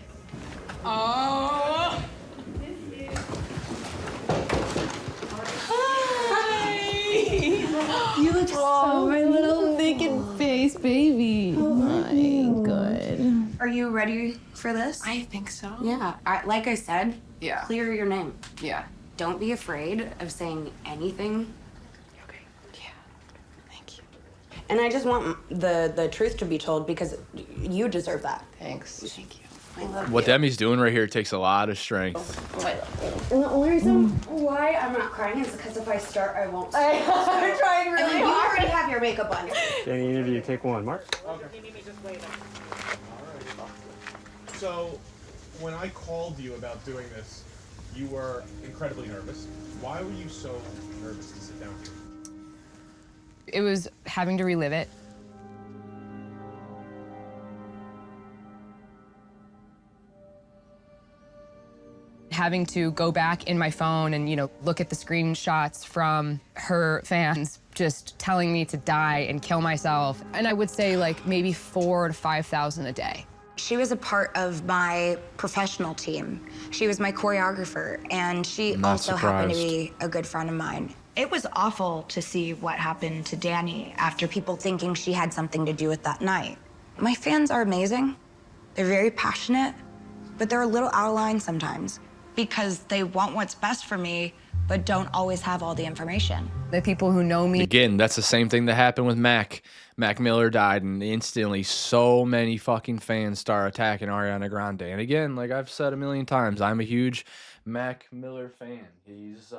Speaker 12: Oh.
Speaker 17: You look so my little naked face, baby. Oh my God.
Speaker 21: Are you ready for this?
Speaker 17: I think so.
Speaker 21: Yeah. Like I said,
Speaker 17: Yeah.
Speaker 21: clear your name.
Speaker 17: Yeah.
Speaker 21: Don't be afraid of saying anything.
Speaker 17: Okay. Yeah. Thank you.
Speaker 21: And I just want the truth to be told because you deserve that.
Speaker 17: Thanks. Thank you. I love
Speaker 1: What
Speaker 17: you.
Speaker 1: Demi's doing right here takes a lot of strength.
Speaker 21: And the only reason why I'm not crying is because if I start, I won't stop.
Speaker 17: I'm trying really
Speaker 21: And you
Speaker 17: hard.
Speaker 21: already have your makeup on.
Speaker 15: Danny, you need to take one. Mark?
Speaker 14: So, when I called you about doing this, you were incredibly nervous. Why were you so nervous to sit down here?
Speaker 2: It was having to relive it. Having to go back in my phone and, look at the screenshots from her fans just telling me to die and kill myself. And I would say like maybe 4,000 to 5,000 a day.
Speaker 6: She was a part of my professional team. She was my choreographer, and she
Speaker 1: I'm not
Speaker 6: also happened to
Speaker 1: surprised.
Speaker 6: be a good friend of mine.
Speaker 20: It was awful to see what happened to Danny
Speaker 6: After people thinking she had something to do with that night. My fans are amazing. They're very passionate, but they're a little out of line sometimes because they want what's best for me, but don't always have all the information.
Speaker 2: The people who know me.
Speaker 1: Again, that's the same thing that happened with Mac. Mac Miller died, and instantly so many fucking fans start attacking Ariana Grande. And again, like I've said a million times, I'm a huge Mac Miller fan. He's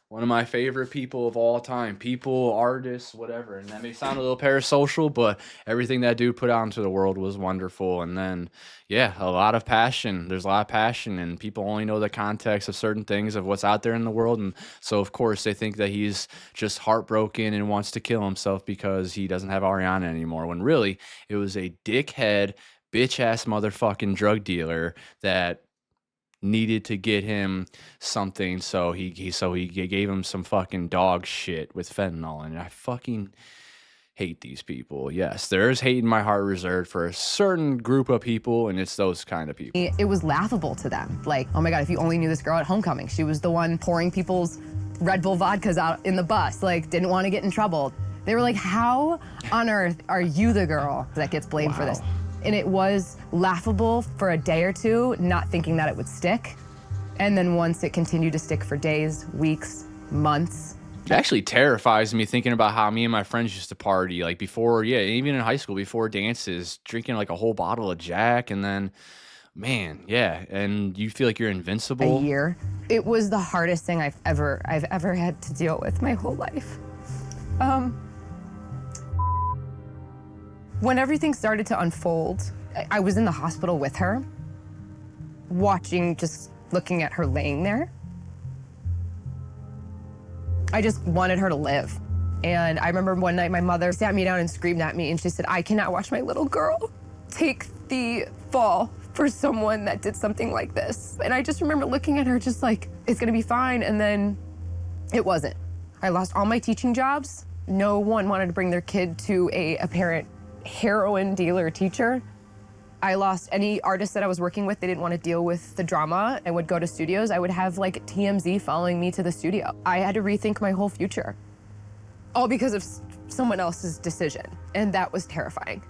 Speaker 1: one of my favorite people of all time. People, artists, whatever. And that may sound a little parasocial, but everything that dude put out into the world was wonderful. And then, yeah, a lot of passion. There's a lot of passion, and people only know the context of certain things of what's out there in the world. And so, of course, they think that he's just heartbroken and wants to kill himself because he doesn't have Ariana anymore, when really it was a dickhead, bitch-ass motherfucking drug dealer that needed to get him something, so he gave him some fucking dog shit with fentanyl, and I fucking hate these people. Yes, there is hate in my heart reserved for a certain group of people, and it's those kind of people.
Speaker 2: It was laughable to them. Like, oh my God, if you only knew this girl at homecoming. She was the one pouring people's Red Bull vodkas out in the bus, like, didn't want to get in trouble. They were like, how on earth are you the girl that gets blamed for this? And it was laughable for a day or two, not thinking that it would stick. And then once it continued to stick for days, weeks, months.
Speaker 1: It actually terrifies me thinking about how me and my friends used to party, like before, yeah, even in high school, before dances, drinking like a whole bottle of Jack, and then, man, yeah, and you feel like you're invincible.
Speaker 2: A year. It was the hardest thing I've ever had to deal with my whole life. When everything started to unfold, I was in the hospital with her, watching, just looking at her laying there. I just wanted her to live. And I remember one night my mother sat me down and screamed at me, and she said, I cannot watch my little girl take the fall for someone that did something like this. And I just remember looking at her just like, it's gonna be fine, and then it wasn't. I lost all my teaching jobs. No one wanted to bring their kid to a apparent heroin dealer teacher. I lost any artists that I was working with. They didn't want to deal with the drama and would go to studios. I would have like TMZ following me to the studio. I had to rethink my whole future, all because of someone else's decision, and that was terrifying.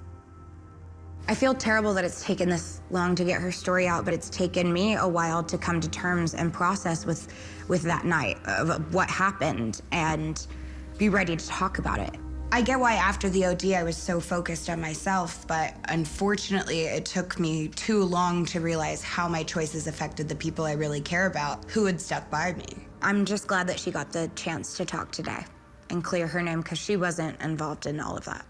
Speaker 9: I feel terrible that it's taken this long to get her story out, but it's taken me a while to come to terms and process with that night of what happened and be ready to talk about it. I get why after the OD I was so focused on myself, but unfortunately it took me too long to realize how my choices affected the people I really care about, who had stuck by me. I'm just glad that she got the chance to talk today and clear her name, because she wasn't involved in all of that.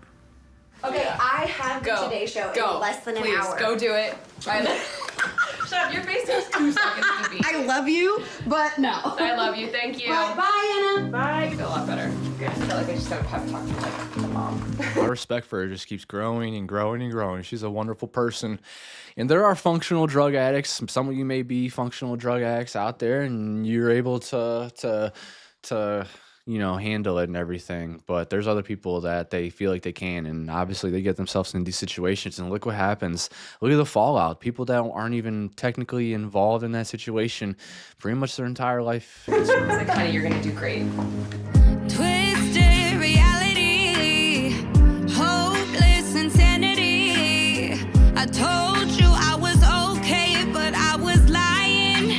Speaker 21: Okay, I have the Today Show in less than an hour.
Speaker 2: Go do it. Shut up, your face takes 2 seconds to beat.
Speaker 21: I love you, but no.
Speaker 2: I love you, thank you.
Speaker 21: Bye, Anna.
Speaker 2: Bye. I feel a lot better. I feel like I just have to talk to like a mom.
Speaker 1: My respect for her just keeps growing and growing and growing. She's a wonderful person. And there are functional drug addicts. Some of you may be functional drug addicts out there, and you're able to you know, handle it and everything. But there's other people that they feel like they can, and obviously they get themselves in these situations, and look what happens. Look at the fallout. People that aren't even technically involved in that situation pretty much their entire life.
Speaker 2: It's like, honey, you're gonna do great.
Speaker 4: Twisted reality, hopeless insanity. I told you I was okay, but I was lying.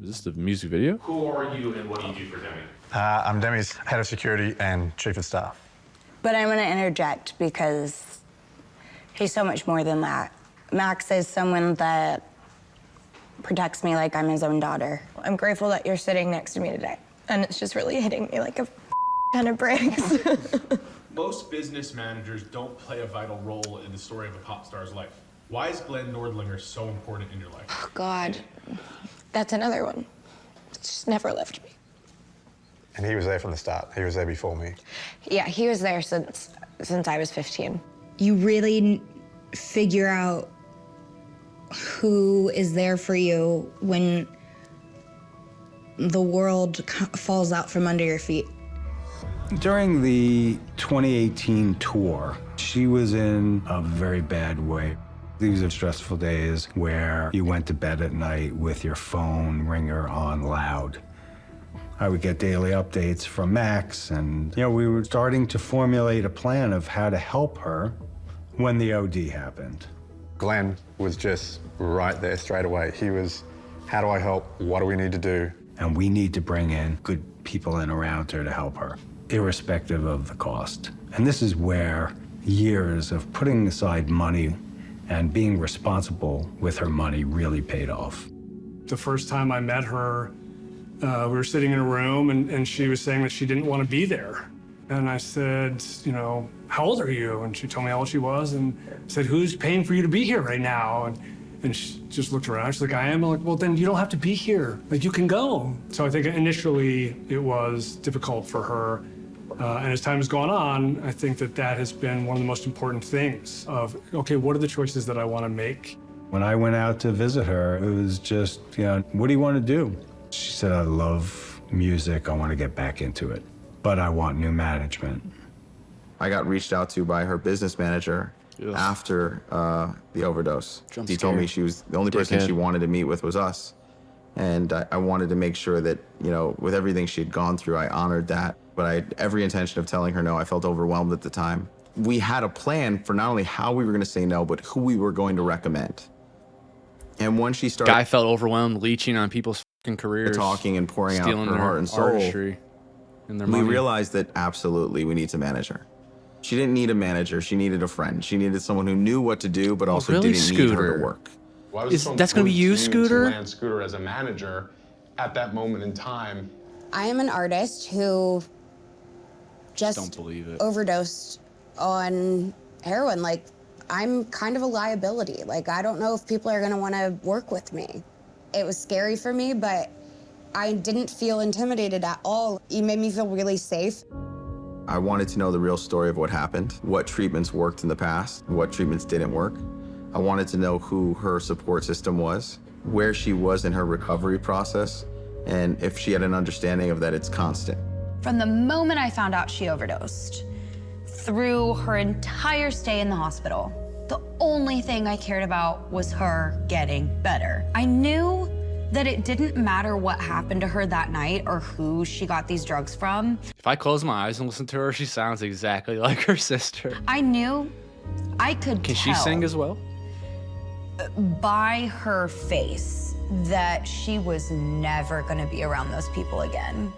Speaker 1: Is this the music video?
Speaker 14: Who are you and what do you do for Demi?
Speaker 10: I'm Demi's head of security and chief of staff.
Speaker 6: But I'm going to interject because he's so much more than that. Max is someone that protects me like I'm his own daughter. I'm grateful that you're sitting next to me today, and it's just really hitting me like a ton of bricks.
Speaker 14: Most business managers don't play a vital role in the story of a pop star's life. Why is Glenn Nordlinger so important in your life?
Speaker 6: Oh, God. That's another one. It's just never left me.
Speaker 10: And he was there from the start. He was there before me.
Speaker 6: Yeah, he was there since I was 15.
Speaker 9: You really figure out who is there for you when the world falls out from under your feet.
Speaker 7: During the 2018 tour, she was in a very bad way. These are stressful days where you went to bed at night with your phone ringer on loud. I would get daily updates from Max, and we were starting to formulate a plan of how to help her when the OD happened.
Speaker 10: Glenn was just right there straight away. He was, how do I help? What do we need to do?
Speaker 7: And we need to bring in good people in around her to help her, irrespective of the cost. And this is where years of putting aside money and being responsible with her money really paid off.
Speaker 15: The first time I met her, we were sitting in a room and she was saying that she didn't want to be there. And I said, how old are you? And she told me how old she was and said, who's paying for you to be here right now? And she just looked around. She's like, I am. I'm like, well, then you don't have to be here. Like, you can go. So I think initially it was difficult for her. And as time has gone on, I think that has been one of the most important things of, okay, what are the choices that I want to make?
Speaker 7: When I went out to visit her, it was just, what do you want to do? She said, I love music. I want to get back into it, but I want new management.
Speaker 18: I got reached out to by her business manager after the overdose. He told me she was the only person she wanted to meet with was us. And I wanted to make sure that, with everything she had gone through, I honored that. But I had every intention of telling her no. I felt overwhelmed at the time. We had a plan for not only how we were going to say no, but who we were going to recommend. And when she started...
Speaker 1: Guy felt overwhelmed, leeching on people's fucking careers.
Speaker 18: Talking and pouring out
Speaker 1: stealing
Speaker 18: her heart and soul.
Speaker 1: Artistry and their
Speaker 18: we
Speaker 1: money.
Speaker 18: realized that absolutely we need to manage her. She didn't need a manager. She needed a friend. She needed someone who knew what to do, but also
Speaker 1: really,
Speaker 18: didn't need her
Speaker 1: Scooter?
Speaker 18: to work.
Speaker 14: Why was it so
Speaker 1: That's going to be you,
Speaker 14: important to
Speaker 1: Scooter?
Speaker 14: land Scooter as a manager at that moment in time?
Speaker 9: I am an artist who just
Speaker 1: Don't believe it.
Speaker 9: overdosed on heroin. Like, I'm kind of a liability. Like, I don't know if people are gonna wanna work with me. It was scary for me, but I didn't feel intimidated at all. It made me feel really safe.
Speaker 18: I wanted to know the real story of what happened, what treatments worked in the past, what treatments didn't work. I wanted to know who her support system was, where she was in her recovery process, and if she had an understanding of that it's constant.
Speaker 3: From the moment I found out she overdosed, through her entire stay in the hospital, the only thing I cared about was her getting better. I knew that it didn't matter what happened to her that night or who she got these drugs from.
Speaker 1: If I close my eyes and listen to her, she sounds exactly like her sister.
Speaker 3: I knew I could
Speaker 1: Can
Speaker 3: tell
Speaker 1: she sing as well?
Speaker 3: by her face that she was never gonna be around those people again.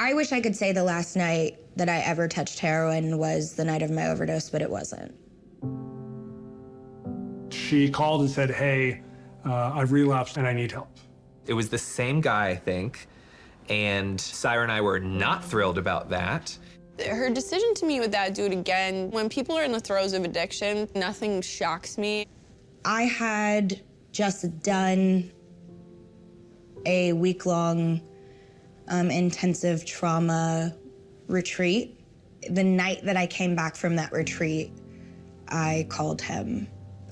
Speaker 9: I wish I could say the last night that I ever touched heroin was the night of my overdose, but it wasn't.
Speaker 15: She called and said, hey, I've relapsed and I need help.
Speaker 13: It was the same guy, I think, and Syra and I were not thrilled about that.
Speaker 12: Her decision to meet with that dude again, when people are in the throes of addiction, nothing shocks me.
Speaker 9: I had just done a week-long intensive trauma retreat. The night that I came back from that retreat, I called him.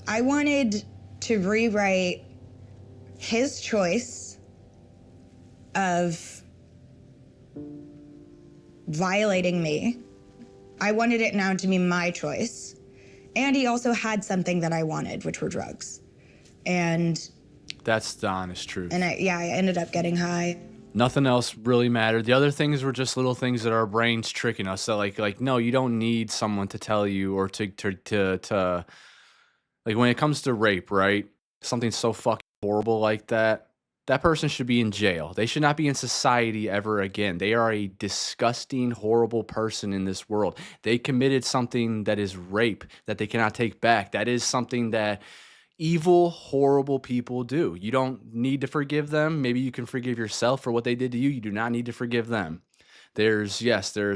Speaker 9: I wanted to rewrite his choice of violating me. I wanted it now to be my choice. And he also had something that I wanted, which were drugs. And
Speaker 1: That's the honest truth.
Speaker 9: I ended up getting high.
Speaker 1: Nothing else really mattered. The other things were just little things that our brains tricking us. So like no, you don't need someone to tell you or to like when it comes to rape, right? Something so fucking horrible like that. That person should be in jail. They should not be in society ever again. They are a disgusting, horrible person in this world. They committed something that is rape that they cannot take back. That is something that evil, horrible people do. You don't need to forgive them. Maybe you can forgive yourself for what they did to you. You do not need to forgive them. There's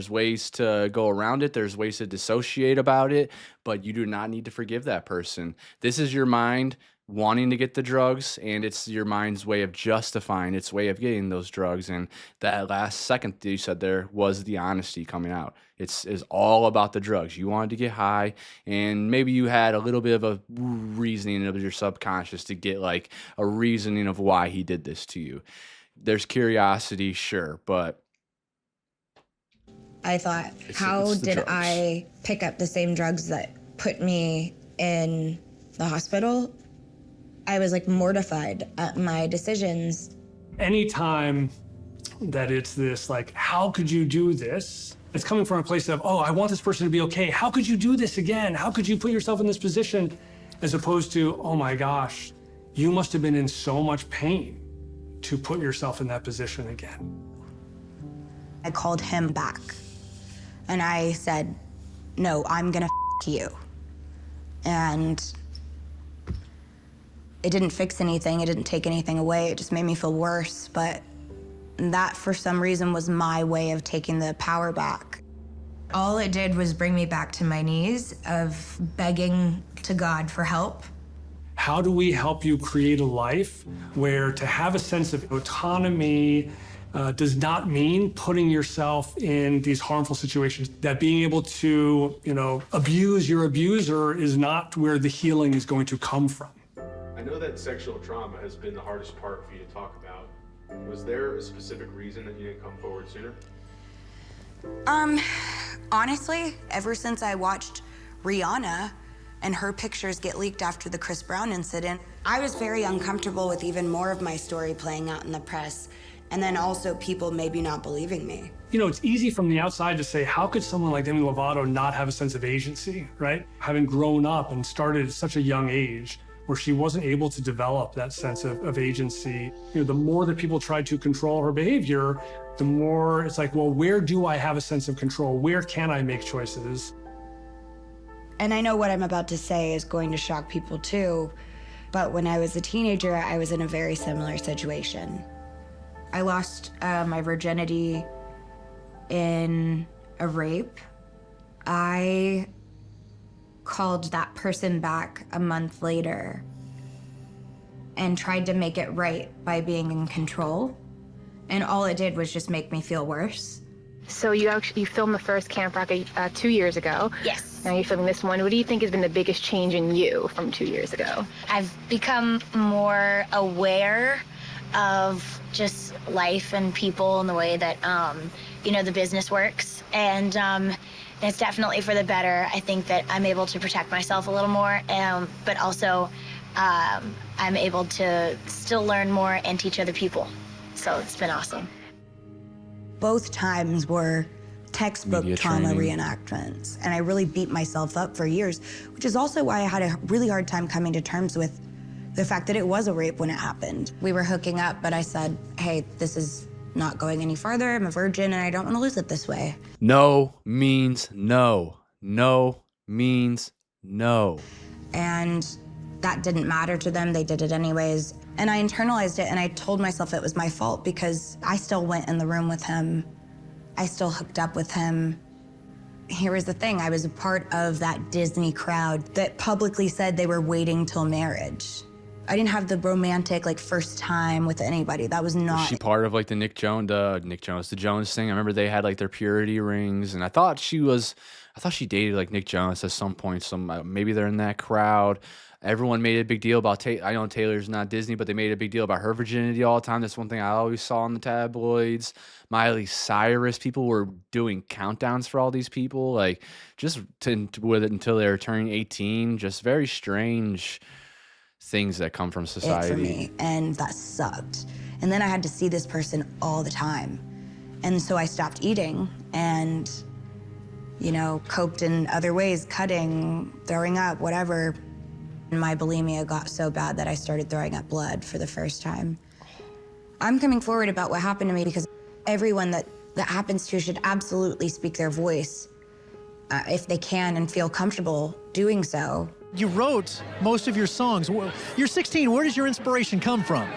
Speaker 1: ways to go around it. There's ways to dissociate about it, but you do not need to forgive that person. This is your mind wanting to get the drugs, and it's your mind's way of justifying its way of getting those drugs. And that last second that you said there was the honesty coming out. It's all about the drugs. You wanted to get high, and maybe you had a little bit of a reasoning of your subconscious to get like a reasoning of why he did this to you. There's curiosity, sure, but
Speaker 9: I thought, how did
Speaker 1: drugs.
Speaker 9: I pick up the same drugs that put me in the hospital? I was like mortified at my decisions.
Speaker 15: Anytime that it's this, like, how could you do this? It's coming from a place of, oh, I want this person to be okay. How could you do this again? How could you put yourself in this position? As opposed to, oh my gosh, you must have been in so much pain to put yourself in that position again.
Speaker 9: I called him back and I said, no, I'm gonna you. And it didn't fix anything. It didn't take anything away. It just made me feel worse. But that, for some reason, was my way of taking the power back. All it did was bring me back to my knees of begging to God for help.
Speaker 15: How do we help you create a life where to have a sense of autonomy does not mean putting yourself in these harmful situations. That being able to, abuse your abuser is not where the healing is going to come from.
Speaker 14: I know that sexual trauma has been the hardest part for you to talk about. Was there a specific reason that you didn't come forward sooner?
Speaker 9: Honestly, ever since I watched Rihanna and her pictures get leaked after the Chris Brown incident, I was very uncomfortable with even more of my story playing out in the press, and then also people maybe not believing me.
Speaker 15: It's easy from the outside to say, how could someone like Demi Lovato not have a sense of agency, right? Having grown up and started at such a young age, where she wasn't able to develop that sense of agency. The more that people tried to control her behavior, the more it's like, well, where do I have a sense of control? Where can I make choices?
Speaker 9: And I know what I'm about to say is going to shock people too, but when I was a teenager, I was in a very similar situation. I lost my virginity in a rape. I called that person back a month later and tried to make it right by being in control. And all it did was just make me feel worse.
Speaker 2: So you filmed the first Camp Rock 2 years ago.
Speaker 5: Yes.
Speaker 2: Now you're filming this one. What do you think has been the biggest change in you from 2 years ago?
Speaker 5: I've become more aware of just life and people and the way that, the business works. And it's definitely for the better. I think that I'm able to protect myself a little more, but also I'm able to still learn more and teach other people. So it's been awesome.
Speaker 9: Both times were textbook
Speaker 1: Media
Speaker 9: trauma
Speaker 1: training.
Speaker 9: reenactments, and I really beat myself up for years, which is also why I had a really hard time coming to terms with the fact that it was a rape when it happened. We were hooking up, but I said, hey, this is not going any farther. I'm a virgin, and I don't want to lose it this way.
Speaker 1: No means no. No means no.
Speaker 9: And that didn't matter to them. They did it anyways. And I internalized it, and I told myself it was my fault because I still went in the room with him. I still hooked up with him. Here was the thing. I was a part of that Disney crowd that publicly said they were waiting till marriage. I didn't have the romantic, first time with anybody. That was not...
Speaker 1: Was she part of the the Jones thing? I remember they had their purity rings, and I thought she dated Nick Jonas at some point. Maybe they're in that crowd. Everyone made a big deal about I know Taylor's not Disney, but they made a big deal about her virginity all the time. That's one thing I always saw in the tabloids. Miley Cyrus, people were doing countdowns for all these people, just with it until they were turning 18. Just very strange things that come from society.
Speaker 9: For me, and that sucked. And then I had to see this person all the time. And so I stopped eating and, coped in other ways, cutting, throwing up, whatever. And my bulimia got so bad that I started throwing up blood for the first time. I'm coming forward about what happened to me because everyone that happens to should absolutely speak their voice if they can and feel comfortable doing so.
Speaker 22: You wrote most of your songs. You're 16. Where does your inspiration come from?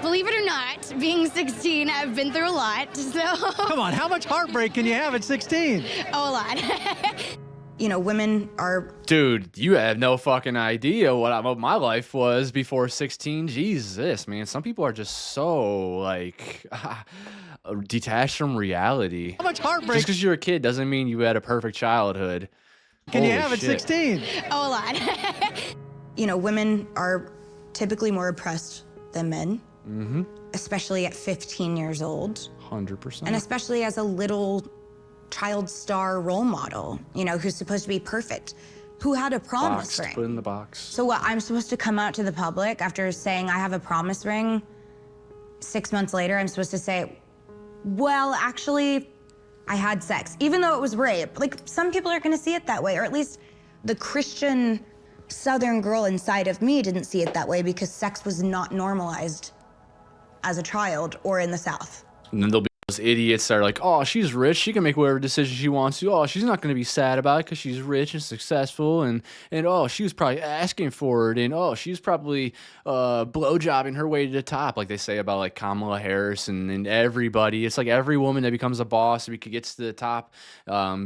Speaker 21: Believe it or not, being 16, I've been through a lot, so...
Speaker 22: Come on, how much heartbreak can you have at 16?
Speaker 21: Oh, a lot.
Speaker 9: Women are...
Speaker 1: Dude, you have no fucking idea what my life was before 16. Jesus, man. Some people are just so, detached from reality.
Speaker 22: How much heartbreak...
Speaker 1: Just because you're a kid doesn't mean you had a perfect childhood.
Speaker 22: Can you have at 16?
Speaker 21: Oh, a lot.
Speaker 9: Women are typically more oppressed than men, especially at 15 years old.
Speaker 1: 100%.
Speaker 9: And especially as a little child star role model, who's supposed to be perfect, who had a promise ring.
Speaker 1: Put in the box.
Speaker 9: So what, I'm supposed to come out to the public after saying I have a promise ring? 6 months later, I'm supposed to say, well, actually, I had sex, even though it was rape. Some people are gonna see it that way, or at least the Christian Southern girl inside of me didn't see it that way because sex was not normalized as a child or in the South.
Speaker 1: And then there'll be those idiots that are like, oh, she's rich, she can make whatever decision she wants to. Oh, she's not going to be sad about it because she's rich and successful. And oh, she was probably asking for it. And oh, she's probably blowjobbing her way to the top, like they say about like Kamala Harris and everybody. It's like every woman that becomes a boss, gets to the top,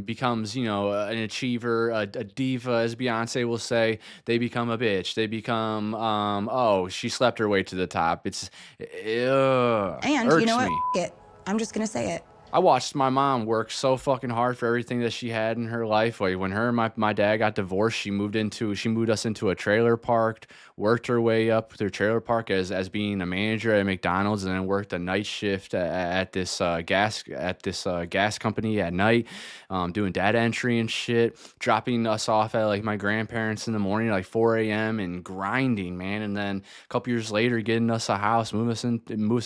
Speaker 1: becomes, you know, an achiever, a diva, as Beyonce will say. They become a bitch. They become, oh, she slept her way to the top. It's,
Speaker 9: And
Speaker 1: irks
Speaker 9: you know what?
Speaker 1: me.
Speaker 9: I'm just gonna say it.
Speaker 1: I watched my mom work so fucking hard for everything that she had in her life. Like when her and my dad got divorced, she moved us into a trailer park, worked her way up through trailer park as being a manager at McDonald's, and then worked a night shift at this gas company at night, doing data entry and shit, dropping us off at like my grandparents in the morning, like 4 a.m. and grinding, man. And then a couple years later, getting us a house, move us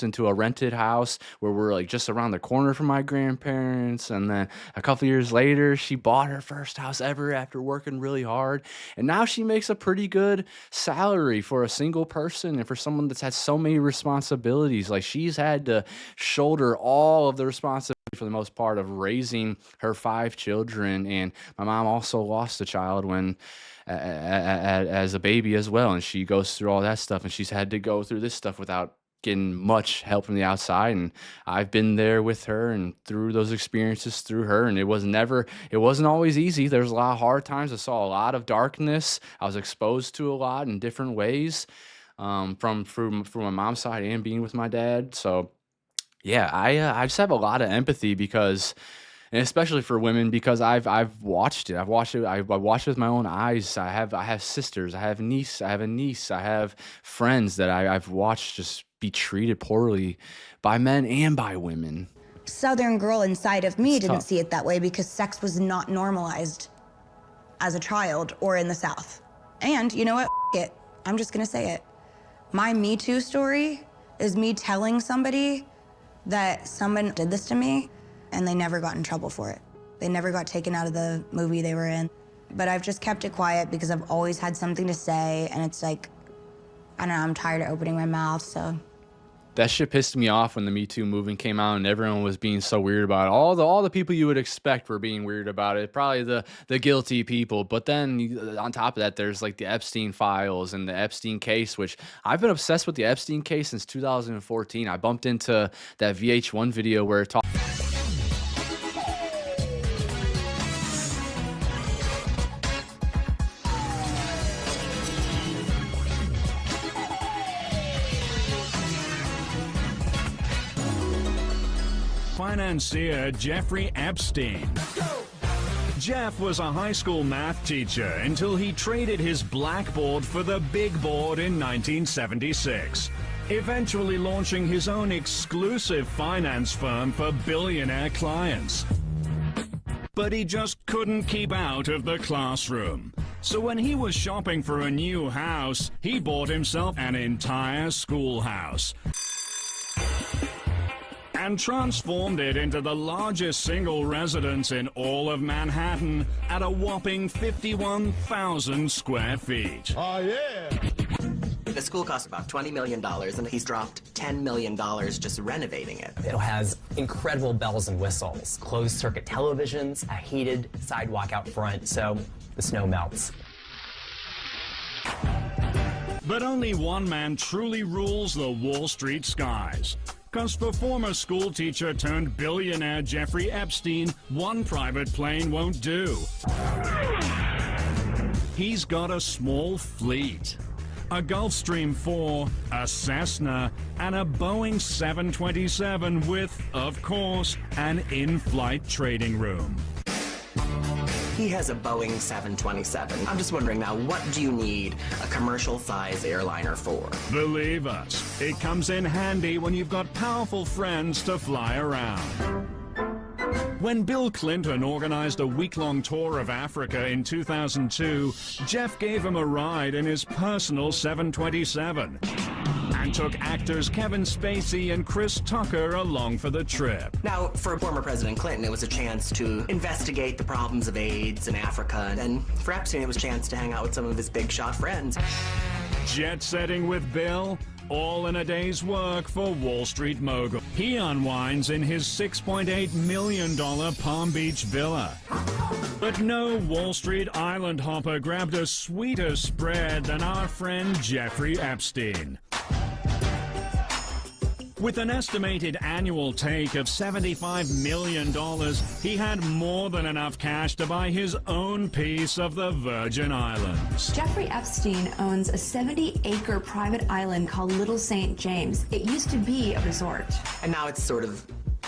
Speaker 1: into a rented house where we're like just around the corner from my grandparents. And then a couple years later, she bought her first house ever after working really hard, and now she makes a pretty good salary for a single person and for someone that's had so many responsibilities. Like, she's had to shoulder all of the responsibility for the most part of raising her 5 children. And my mom also lost a child when as a baby as well, and she goes through all that stuff, and she's had to go through this stuff without getting much help from the outside. And I've been there with her and through those experiences through her, and it wasn't always easy. There's a lot of hard times. I saw a lot of darkness. I was exposed to a lot in different ways, from my mom's side and being with my dad. So yeah, I just have a lot of empathy because, and especially for women, because I've watched it. I watched it with my own eyes. I have sisters. I have a niece. I have friends that I've watched just be treated poorly by men and by women.
Speaker 9: Southern girl inside of me didn't
Speaker 1: tough.
Speaker 9: see it that way because sex was not normalized as a child or in the South. And you know what? It. I'm just gonna say it. My Me Too story is me telling somebody that someone did this to me, and they never got in trouble for it. They never got taken out of the movie they were in. But I've just kept it quiet because I've always had something to say, and it's like, I don't know, I'm tired of opening my mouth, so.
Speaker 1: That shit pissed me off when the Me Too movement came out and everyone was being so weird about it. All the people you would expect were being weird about it. Probably the guilty people. But then on top of that, there's like the Epstein files and the Epstein case, which I've been obsessed with the Epstein case since 2014. I bumped into that VH1 video where it talked.
Speaker 11: Financier Jeffrey Epstein. Jeff was a high school math teacher until he traded his blackboard for the big board in 1976, eventually launching his own exclusive finance firm for billionaire clients. But he just couldn't keep out of the classroom. So when he was shopping for a new house, he bought himself an entire schoolhouse and transformed it into the largest single residence in all of Manhattan at a whopping 51,000 square feet.
Speaker 16: Oh, yeah. The school cost about $20 million, and he's dropped $10 million just renovating it.
Speaker 23: It has incredible bells and whistles, closed-circuit televisions, a heated sidewalk out front, so the snow melts.
Speaker 11: But only one man truly rules the Wall Street skies. Because for former school teacher turned billionaire Jeffrey Epstein, one private plane won't do. He's got a small fleet. A Gulfstream 4, a Cessna, and a Boeing 727 with, of course, an in-flight trading room.
Speaker 16: He has a Boeing 727. I'm just wondering now, what do you need a commercial-size airliner for?
Speaker 11: Believe us, it comes in handy when you've got powerful friends to fly around. When Bill Clinton organized a week-long tour of Africa in 2002, Jeff gave him a ride in his personal 727 and took actors Kevin Spacey and Chris Tucker along for the trip.
Speaker 16: Now, for former President Clinton, it was a chance to investigate the problems of AIDS in Africa, and for Epstein, it was a chance to hang out with some of his big-shot friends.
Speaker 11: Jet setting with Bill? all in a day's work for Wall Street mogul. He unwinds in his $6.8 million Palm Beach villa. But no Wall Street island hopper grabbed a sweeter spread than our friend Jeffrey Epstein. With an estimated annual take of $75 million, he had more than enough cash to buy his own piece of the Virgin Islands.
Speaker 8: Jeffrey Epstein owns a 70-acre private island called Little St. James. It used to be a resort.
Speaker 16: And now it's sort of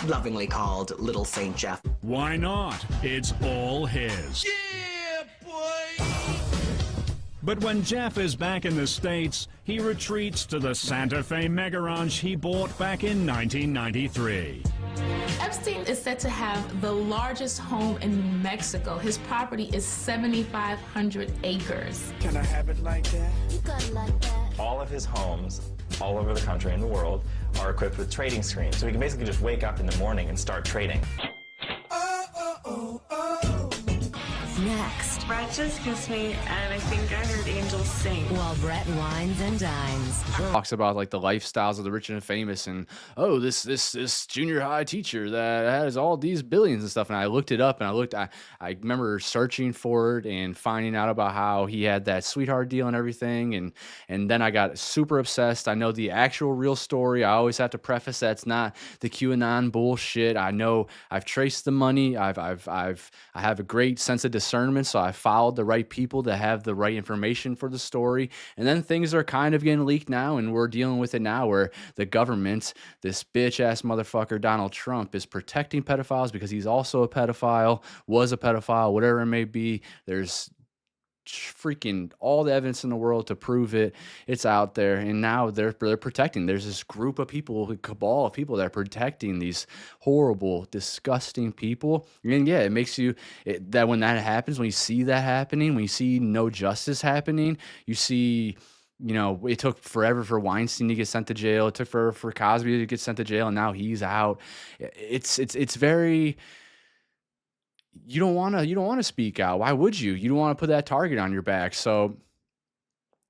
Speaker 16: lovingly called Little St. Jeff.
Speaker 11: Why not? It's all his.
Speaker 16: Yeah, boy!
Speaker 11: But when Jeff is back in the States, he retreats to the Santa Fe mega ranch he bought back in 1993.
Speaker 17: Epstein is said to have the largest home in New Mexico. His property is 7,500 acres.
Speaker 19: Can I have it like that?
Speaker 17: You got it like that.
Speaker 24: All of his homes all over the country and the world are equipped with trading screens. So he can basically just wake up in the morning and start trading.
Speaker 25: Next, Brett just kissed me, and I think I heard angels sing.
Speaker 26: While Brett wines and dines.
Speaker 1: Talks about like the lifestyles of the rich and famous, and oh, this junior high teacher that has all these billions and stuff. And I looked it up, and I remember searching for it and finding out about how he had that sweetheart deal and everything, and then I got super obsessed. I know the actual real story. I always have to preface that's not the QAnon bullshit. I know I've traced the money. I have a great sense of discernment, so I followed the right people to have the right information for the story. And then things are kind of getting leaked now, and we're dealing with it now where the government, this bitch-ass motherfucker Donald Trump, is protecting pedophiles because he's also a pedophile, was a pedophile, whatever it may be. There's freaking all the evidence in the world to prove it. It's out there, and now they're protecting. There's this group of people, a cabal of people that are protecting these horrible, disgusting people. And yeah, it makes you that when that happens, when you see that happening, when you see no justice happening, you see, you know, it took forever for Weinstein to get sent to jail. It took forever for Cosby to get sent to jail, and now he's out. It's very. You don't want to speak out. Why would you? You don't want to put that target on your back. So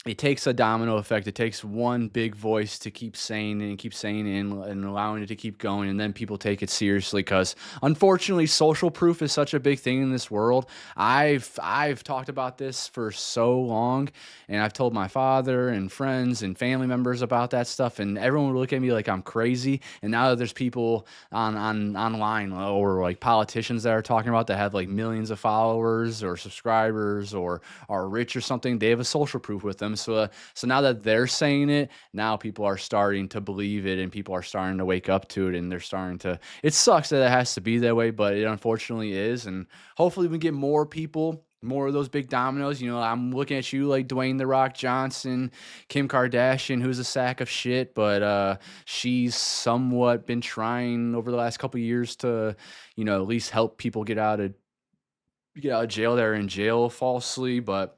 Speaker 1: it takes a domino effect. It takes one big voice to keep saying it and keep saying it and allowing it to keep going. And then people take it seriously because unfortunately social proof is such a big thing in this world. I've talked about this for so long, and I've told my father and friends and family members about that stuff, and everyone would look at me like I'm crazy. And now that there's people online or like politicians that are talking about that have like millions of followers or subscribers or are rich or something, they have a social proof with them. So now that they're saying it, now people are starting to believe it, and people are starting to wake up to it, and they're starting to. It sucks that it has to be that way, but it unfortunately is. And hopefully we get more people, more of those big dominoes. You know, I'm looking at you like Dwayne "The Rock" Johnson, Kim Kardashian, who's a sack of shit, but she's somewhat been trying over the last couple of years to, you know, at least help people get out of jail. They're in jail falsely, but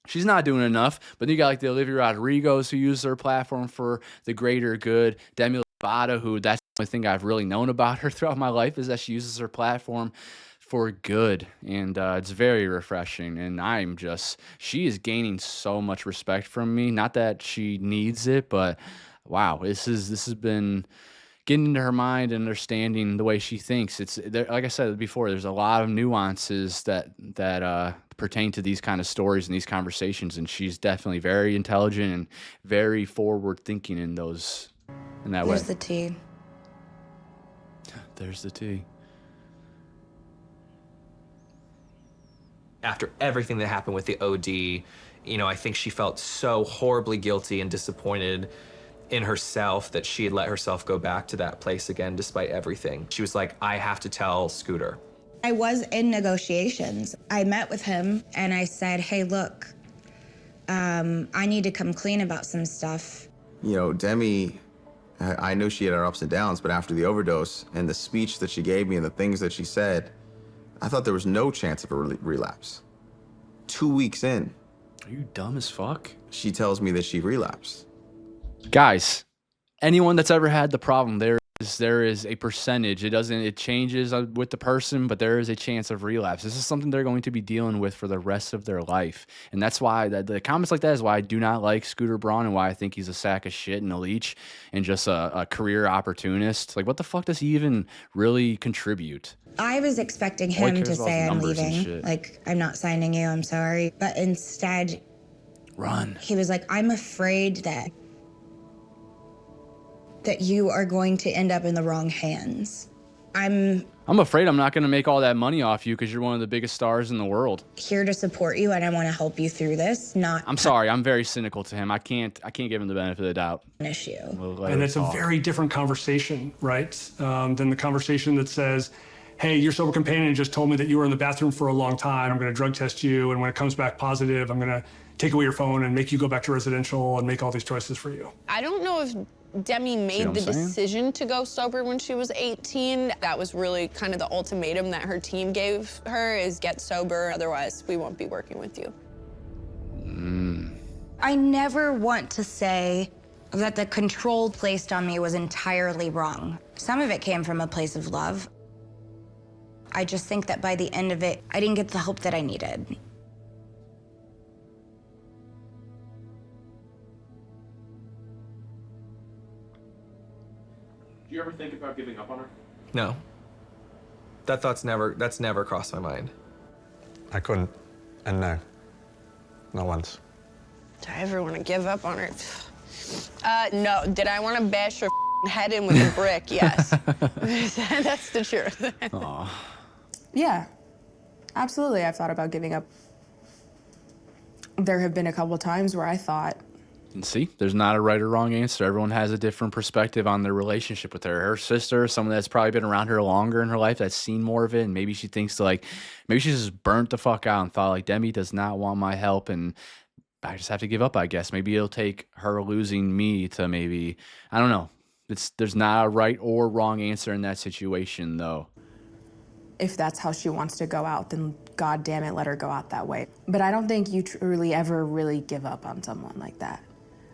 Speaker 1: she's not doing enough. But then you got like the Olivia Rodrigos who use their platform for the greater good. Demi Lovato, who that's the only thing I've really known about her throughout my life is that she uses her platform for good. And it's very refreshing. And she is gaining so much respect from me. Not that she needs it, but wow, this has been getting into her mind and understanding the way she thinks. Like I said before, there's a lot of nuances that pertain to these kind of stories and these conversations, and she's definitely very intelligent and very forward thinking in that way.
Speaker 9: There's the tea.
Speaker 1: There's the tea.
Speaker 13: After everything that happened with the OD, you know, I think she felt so horribly guilty and disappointed in herself that she had let herself go back to that place again despite everything. She was like, I have to tell Scooter.
Speaker 9: I was in negotiations. I met with him and I said, hey, look, I need to come clean about some stuff.
Speaker 18: You know, Demi, I knew she had her ups and downs, but after the overdose and the speech that she gave me and the things that she said, I thought there was no chance of a relapse. 2 weeks in.
Speaker 1: Are you dumb as fuck?
Speaker 18: She tells me that she relapsed.
Speaker 1: Guys, anyone that's ever had the problem, there There is a percentage. It changes with the person, but there is a chance of relapse. This is something they're going to be dealing with for the rest of their life. And that's why the comments like that is why I do not like Scooter Braun and why I think he's a sack of shit and a leech and just a career opportunist. Like, what the fuck does he even really contribute?
Speaker 9: I was expecting
Speaker 1: All he
Speaker 9: him
Speaker 1: cares
Speaker 9: to
Speaker 1: about is
Speaker 9: say, I'm
Speaker 1: numbers and
Speaker 9: leaving.
Speaker 1: shit.
Speaker 9: Like, I'm not signing you, I'm sorry. But instead,
Speaker 1: run.
Speaker 9: He was like, I'm afraid that you are going to end up in the wrong hands. I'm
Speaker 1: afraid I'm not going to make all that money off you because you're one of the biggest stars in the world.
Speaker 9: here to support you and I want to help you through this, not
Speaker 1: I'm sorry. I'm very cynical to him. I can't give him the benefit of the doubt.
Speaker 9: an issue.
Speaker 15: And it's a very different conversation, right? Than the conversation that says, hey, your sober companion just told me that you were in the bathroom for a long time. I'm going to drug test you. And when it comes back positive, I'm going to take away your phone and make you go back to residential and make all these choices for you.
Speaker 12: I don't know if Demi made
Speaker 15: what
Speaker 12: the
Speaker 15: I'm saying?
Speaker 12: decision to go sober when she was 18. That was really kind of the ultimatum that her team gave her, is get sober, otherwise we won't be working with you.
Speaker 9: I never want to say that the control placed on me was entirely wrong. Some of it came from a place of love. I just think that by the end of it, I didn't get the help that I needed.
Speaker 14: Do you ever think about giving up on her?
Speaker 13: No. That's never crossed my mind.
Speaker 4: I couldn't, and no, not once.
Speaker 12: Do I ever want to give up on her? No. Did I want to bash her head in with a brick? Yes. That's the truth.
Speaker 6: Yeah, absolutely. I've thought about giving up. There have been a couple times where I thought,
Speaker 1: And see, there's not a right or wrong answer. Everyone has a different perspective on their relationship with her. Her sister, someone that's probably been around her longer in her life, that's seen more of it, and maybe she thinks like, maybe she's just burnt the fuck out and thought like, Demi does not want my help, and I just have to give up, I guess. Maybe it'll take her losing me to maybe, I don't know. There's not a right or wrong answer in that situation, though.
Speaker 6: if that's how she wants to go out, then God damn it, let her go out that way. But I don't think you truly ever really give up on someone like that.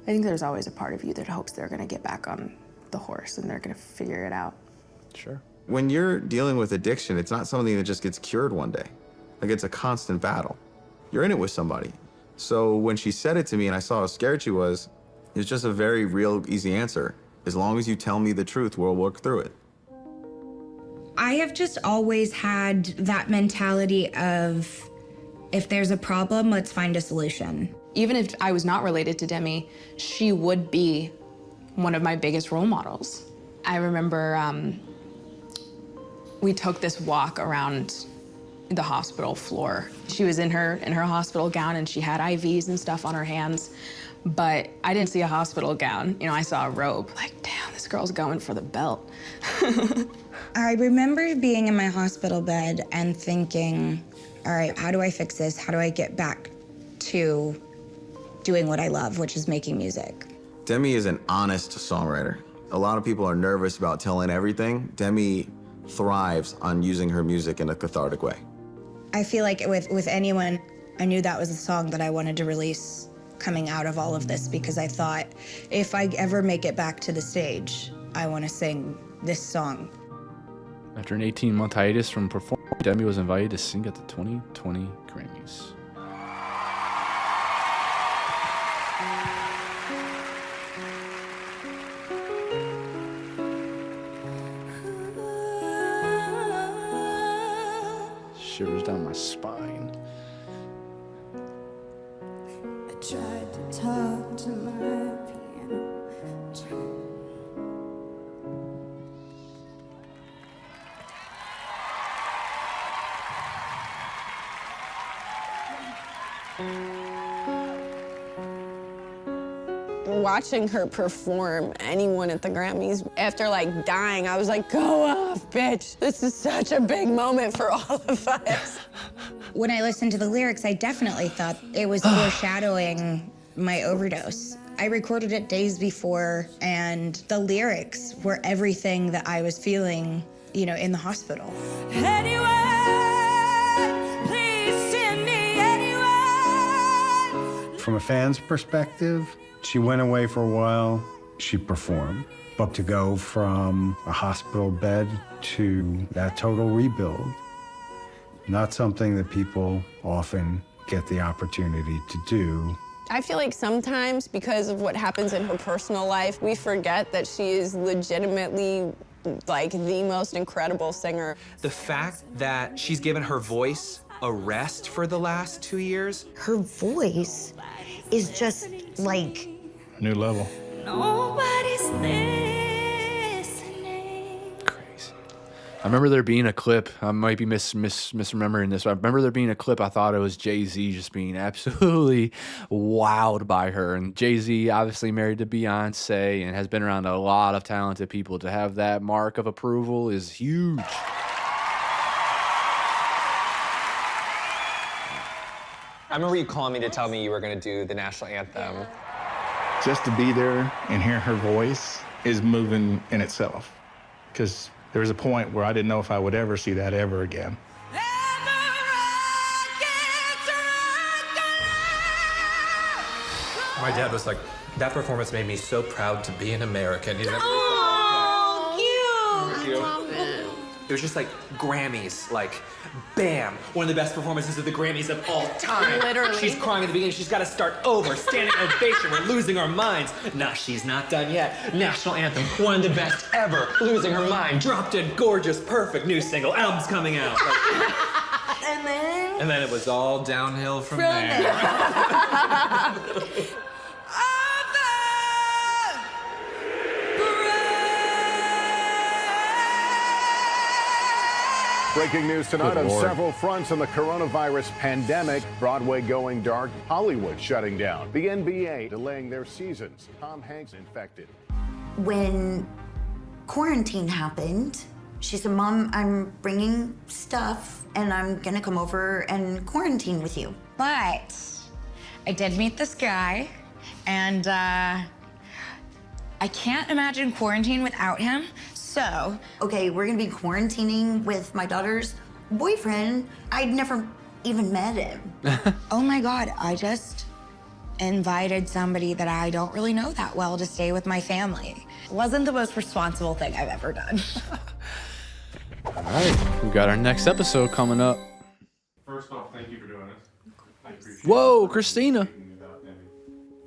Speaker 6: I think there's always a part of you that hopes they're gonna get back on the horse and they're gonna figure it out.
Speaker 1: Sure.
Speaker 18: When you're dealing with addiction, it's not something that just gets cured one day. Like, it's a constant battle. You're in it with somebody. So when she said it to me and I saw how scared she was, it was just a very real, easy answer. As long as you tell me the truth, we'll work through it.
Speaker 9: I have just always had that mentality of, if there's a problem, let's find a solution.
Speaker 6: Even if I was not related to Demi, she would be one of my biggest role models. I remember we took this walk around the hospital floor. She was in her hospital gown and she had IVs and stuff on her hands, but I didn't see a hospital gown. You know, I saw a robe. Like, damn, this girl's going for the belt.
Speaker 9: I remember being in my hospital bed and thinking, all right, how do I fix this? How do I get back to doing what I love, which is making music?
Speaker 18: Demi is an honest songwriter. A lot of people are nervous about telling everything. Demi thrives on using her music in a cathartic way.
Speaker 9: I feel like with anyone, I knew that was the song that I wanted to release coming out of all of this, because I thought, if I ever make it back to the stage, I want to sing this song.
Speaker 1: After an 18-month hiatus from performing, Demi was invited to sing at the 2020 Grammys. Shivers down my spine.
Speaker 7: I tried to talk to my piano.
Speaker 12: Watching her perform anyone at the Grammys, after like dying, I was like, go off, bitch. This is such a big moment for all of us.
Speaker 9: When I listened to the lyrics, I definitely thought it was foreshadowing my overdose. I recorded it days before, and the lyrics were everything that I was feeling, you know, in the hospital.
Speaker 7: Anywhere, please send me anywhere.
Speaker 10: From a fan's perspective, she went away for a while, she performed.
Speaker 2: But to go from a hospital bed to that total rebuild, not something that people often get the opportunity to do.
Speaker 3: I feel like sometimes, because of what happens in her personal life, we forget that she is legitimately like the most incredible singer.
Speaker 13: The fact that she's given her voice a rest for the last 2 years.
Speaker 9: Her voice is just like...
Speaker 5: New level.
Speaker 7: Nobody's listening.
Speaker 1: I remember there being a clip, I might be misremembering this, but I remember there being a clip, I thought it was Jay-Z just being absolutely wowed by her. And Jay-Z obviously married to Beyonce and has been around a lot of talented people. To have that mark of approval is huge.
Speaker 23: I remember you calling me to tell me you were going to do the national anthem.
Speaker 5: Just to be there and hear her voice is moving in itself. Because there was a point where I didn't know if I would ever see that ever again.
Speaker 13: My dad was like, that performance made me so proud to be an American. He's like,
Speaker 7: Oh, cute.
Speaker 13: it was just like Grammys, like, bam, one of the best performances of the Grammys of all time.
Speaker 3: Literally.
Speaker 13: She's crying at the beginning, she's got to start over, standing ovation, we're losing our minds. Nah, she's not done yet. National anthem, one of the best ever, losing her mind, drop dead gorgeous, perfect, new single, album's coming out. Like, and then it was all downhill from there.
Speaker 10: Breaking news tonight on several fronts on the coronavirus pandemic. Broadway going dark, Hollywood shutting down, the NBA delaying their seasons, Tom Hanks infected.
Speaker 9: When quarantine happened, she said, Mom, I'm bringing stuff and I'm gonna come over and quarantine with you. But I did meet this guy and I can't imagine quarantine without him. So, okay, we're gonna be quarantining with my daughter's boyfriend. I'd never even met him. Oh my God, I just invited somebody that I don't really know that well to stay with my family. Wasn't the most responsible thing I've ever done.
Speaker 1: All right, we got our next episode coming up.
Speaker 14: First off, thank you for doing this. I appreciate
Speaker 1: Whoa, Christina.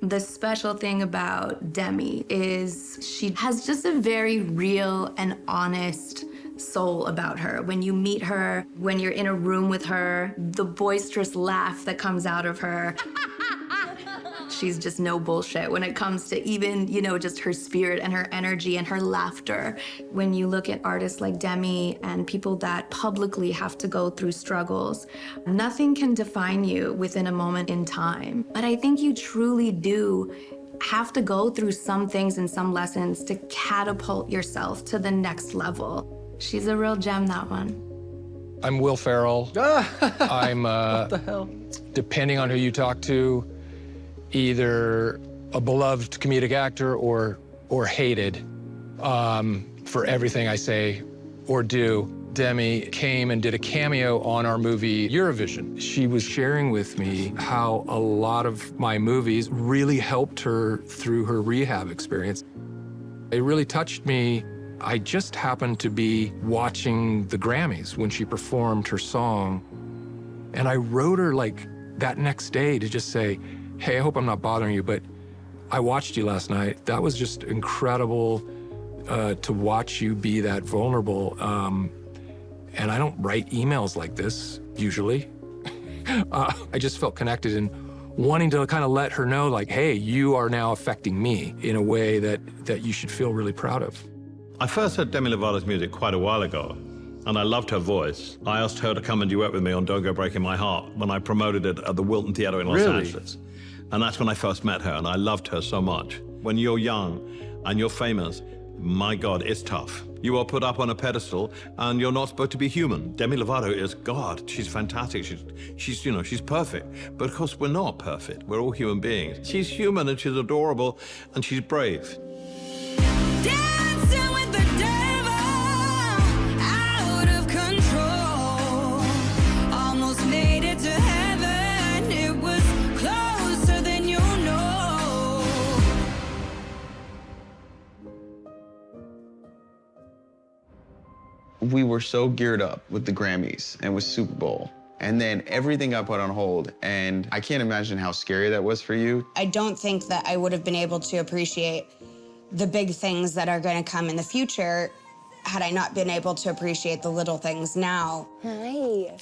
Speaker 19: The special thing about Demi is she has just a very real and honest soul about her. When you meet her, when you're in a room with her, the boisterous laugh that comes out of her. She's just no bullshit when it comes to even, you know, just her spirit and her energy and her laughter. When you look at artists like Demi and people that publicly have to go through struggles, nothing can define you within a moment in time. But I think you truly do have to go through some things and some lessons to catapult yourself to the next level. She's a real gem, that one.
Speaker 20: I'm Will Ferrell. I'm,
Speaker 1: what the hell?
Speaker 20: Depending on who you talk to, either a beloved comedic actor or hated for everything I say or do. Demi came and did a cameo on our movie Eurovision. She was sharing with me how a lot of my movies really helped her through her rehab experience. It really touched me. I just happened to be watching the Grammys when she performed her song, and I wrote her like that next day to just say, hey, I hope I'm not bothering you, but I watched you last night. That was just incredible to watch you be that vulnerable. And I don't write emails like this, usually. I just felt connected and wanting to kind of let her know, like, hey, you are now affecting me in a way that you should feel really proud of.
Speaker 27: I first heard Demi Lovato's music quite a while ago, and I loved her voice. I asked her to come and duet with me on Don't Go Breaking My Heart when I promoted it at the Wilton Theater in Los Angeles. And that's when I first met her, and I loved her so much. When you're young and you're famous, my God, it's tough. You are put up on a pedestal, and you're not supposed to be human. Demi Lovato is God. She's fantastic. She's you know, she's perfect. But of course, we're not perfect. We're all human beings. She's human, and she's adorable, and she's brave.
Speaker 7: Dancing with the devil, out of control. Almost made it to heaven. It was closer than you know.
Speaker 18: we were so geared up with the Grammys and with Super Bowl. And then everything got put on hold, and I can't imagine how scary that was for you.
Speaker 9: I don't think that I would have been able to appreciate the big things that are going to come in the future had I not been able to appreciate the little things now.
Speaker 3: Hi.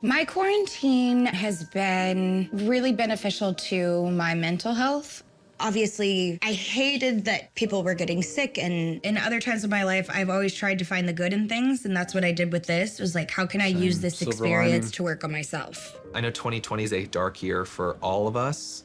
Speaker 9: My quarantine has been really beneficial to my mental health. Obviously, I hated that people were getting sick, and in other times of my life, I've always tried to find the good in things, and that's what I did with this. It was like, how can I use this
Speaker 13: Silver
Speaker 9: experience
Speaker 13: lining.
Speaker 9: to work on myself?
Speaker 13: I know 2020 is a dark year for all of us,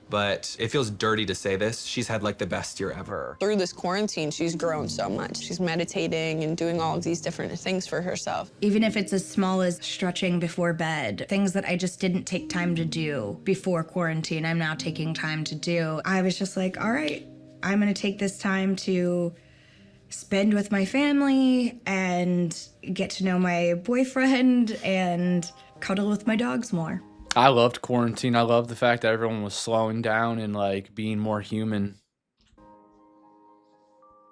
Speaker 13: but it feels dirty to say this. She's had like the best year ever.
Speaker 3: Through this quarantine, she's grown so much. She's meditating and doing all of these different things for herself.
Speaker 9: Even if it's as small as stretching before bed, things that I just didn't take time to do before quarantine, I'm now taking time to do. I was just like, all right, I'm gonna take this time to spend with my family and get to know my boyfriend and cuddle with my dogs more.
Speaker 1: I loved quarantine. I loved the fact that everyone was slowing down and like being more human.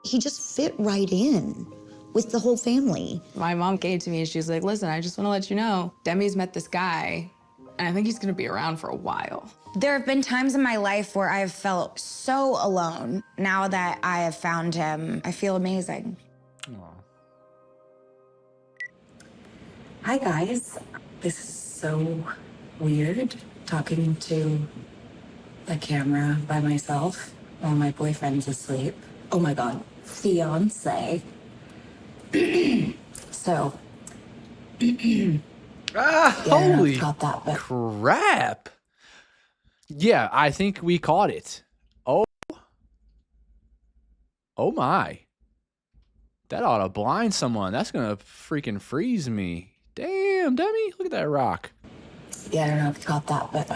Speaker 8: He just fit right in with the whole family.
Speaker 6: My mom came to me and she was like, listen, I just want to let you know, Demi's met this guy, and I think he's going to be around for a while.
Speaker 9: There have been times in my life where I've felt so alone. Now that I have found him, I feel amazing.
Speaker 11: Hi, guys. This is so weird, talking to the camera by myself while my boyfriend's asleep. Oh my God, fiance. So,
Speaker 1: Holy
Speaker 11: caught that, but
Speaker 1: crap. Yeah, I think we caught it. Oh my. That ought to blind someone. That's going to freaking freeze me. Damn, Demi, look at that rock.
Speaker 11: yeah, I don't know if you caught that, but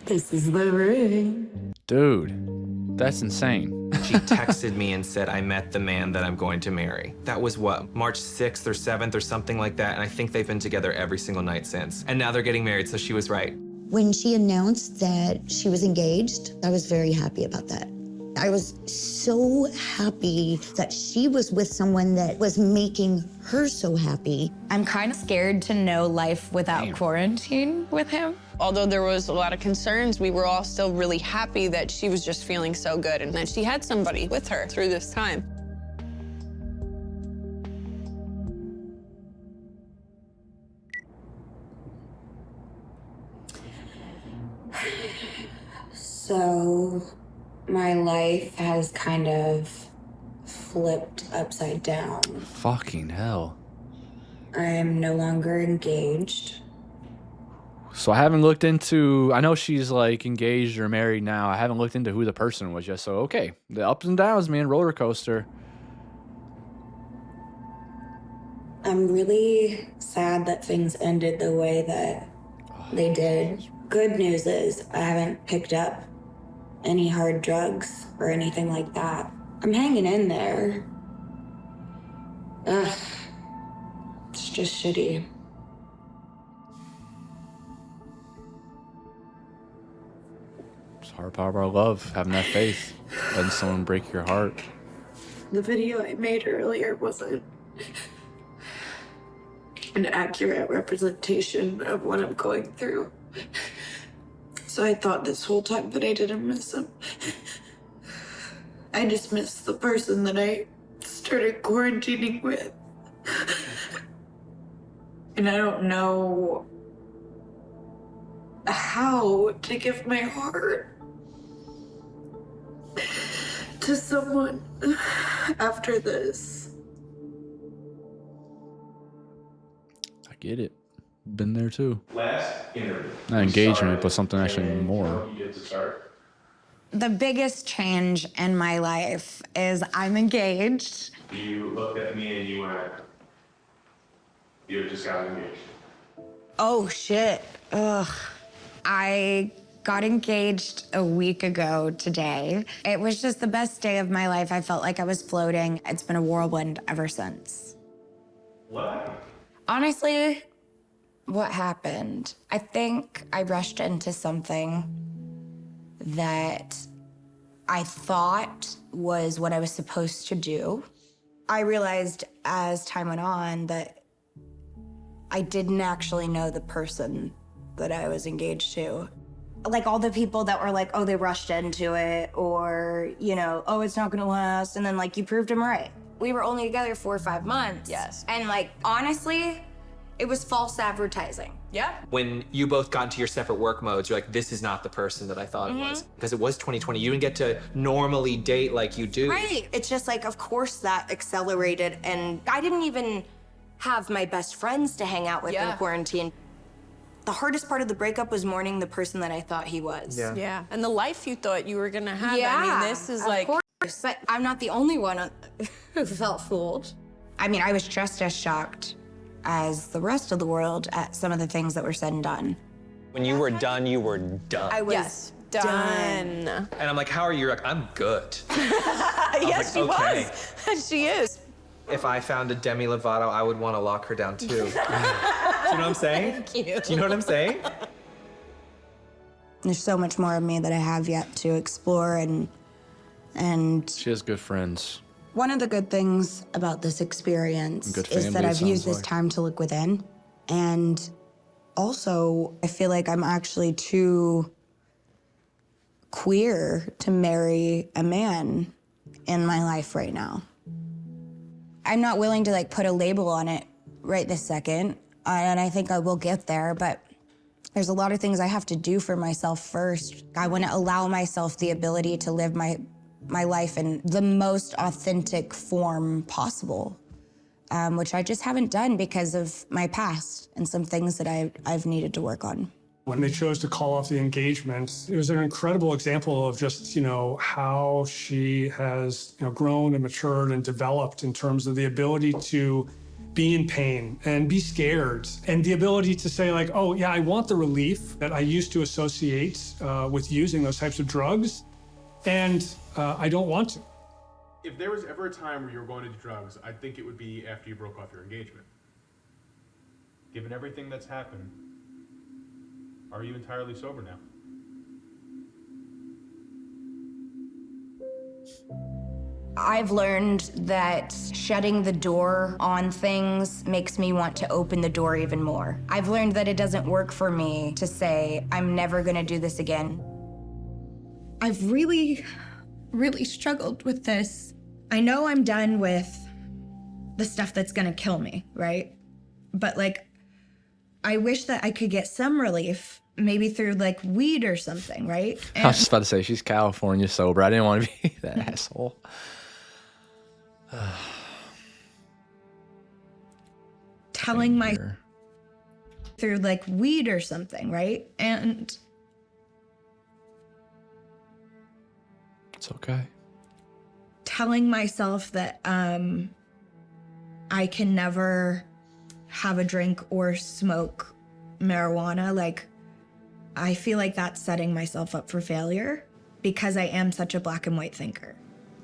Speaker 11: this is the ring.
Speaker 1: Dude, that's insane.
Speaker 13: She texted me and said, I met the man that I'm going to marry. That was what, March 6th or 7th or something like that. And I think they've been together every single night since. And now they're getting married, so she was right.
Speaker 8: When she announced that she was engaged, I was very happy about that. I was so happy that she was with someone that was making her so happy.
Speaker 9: I'm kind of scared to know life without quarantine with him.
Speaker 3: Although there was a lot of concerns, we were all still really happy that she was just feeling so good and that she had somebody with her through this time.
Speaker 11: So, my life has kind of flipped upside down.
Speaker 1: Fucking hell.
Speaker 11: I am no longer engaged.
Speaker 1: So I haven't looked into, I know she's like engaged or married now. I haven't looked into who the person was yet. So, okay. The ups and downs, man. Roller coaster.
Speaker 11: I'm really sad that things ended the way that they did. Good news is I haven't picked up any hard drugs or anything like that. I'm hanging in there. Ugh. It's just shitty.
Speaker 1: It's hard part of our love, having that faith, letting someone break your heart.
Speaker 11: The video I made earlier wasn't an accurate representation of what I'm going through. So I thought this whole time that I didn't miss him. I just missed the person that I started quarantining with. And I don't know how to give my heart to someone after this.
Speaker 1: I get it. Been there too.
Speaker 14: Last interview.
Speaker 1: Not engagement, but something actually more.
Speaker 14: You get to start.
Speaker 9: The biggest change in my life is I'm engaged.
Speaker 14: You looked at me and you went, you just got engaged.
Speaker 9: Oh, shit. Ugh. I got engaged a week ago today. It was just the best day of my life. I felt like I was floating. It's been a whirlwind ever since.
Speaker 14: What?
Speaker 9: Honestly, what happened? I think I rushed into something that I thought was what I was supposed to do. I realized as time went on that I didn't actually know the person that I was engaged to. Like all the people that were like, oh, they rushed into it, or, you know, oh, it's not gonna last, and then like you proved them right. We were only together 4 or 5 months.
Speaker 3: Yes.
Speaker 9: And like, honestly, it was false advertising.
Speaker 3: Yeah.
Speaker 13: When you both got into your separate work modes, you're like, this is not the person that I thought it was. Because it was 2020, you didn't get to normally date like you do.
Speaker 9: Right. It's just like, of course that accelerated, and I didn't even have my best friends to hang out with in quarantine. The hardest part of the breakup was mourning the person that I thought he was.
Speaker 3: Yeah. And the life you thought you were gonna have.
Speaker 9: Yeah,
Speaker 3: I mean, this is like.
Speaker 9: of course, but I'm not the only one who felt fooled. I mean, I was just as shocked as the rest of the world at some of the things that were said and done.
Speaker 23: When you were done, you were done.
Speaker 9: I was
Speaker 3: done.
Speaker 13: And I'm like, how are you? You're like, I'm good.
Speaker 3: Yes, she
Speaker 13: okay.
Speaker 3: was. And she is.
Speaker 13: If I found a Demi Lovato, I would want to lock her down too. Do you know what I'm saying?
Speaker 3: Thank you.
Speaker 13: Do you know what I'm saying?
Speaker 9: There's so much more of me that I have yet to explore, and
Speaker 1: She has good friends.
Speaker 9: one of the good things about this experience
Speaker 1: Good
Speaker 9: is that
Speaker 1: family, it
Speaker 9: I've used
Speaker 1: sounds
Speaker 9: this
Speaker 1: like.
Speaker 9: time to look within. And also, I feel like I'm actually too queer to marry a man in my life right now. I'm not willing to like put a label on it right this second, and I think I will get there, but there's a lot of things I have to do for myself first. I want to allow myself the ability to live my life in the most authentic form possible, which I just haven't done because of my past and some things that I've needed to work on.
Speaker 15: When they chose to call off the engagement, it was an incredible example of just, you know, how she has, you know, grown and matured and developed in terms of the ability to be in pain and be scared, and the ability to say like, oh yeah, I want the relief that I used to associate with using those types of drugs, and I don't want to.
Speaker 14: If there was ever a time where you were going to do drugs, I think it would be after you broke off your engagement. Given everything that's happened, are you entirely sober now?
Speaker 9: I've learned that shutting the door on things makes me want to open the door even more. I've learned that it doesn't work for me to say, I'm never gonna do this again. I've really struggled with this. I know I'm done with the stuff that's gonna kill me, right? But like, I wish that I could get some relief, maybe through like weed or something, right?
Speaker 1: I was just about to say, she's California sober. I didn't want to be that asshole.
Speaker 9: Telling my through like weed or something, right? And
Speaker 1: It's okay.
Speaker 9: telling myself that I can never have a drink or smoke marijuana, like I feel like that's setting myself up for failure because I am such a black and white thinker.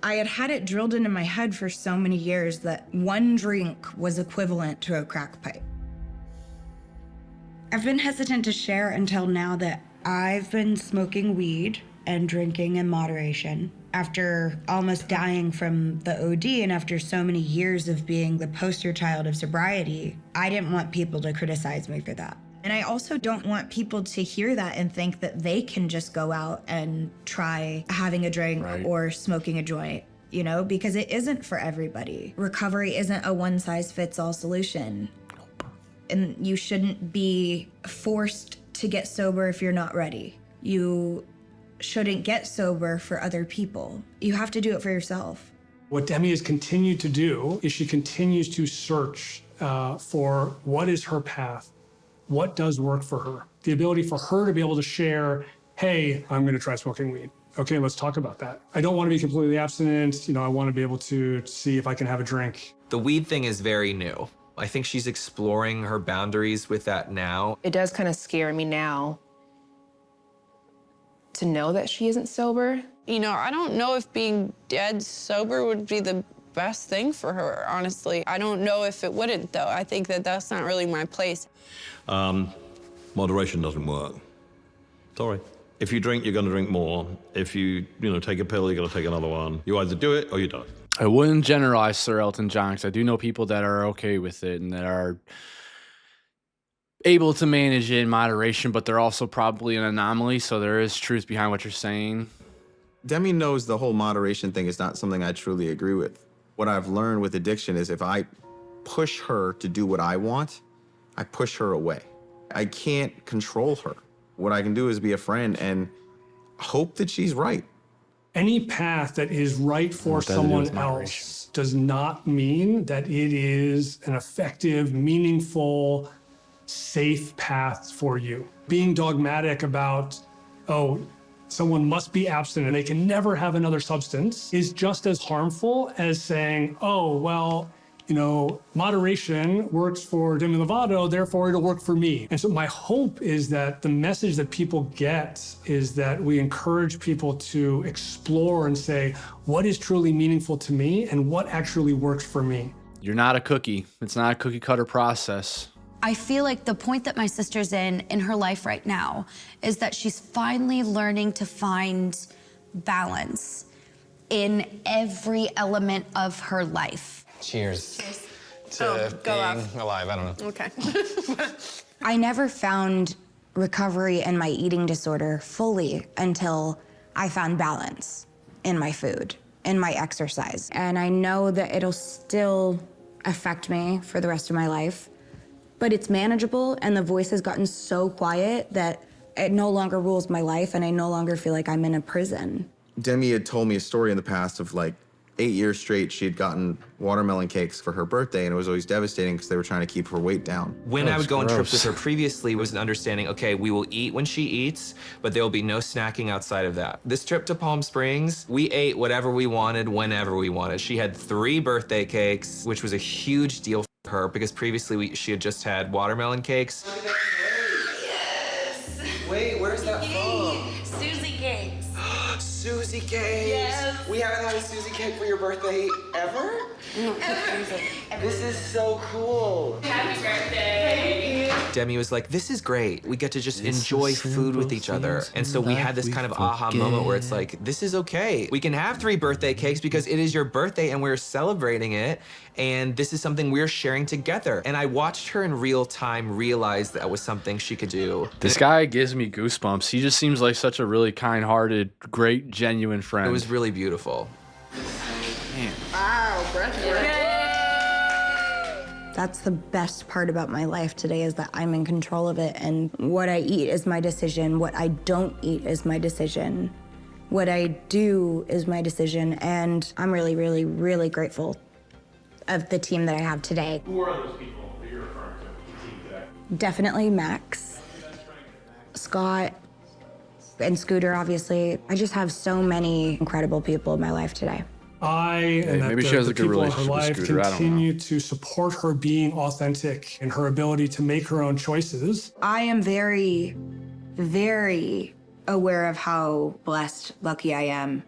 Speaker 9: I had it drilled into my head for so many years that one drink was equivalent to a crack pipe. I've been hesitant to share until now that I've been smoking weed and drinking in moderation after almost dying from the OD, and after so many years of being the poster child of sobriety. I didn't want people to criticize me for that. And I also don't want people to hear that and think that they can just go out and try having a drink or smoking a joint, you know, because it isn't for everybody. Recovery isn't a one-size-fits-all solution. And you shouldn't be forced to get sober if you're not ready. You shouldn't get sober for other people. You have to do it for yourself.
Speaker 15: What Demi has continued to do is she continues to search for what is her path, what does work for her. The ability for her to be able to share, hey, I'm gonna try smoking weed. Okay, let's talk about that. I don't wanna be completely abstinent. You know, I wanna be able to see if I can have a drink.
Speaker 13: The weed thing is very new. I think she's exploring her boundaries with that now.
Speaker 6: It does kind of scare me now to know that she isn't sober.
Speaker 3: You know, I don't know if being dead sober would be the best thing for her, honestly. I don't know if it wouldn't, though. I think that that's not really my place.
Speaker 27: Moderation doesn't work. Sorry. If you drink, you're going to drink more. If you take a pill, you're going to take another one. You either do it or you don't.
Speaker 1: I wouldn't generalize Sir Elton John because I do know people that are okay with it and that are able to manage it in moderation, but they're also probably an anomaly, so there is truth behind what you're saying.
Speaker 18: Demi knows the whole moderation thing is not something I truly agree with. What I've learned with addiction is if I push her to do what I want, I push her away. I can't control her. What I can do is be a friend and hope that she's right.
Speaker 15: Any path that is right for someone else does not mean that it is an effective, meaningful, safe path for you. Being dogmatic about, oh, someone must be abstinent, they can never have another substance, is just as harmful as saying, oh, well, you know, moderation works for Demi Lovato, therefore it'll work for me. And so my hope is that the message that people get is that we encourage people to explore and say, what is truly meaningful to me and what actually works for me?
Speaker 1: You're not a cookie. It's not a cookie cutter process.
Speaker 16: I feel like the point that my sister's in her life right now is that she's finally learning to find balance in every element of her life.
Speaker 17: Cheers. To being alive. I don't know.
Speaker 3: Okay.
Speaker 9: I never found recovery in my eating disorder fully until I found balance in my food, in my exercise. And I know that it'll still affect me for the rest of my life, but it's manageable, and the voice has gotten so quiet that it no longer rules my life, and I no longer feel like I'm in a prison.
Speaker 18: Demi had told me a story in the past of like 8 years straight, she had gotten watermelon cakes for her birthday, and it was always devastating because they were trying to keep her weight down.
Speaker 13: When I would go on trips with her previously, was an understanding, okay, we will eat when she eats, but there will be no snacking outside of that. This trip to Palm Springs, we ate whatever we wanted, whenever we wanted. She had 3 birthday cakes, which was a huge deal for her because previously she had just had watermelon cakes.
Speaker 17: Yes! Wait, where's that from?
Speaker 19: Susie cakes.
Speaker 17: Susie cakes!
Speaker 19: Yes.
Speaker 17: We haven't had a Susie cake for your birthday ever? This is so cool.
Speaker 19: Happy birthday.
Speaker 13: Demi was like, this is great. We get to just enjoy food with each other. And so we had this kind of aha moment where it's like, this is okay. We can have 3 birthday cakes because it is your birthday and we're celebrating it. And this is something we're sharing together. And I watched her in real time realize that was something she could do.
Speaker 1: This guy gives me goosebumps. He just seems like such a really kind-hearted, great, genuine friend.
Speaker 13: It was really beautiful.
Speaker 1: Man.
Speaker 3: Wow, breathwork.
Speaker 9: That's the best part about my life today, is that I'm in control of it, and what I eat is my decision. What I don't eat is my decision. What I do is my decision, and I'm really, really, really grateful of the team that I have today.
Speaker 14: Who are those people that you're referring to, the team today?
Speaker 9: Definitely Max, Scott, and Scooter, obviously. I just have so many incredible people in my life today.
Speaker 15: And that
Speaker 1: maybe she
Speaker 15: the
Speaker 1: has a good
Speaker 15: people in her
Speaker 1: relationship with
Speaker 15: life
Speaker 1: Scooter, I don't know.
Speaker 15: continue to support her being authentic and her ability to make her own choices.
Speaker 9: I am very, very aware of how blessed, lucky I am.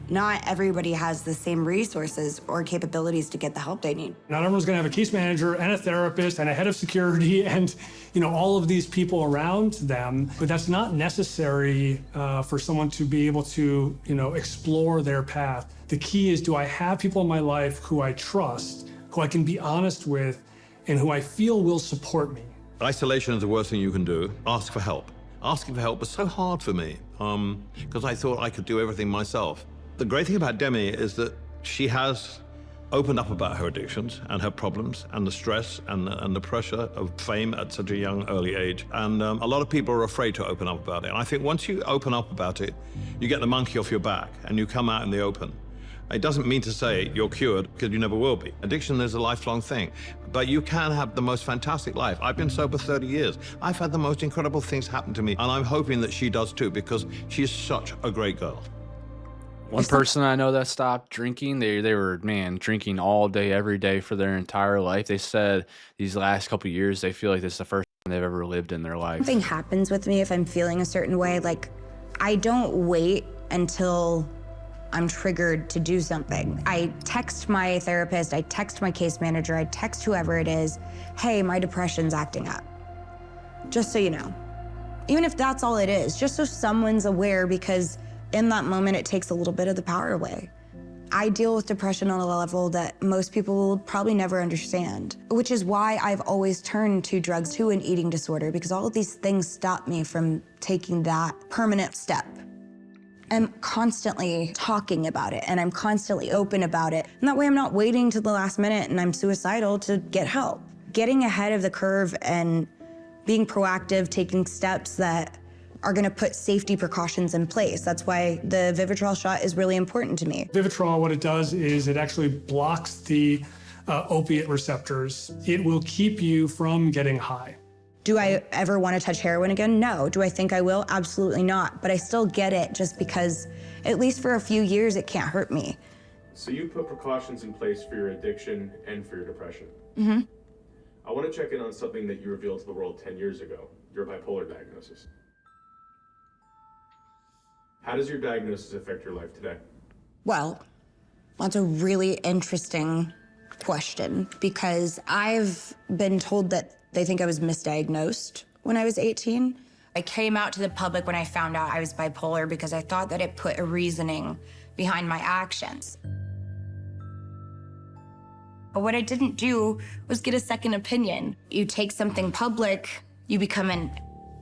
Speaker 9: Not everybody has the same resources or capabilities to get the help they need.
Speaker 15: Not everyone's gonna have a case manager and a therapist and a head of security and, you know, all of these people around them, but that's not necessary for someone to be able to, you know, explore their path. The key is, do I have people in my life who I trust, who I can be honest with, and who I feel will support me?
Speaker 27: Isolation is the worst thing you can do. Ask for help. Asking for help was so hard for me because I thought I could do everything myself. The great thing about Demi is that she has opened up about her addictions and her problems and the stress and the pressure of fame at such a young, early age. And a lot of people are afraid to open up about it. And I think once you open up about it, you get the monkey off your back and you come out in the open. It doesn't mean to say you're cured, because you never will be. Addiction is a lifelong thing, but you can have the most fantastic life. I've been sober 30 years. I've had the most incredible things happen to me, and I'm hoping that she does too, because she is such a great girl.
Speaker 1: One person I know that stopped drinking, they were, man, drinking all day, every day for their entire life. They said these last couple of years, they feel like this is the first time they've ever lived in their life.
Speaker 9: Something happens with me if I'm feeling a certain way. Like, I don't wait until I'm triggered to do something. I text my therapist, I text my case manager, I text whoever it is, hey, my depression's acting up. Just so you know. Even if that's all it is, just so someone's aware, because in that moment, it takes a little bit of the power away. I deal with depression on a level that most people will probably never understand, which is why I've always turned to drugs to an eating disorder, because all of these things stop me from taking that permanent step. I'm constantly talking about it, and I'm constantly open about it. And that way I'm not waiting to the last minute and I'm suicidal to get help. Getting ahead of the curve and being proactive, taking steps that are gonna put safety precautions in place. That's why the Vivitrol shot is really important to me.
Speaker 15: Vivitrol, what it does is it actually blocks the opiate receptors. It will keep you from getting high.
Speaker 9: Do I ever want to touch heroin again? No. Do I think I will? Absolutely not. But I still get it just because, at least for a few years, it can't hurt me.
Speaker 14: So you put precautions in place for your addiction and for your depression.
Speaker 9: Mm-hmm.
Speaker 14: I want to check in on something that you revealed to the world 10 years ago, your bipolar diagnosis. How does your diagnosis affect your life today?
Speaker 9: Well, that's a really interesting question, because I've been told that they think I was misdiagnosed when I was 18. I came out to the public when I found out I was bipolar because I thought that it put a reasoning behind my actions. But what I didn't do was get a second opinion. You take something public, you become an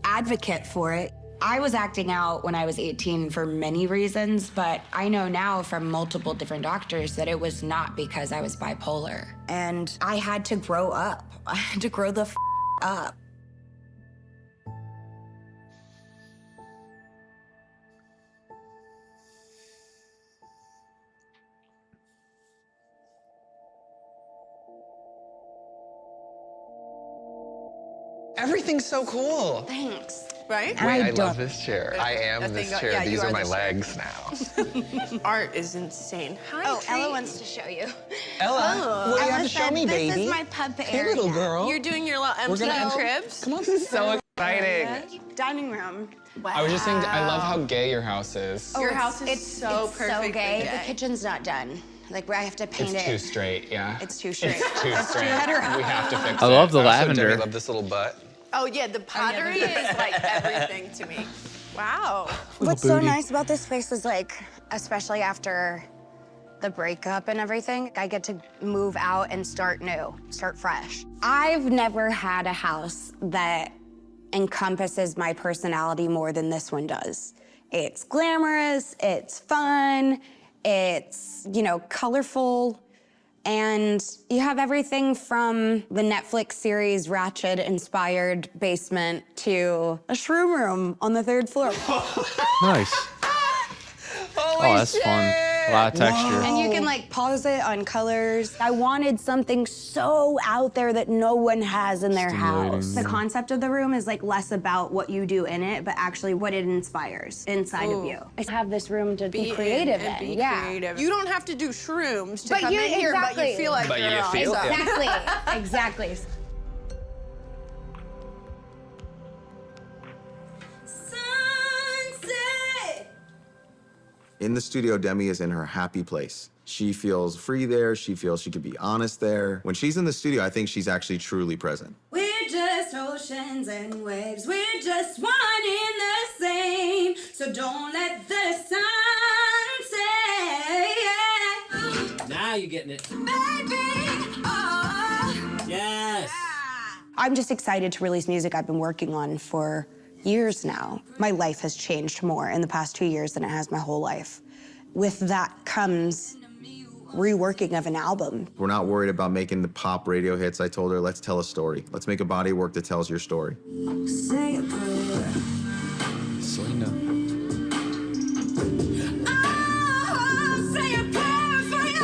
Speaker 9: advocate for it. I was acting out when I was 18 for many reasons, but I know now from multiple different doctors that it was not because I was bipolar. And I had to grow up. I had to grow the up.
Speaker 17: Everything's so cool.
Speaker 3: Thanks. Right?
Speaker 17: Wait, I love this chair. I am this chair.
Speaker 3: Yeah,
Speaker 17: These
Speaker 3: you
Speaker 17: are my
Speaker 3: this
Speaker 17: legs now.
Speaker 3: Art is insane. Hi,
Speaker 16: Oh,
Speaker 3: Tree.
Speaker 16: Ella wants to show you.
Speaker 17: Ella, what do you have to show me, baby?
Speaker 16: This is my pup area.
Speaker 17: Hey, little girl.
Speaker 3: You're doing your little empty cribs.
Speaker 17: Come on, this is so exciting.
Speaker 16: Dining room. Wow.
Speaker 4: I was just thinking, I love how gay your house is.
Speaker 3: Your house is so
Speaker 16: it's
Speaker 3: perfectly
Speaker 16: so gay.
Speaker 3: gay.
Speaker 16: The kitchen's not done. Like, I have to paint
Speaker 4: It's
Speaker 16: it.
Speaker 4: too straight, yeah.
Speaker 16: It's too straight.
Speaker 4: It's too straight.
Speaker 16: hetero.
Speaker 4: We have to fix it.
Speaker 1: I love the
Speaker 17: Also,
Speaker 1: lavender.
Speaker 17: Demi, love this little butt.
Speaker 3: Oh yeah, the pottery is like everything to me. Wow.
Speaker 16: What's so nice about this place is, like, especially after the breakup and everything, I get to move out and start new, start fresh. I've never had a house that encompasses my personality more than this one does. It's glamorous, it's fun, it's, you know, colorful, and you have everything from the Netflix series Ratched-inspired basement to a shroom room on the 3rd floor.
Speaker 1: Nice. Oh, that's fun. A lot of texture.
Speaker 16: And you can like pause it on colors. I wanted something so out there that no one has in their house. The concept of the room is like less about what you do in it, but actually what it inspires inside of you. I have this room to be creative in.
Speaker 3: Be
Speaker 16: yeah.
Speaker 3: creative. You don't have to do shrooms to
Speaker 16: But
Speaker 3: come
Speaker 16: you-
Speaker 3: in here, but
Speaker 16: exactly.
Speaker 3: you feel like
Speaker 17: But
Speaker 3: you're
Speaker 17: you
Speaker 3: on.
Speaker 17: feel it.
Speaker 16: Exactly. Exactly.
Speaker 18: In the studio, Demi is in her happy place. She feels free there. She feels she could be honest there. When she's in the studio, I think she's actually truly present.
Speaker 7: We're just oceans and waves. We're just one in the same. So don't let the sun set.
Speaker 12: Now you're getting it.
Speaker 7: Baby, oh.
Speaker 12: Yes.
Speaker 16: I'm just excited to release music I've been working on for years now. My life has changed more in the past 2 years than it has my whole life. With that comes reworking of an album.
Speaker 18: We're not worried about making the pop radio hits. I told her, let's tell a story. Let's make a body of work that tells your story.
Speaker 7: Say a prayer.
Speaker 1: Selena.
Speaker 7: Oh, say a prayer for you.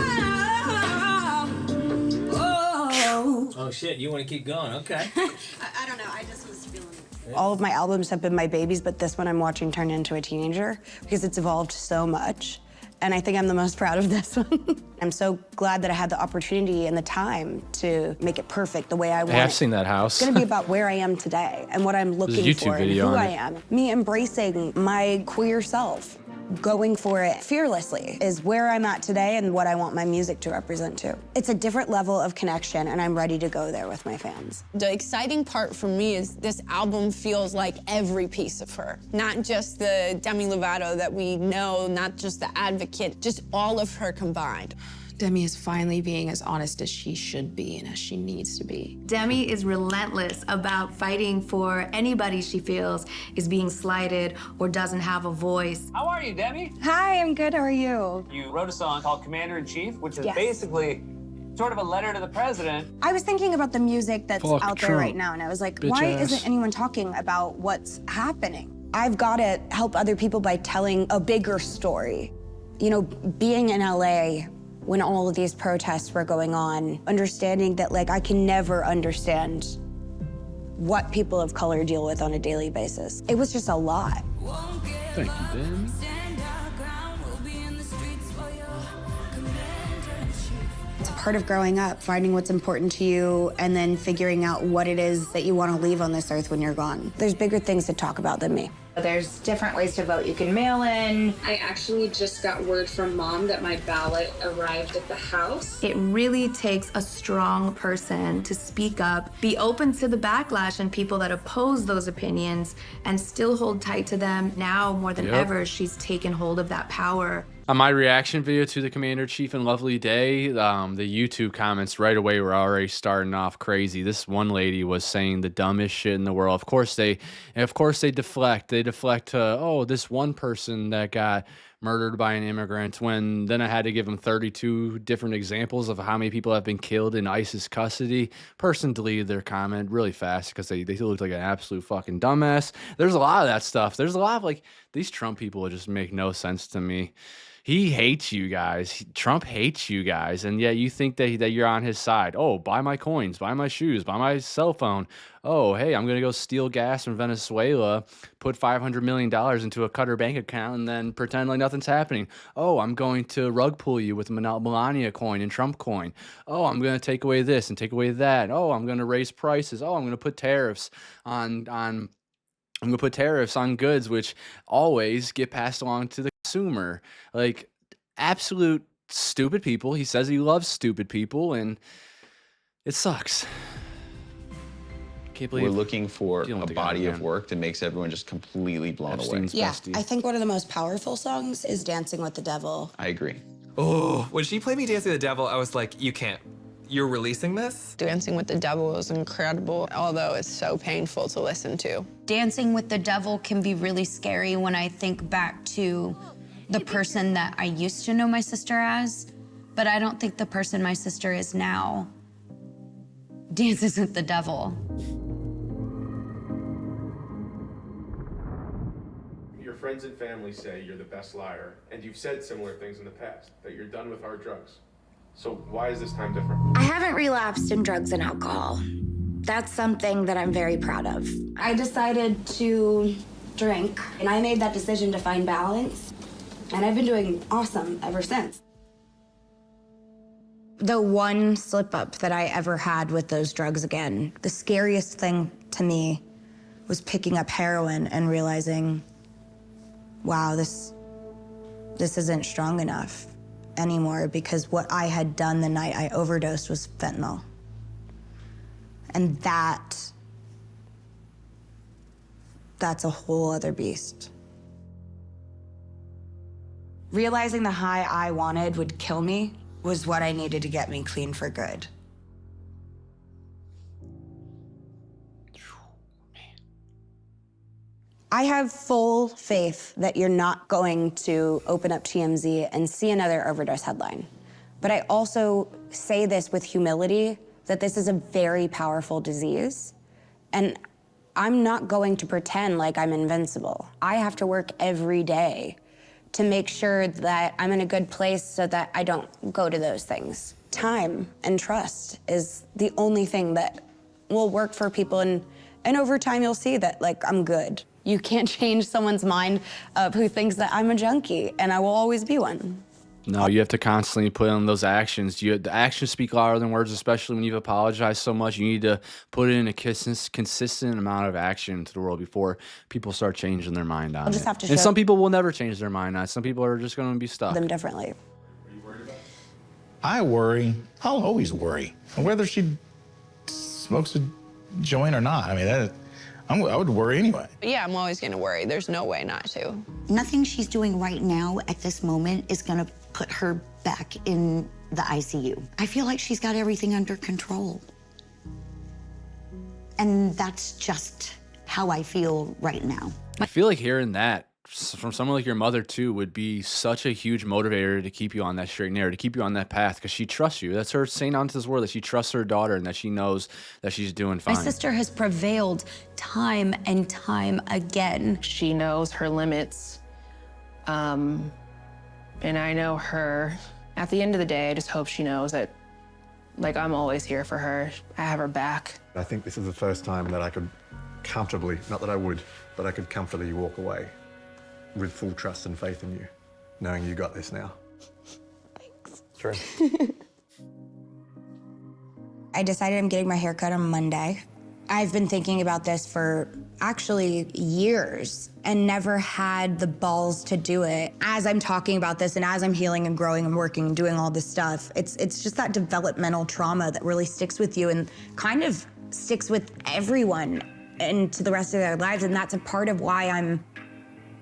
Speaker 7: Oh.
Speaker 12: Oh shit, you want to keep going? Okay.
Speaker 16: I don't know, I just was feeling it. All of my albums have been my babies, but this one I'm watching turn into a teenager because it's evolved so much. And I think I'm the most proud of this one. I'm so glad that I had the opportunity and the time to make it perfect the way I want
Speaker 1: Hey, I've
Speaker 16: it.
Speaker 1: seen that house.
Speaker 16: It's gonna be about where I am today and what I'm
Speaker 1: There's a
Speaker 16: looking
Speaker 1: YouTube
Speaker 16: for and
Speaker 1: video
Speaker 16: who
Speaker 1: on
Speaker 16: I
Speaker 1: it.
Speaker 16: am. Me embracing my queer self.
Speaker 9: Going for it fearlessly is where I'm at today and what I want my music to represent too. It's a different level of connection, and I'm ready to go there with my fans.
Speaker 3: The exciting part for me is this album feels like every piece of her. Not just the Demi Lovato that we know, not just the advocate, just all of her combined.
Speaker 6: Demi is finally being as honest as she should be and as she needs to be.
Speaker 19: Demi is relentless about fighting for anybody she feels is being slighted or doesn't have a voice.
Speaker 12: How are you, Demi?
Speaker 9: Hi, I'm good. How are you?
Speaker 12: You wrote a song called Commander-in-Chief, which is
Speaker 9: Yes.
Speaker 12: basically sort of a letter to the president.
Speaker 9: I was thinking about the music that's
Speaker 15: Fuck
Speaker 9: out there
Speaker 15: Trump.
Speaker 9: right now, and I was like,
Speaker 15: Bitch
Speaker 9: why
Speaker 15: ass.
Speaker 9: isn't anyone talking about what's happening? I've got to help other people by telling a bigger story. You know, being in LA when all of these protests were going on, understanding that, like, I can never understand what people of color deal with on a daily basis. It was just a lot.
Speaker 1: Thank you, Demi.
Speaker 9: It's part of growing up, finding what's important to you, and then figuring out what it is that you want to leave on this earth when you're gone. There's bigger things to talk about than me. There's different ways to vote. You can mail in.
Speaker 2: I actually just got word from Mom that my ballot arrived at the house.
Speaker 19: It really takes a strong person to speak up, be open to the backlash and people that oppose those opinions, and still hold tight to them. Now, more than
Speaker 1: Yep.
Speaker 19: ever, she's taken hold of that power.
Speaker 1: On my reaction video to the Commander-in-Chief and Lovely Day, the YouTube comments right away were already starting off crazy. This one lady was saying the dumbest shit in the world. Of course they deflect. They deflect to, oh, this one person that got murdered by an immigrant, when then I had to give them 32 different examples of how many people have been killed in ISIS custody. Person deleted their comment really fast because they looked like an absolute fucking dumbass. There's a lot of that stuff. There's a lot of, like, these Trump people just make no sense to me. He hates you guys. Trump hates you guys, and yet you think that you're on his side. Oh, buy my coins, buy my shoes, buy my cell phone. Oh, hey, I'm gonna go steal gas from Venezuela, put $500 million into a Qatar bank account, and then pretend like nothing's happening. Oh, I'm going to rug pull you with Melania coin and Trump coin. Oh, I'm gonna take away this and take away that. Oh, I'm gonna raise prices. Oh, I'm gonna put tariffs on. I'm gonna put tariffs on goods, which always get passed along to the consumer. Like, absolute stupid people. He says he loves stupid people, and it sucks. Can't believe
Speaker 18: We're looking for
Speaker 1: dealing
Speaker 18: a
Speaker 1: with the guy
Speaker 18: body of
Speaker 1: again.
Speaker 18: work that makes everyone just completely blown away.
Speaker 9: Yeah, I think one of the most powerful songs is Dancing with the Devil.
Speaker 18: I agree.
Speaker 13: Oh, when she played me Dancing with the Devil, I was like, you can't. You're releasing this?
Speaker 3: Dancing with the Devil is incredible, although it's so painful to listen to.
Speaker 16: Dancing with the Devil can be really scary when I think back to the person that I used to know my sister as, but I don't think the person my sister is now dances with the devil.
Speaker 14: Your friends and family say you're the best liar, and you've said similar things in the past, that you're done with hard drugs. So why is this time different?
Speaker 9: I haven't relapsed in drugs and alcohol. That's something that I'm very proud of. I decided to drink, and I made that decision to find balance, and I've been doing awesome ever since. The one slip up that I ever had with those drugs again, the scariest thing to me was picking up heroin and realizing, wow, this isn't strong enough anymore, because what I had done the night I overdosed was fentanyl. And that's a whole other beast. Realizing the high I wanted would kill me was what I needed to get me clean for good. I have full faith that you're not going to open up TMZ and see another overdose headline. But I also say this with humility, that this is a very powerful disease. And I'm not going to pretend like I'm invincible. I have to work every day to make sure that I'm in a good place so that I don't go to those things. Time and trust is the only thing that will work for people, and over time you'll see that, like, I'm good. You can't change someone's mind who thinks that I'm a junkie, and I will always be one.
Speaker 1: No, you have to constantly put in those actions. The actions speak louder than words, especially when you've apologized so much. You need to put in a consistent amount of action to the world before people start changing their mind on
Speaker 5: I'll just
Speaker 1: it.
Speaker 5: have to
Speaker 1: And
Speaker 5: show
Speaker 1: some people will never change their mind on it. Some people are just going to be stuck.
Speaker 5: them differently.
Speaker 10: I worry. I'll always worry. Whether she smokes a joint or not. I mean, I would worry anyway.
Speaker 3: Yeah, I'm always gonna worry. There's no way not to.
Speaker 8: Nothing she's doing right now at this moment is gonna put her back in the ICU. I feel like she's got everything under control. And that's just how I feel right now.
Speaker 1: I feel like hearing that from someone like your mother too would be such a huge motivator to keep you on that straight and narrow, to keep you on that path, because she trusts you. That's her saying onto this world that she trusts her daughter and that she knows that she's doing fine.
Speaker 16: My sister has prevailed time and time again.
Speaker 21: She knows her limits, and I know her. At the end of the day, I just hope she knows that, like, I'm always here for her. I have her back.
Speaker 22: I think this is the first time that I could comfortably, not that I would, but I could comfortably walk away with full trust and faith in you, knowing you got this now.
Speaker 5: Thanks.
Speaker 22: True.
Speaker 9: I decided I'm getting my hair cut on Monday. I've been thinking about this for actually years and never had the balls to do it. As I'm talking about this and as I'm healing and growing and working and doing all this stuff, it's just that developmental trauma that really sticks with you and kind of sticks with everyone into the rest of their lives. And that's a part of why I'm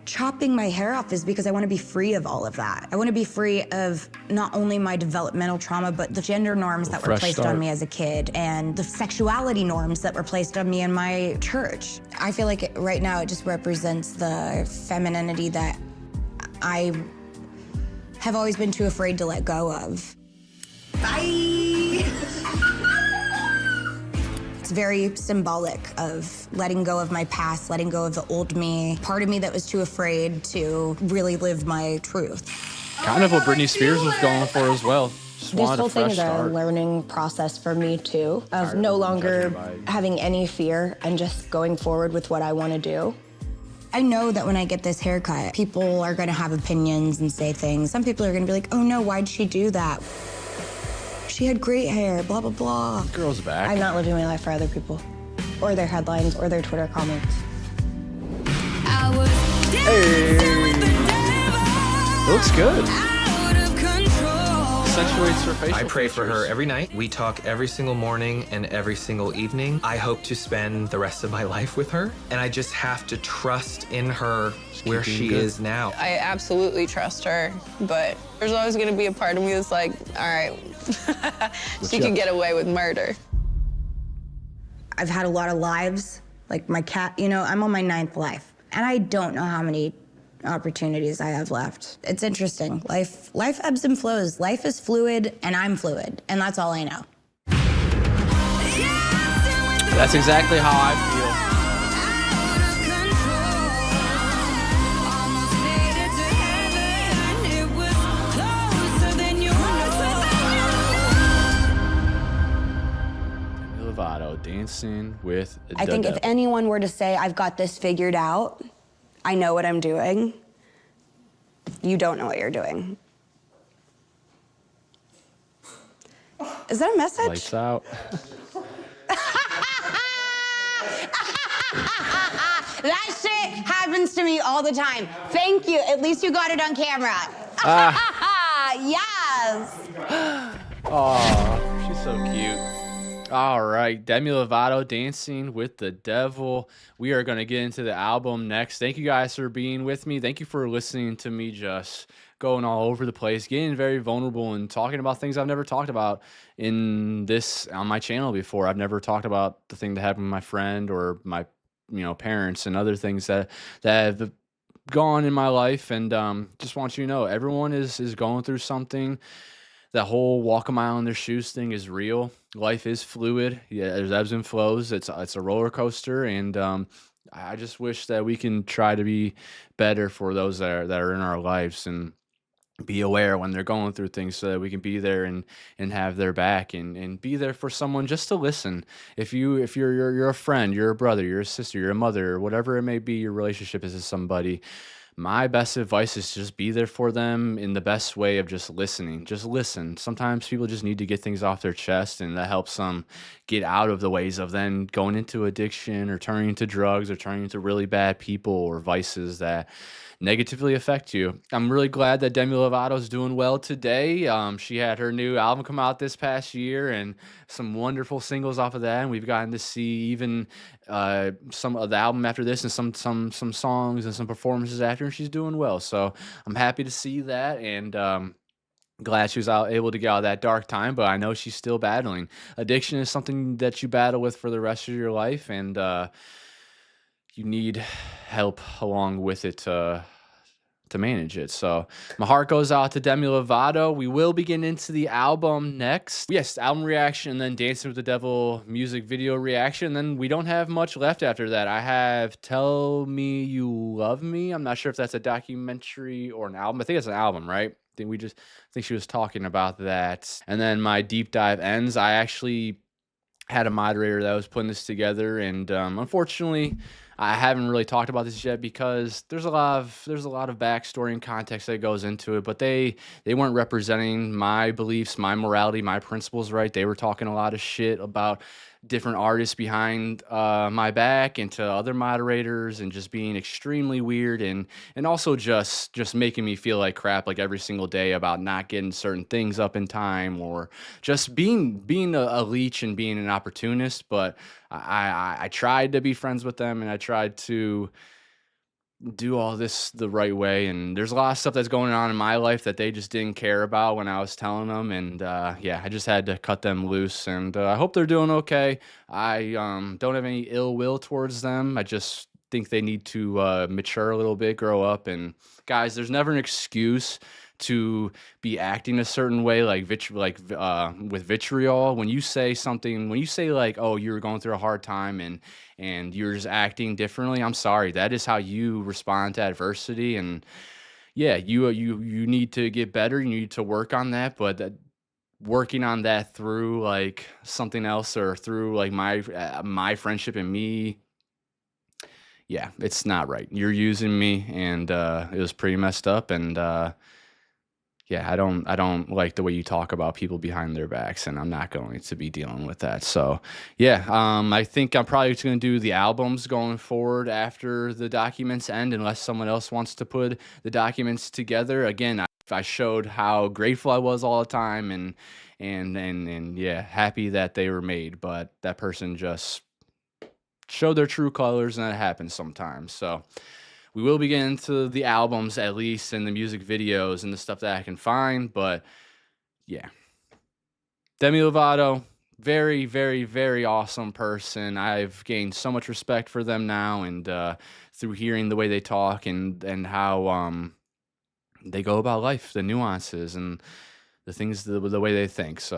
Speaker 9: chopping my hair off, is because I want to be free of all of that. I want to be free of not only my developmental trauma, but the gender norms that were placed on me as a kid and the sexuality norms that were placed on me in my church. I feel like right now it just represents the femininity that I have always been too afraid to let go of. Bye! It's very symbolic of letting go of my past, letting go of the old me, part of me that was too afraid to really live my truth.
Speaker 1: Kind of what Britney Spears was going for as well. Just
Speaker 5: This
Speaker 1: wanted
Speaker 5: whole
Speaker 1: a
Speaker 5: thing
Speaker 1: fresh
Speaker 5: is a
Speaker 1: start.
Speaker 5: learning process for me too, of no longer having any fear and just going forward with what I want to do.
Speaker 9: I know that when I get this haircut, people are gonna have opinions and say things. Some people are gonna be like, oh no, why'd she do that? She had great hair, blah, blah, blah.
Speaker 1: Girl's back.
Speaker 5: I'm not living my life for other people, or their headlines, or their Twitter comments.
Speaker 1: Hey. It looks good. Accentuates her facial
Speaker 13: I pray for her
Speaker 1: features.
Speaker 13: every night. We talk every single morning and every single evening. I hope to spend the rest of my life with her, and I just have to trust in her where she is now.
Speaker 3: I absolutely trust her, but there's always gonna be a part of me that's like, all right, she could get away with murder.
Speaker 9: I've had a lot of lives, like my cat, you know, I'm on my 9th life, and I don't know how many opportunities I have left. It's interesting. Life ebbs and flows. Life is fluid, and I'm fluid, and that's all I know.
Speaker 1: That's exactly how I feel. Demi Lovato dancing with the
Speaker 5: I think if anyone were to say, I've got this figured out, I know what I'm doing, you don't know what you're doing. Is that a message?
Speaker 1: Lights out.
Speaker 9: That shit happens to me all the time. Thank you. At least you got it on camera. Yes.
Speaker 1: Oh, she's so cute. All right, Demi Lovato dancing with the devil. We are going to get into the album next. Thank you guys for being with me. Thank you for listening to me just going all over the place, getting very vulnerable and talking about things I've never talked about on my channel before. I've never talked about the thing that happened with my friend or my parents and other things that have gone in my life. And just want you to know, everyone is going through something. That whole walk a mile in their shoes thing is real. Life is fluid. Yeah, there's ebbs and flows. It's a roller coaster, and I just wish that we can try to be better for those that are in our lives and be aware when they're going through things, so that we can be there and have their back and be there for someone just to listen. If you're a friend, you're a brother, you're a sister, you're a mother, or whatever it may be, your relationship is to somebody. my best advice is just be there for them in the best way of just listening. Just listen. Sometimes people just need to get things off their chest, and that helps them get out of the ways of then going into addiction or turning into drugs or turning into really bad people or vices that negatively affect you. I'm really glad that Demi Lovato's doing well today. She had her new album come out this past year and some wonderful singles off of that, and we've gotten to see even some of the album after this and some songs and some performances after, and she's doing well. So I'm happy to see that, and glad she was able to get out of that dark time, but I know she's still battling. Addiction is something that you battle with for the rest of your life, and you need help along with it to manage it. So my heart goes out to Demi Lovato. We will be getting into the album next. Yes, album reaction, and then Dancing with the Devil music video reaction. Then we don't have much left after that. I have Tell Me You Love Me. I'm not sure if that's a documentary or an album. I think it's an album, right? I think she was talking about that. And then my deep dive ends. I actually had a moderator that was putting this together, and unfortunately I haven't really talked about this yet because there's a lot of backstory and context that goes into it, but they weren't representing my beliefs, my morality, my principles, right? They were talking a lot of shit about different artists behind my back and to other moderators, and just being extremely weird, and also just making me feel like crap like every single day about not getting certain things up in time, or just being a leech and being an opportunist. But I tried to be friends with them, and I tried to do all this the right way, and there's a lot of stuff that's going on in my life that they just didn't care about when I was telling them, and yeah, I just had to cut them loose, and I hope they're doing okay. I don't have any ill will towards them. I just think they need to mature a little bit, grow up. And guys, there's never an excuse to be acting a certain way, like with vitriol. When you say something, when you say like, oh, you're going through a hard time and you're just acting differently, I'm sorry, that is how you respond to adversity. And yeah, you need to get better, you need to work on that, but working on that through like something else, or through like my friendship and me, yeah, it's not right. You're using me, and it was pretty messed up. And yeah, I don't like the way you talk about people behind their backs, and I'm not going to be dealing with that. So yeah, I think I'm probably just going to do the albums going forward after the documents end, unless someone else wants to put the documents together. Again, I showed how grateful I was all the time, and yeah, happy that they were made, but that person just showed their true colors, and that happens sometimes. So we will be getting to the albums, at least, and the music videos and the stuff that I can find. But yeah, Demi Lovato, very, very, very awesome person. I've gained so much respect for them now, and through hearing the way they talk and how they go about life, the nuances and the things, the way they think. So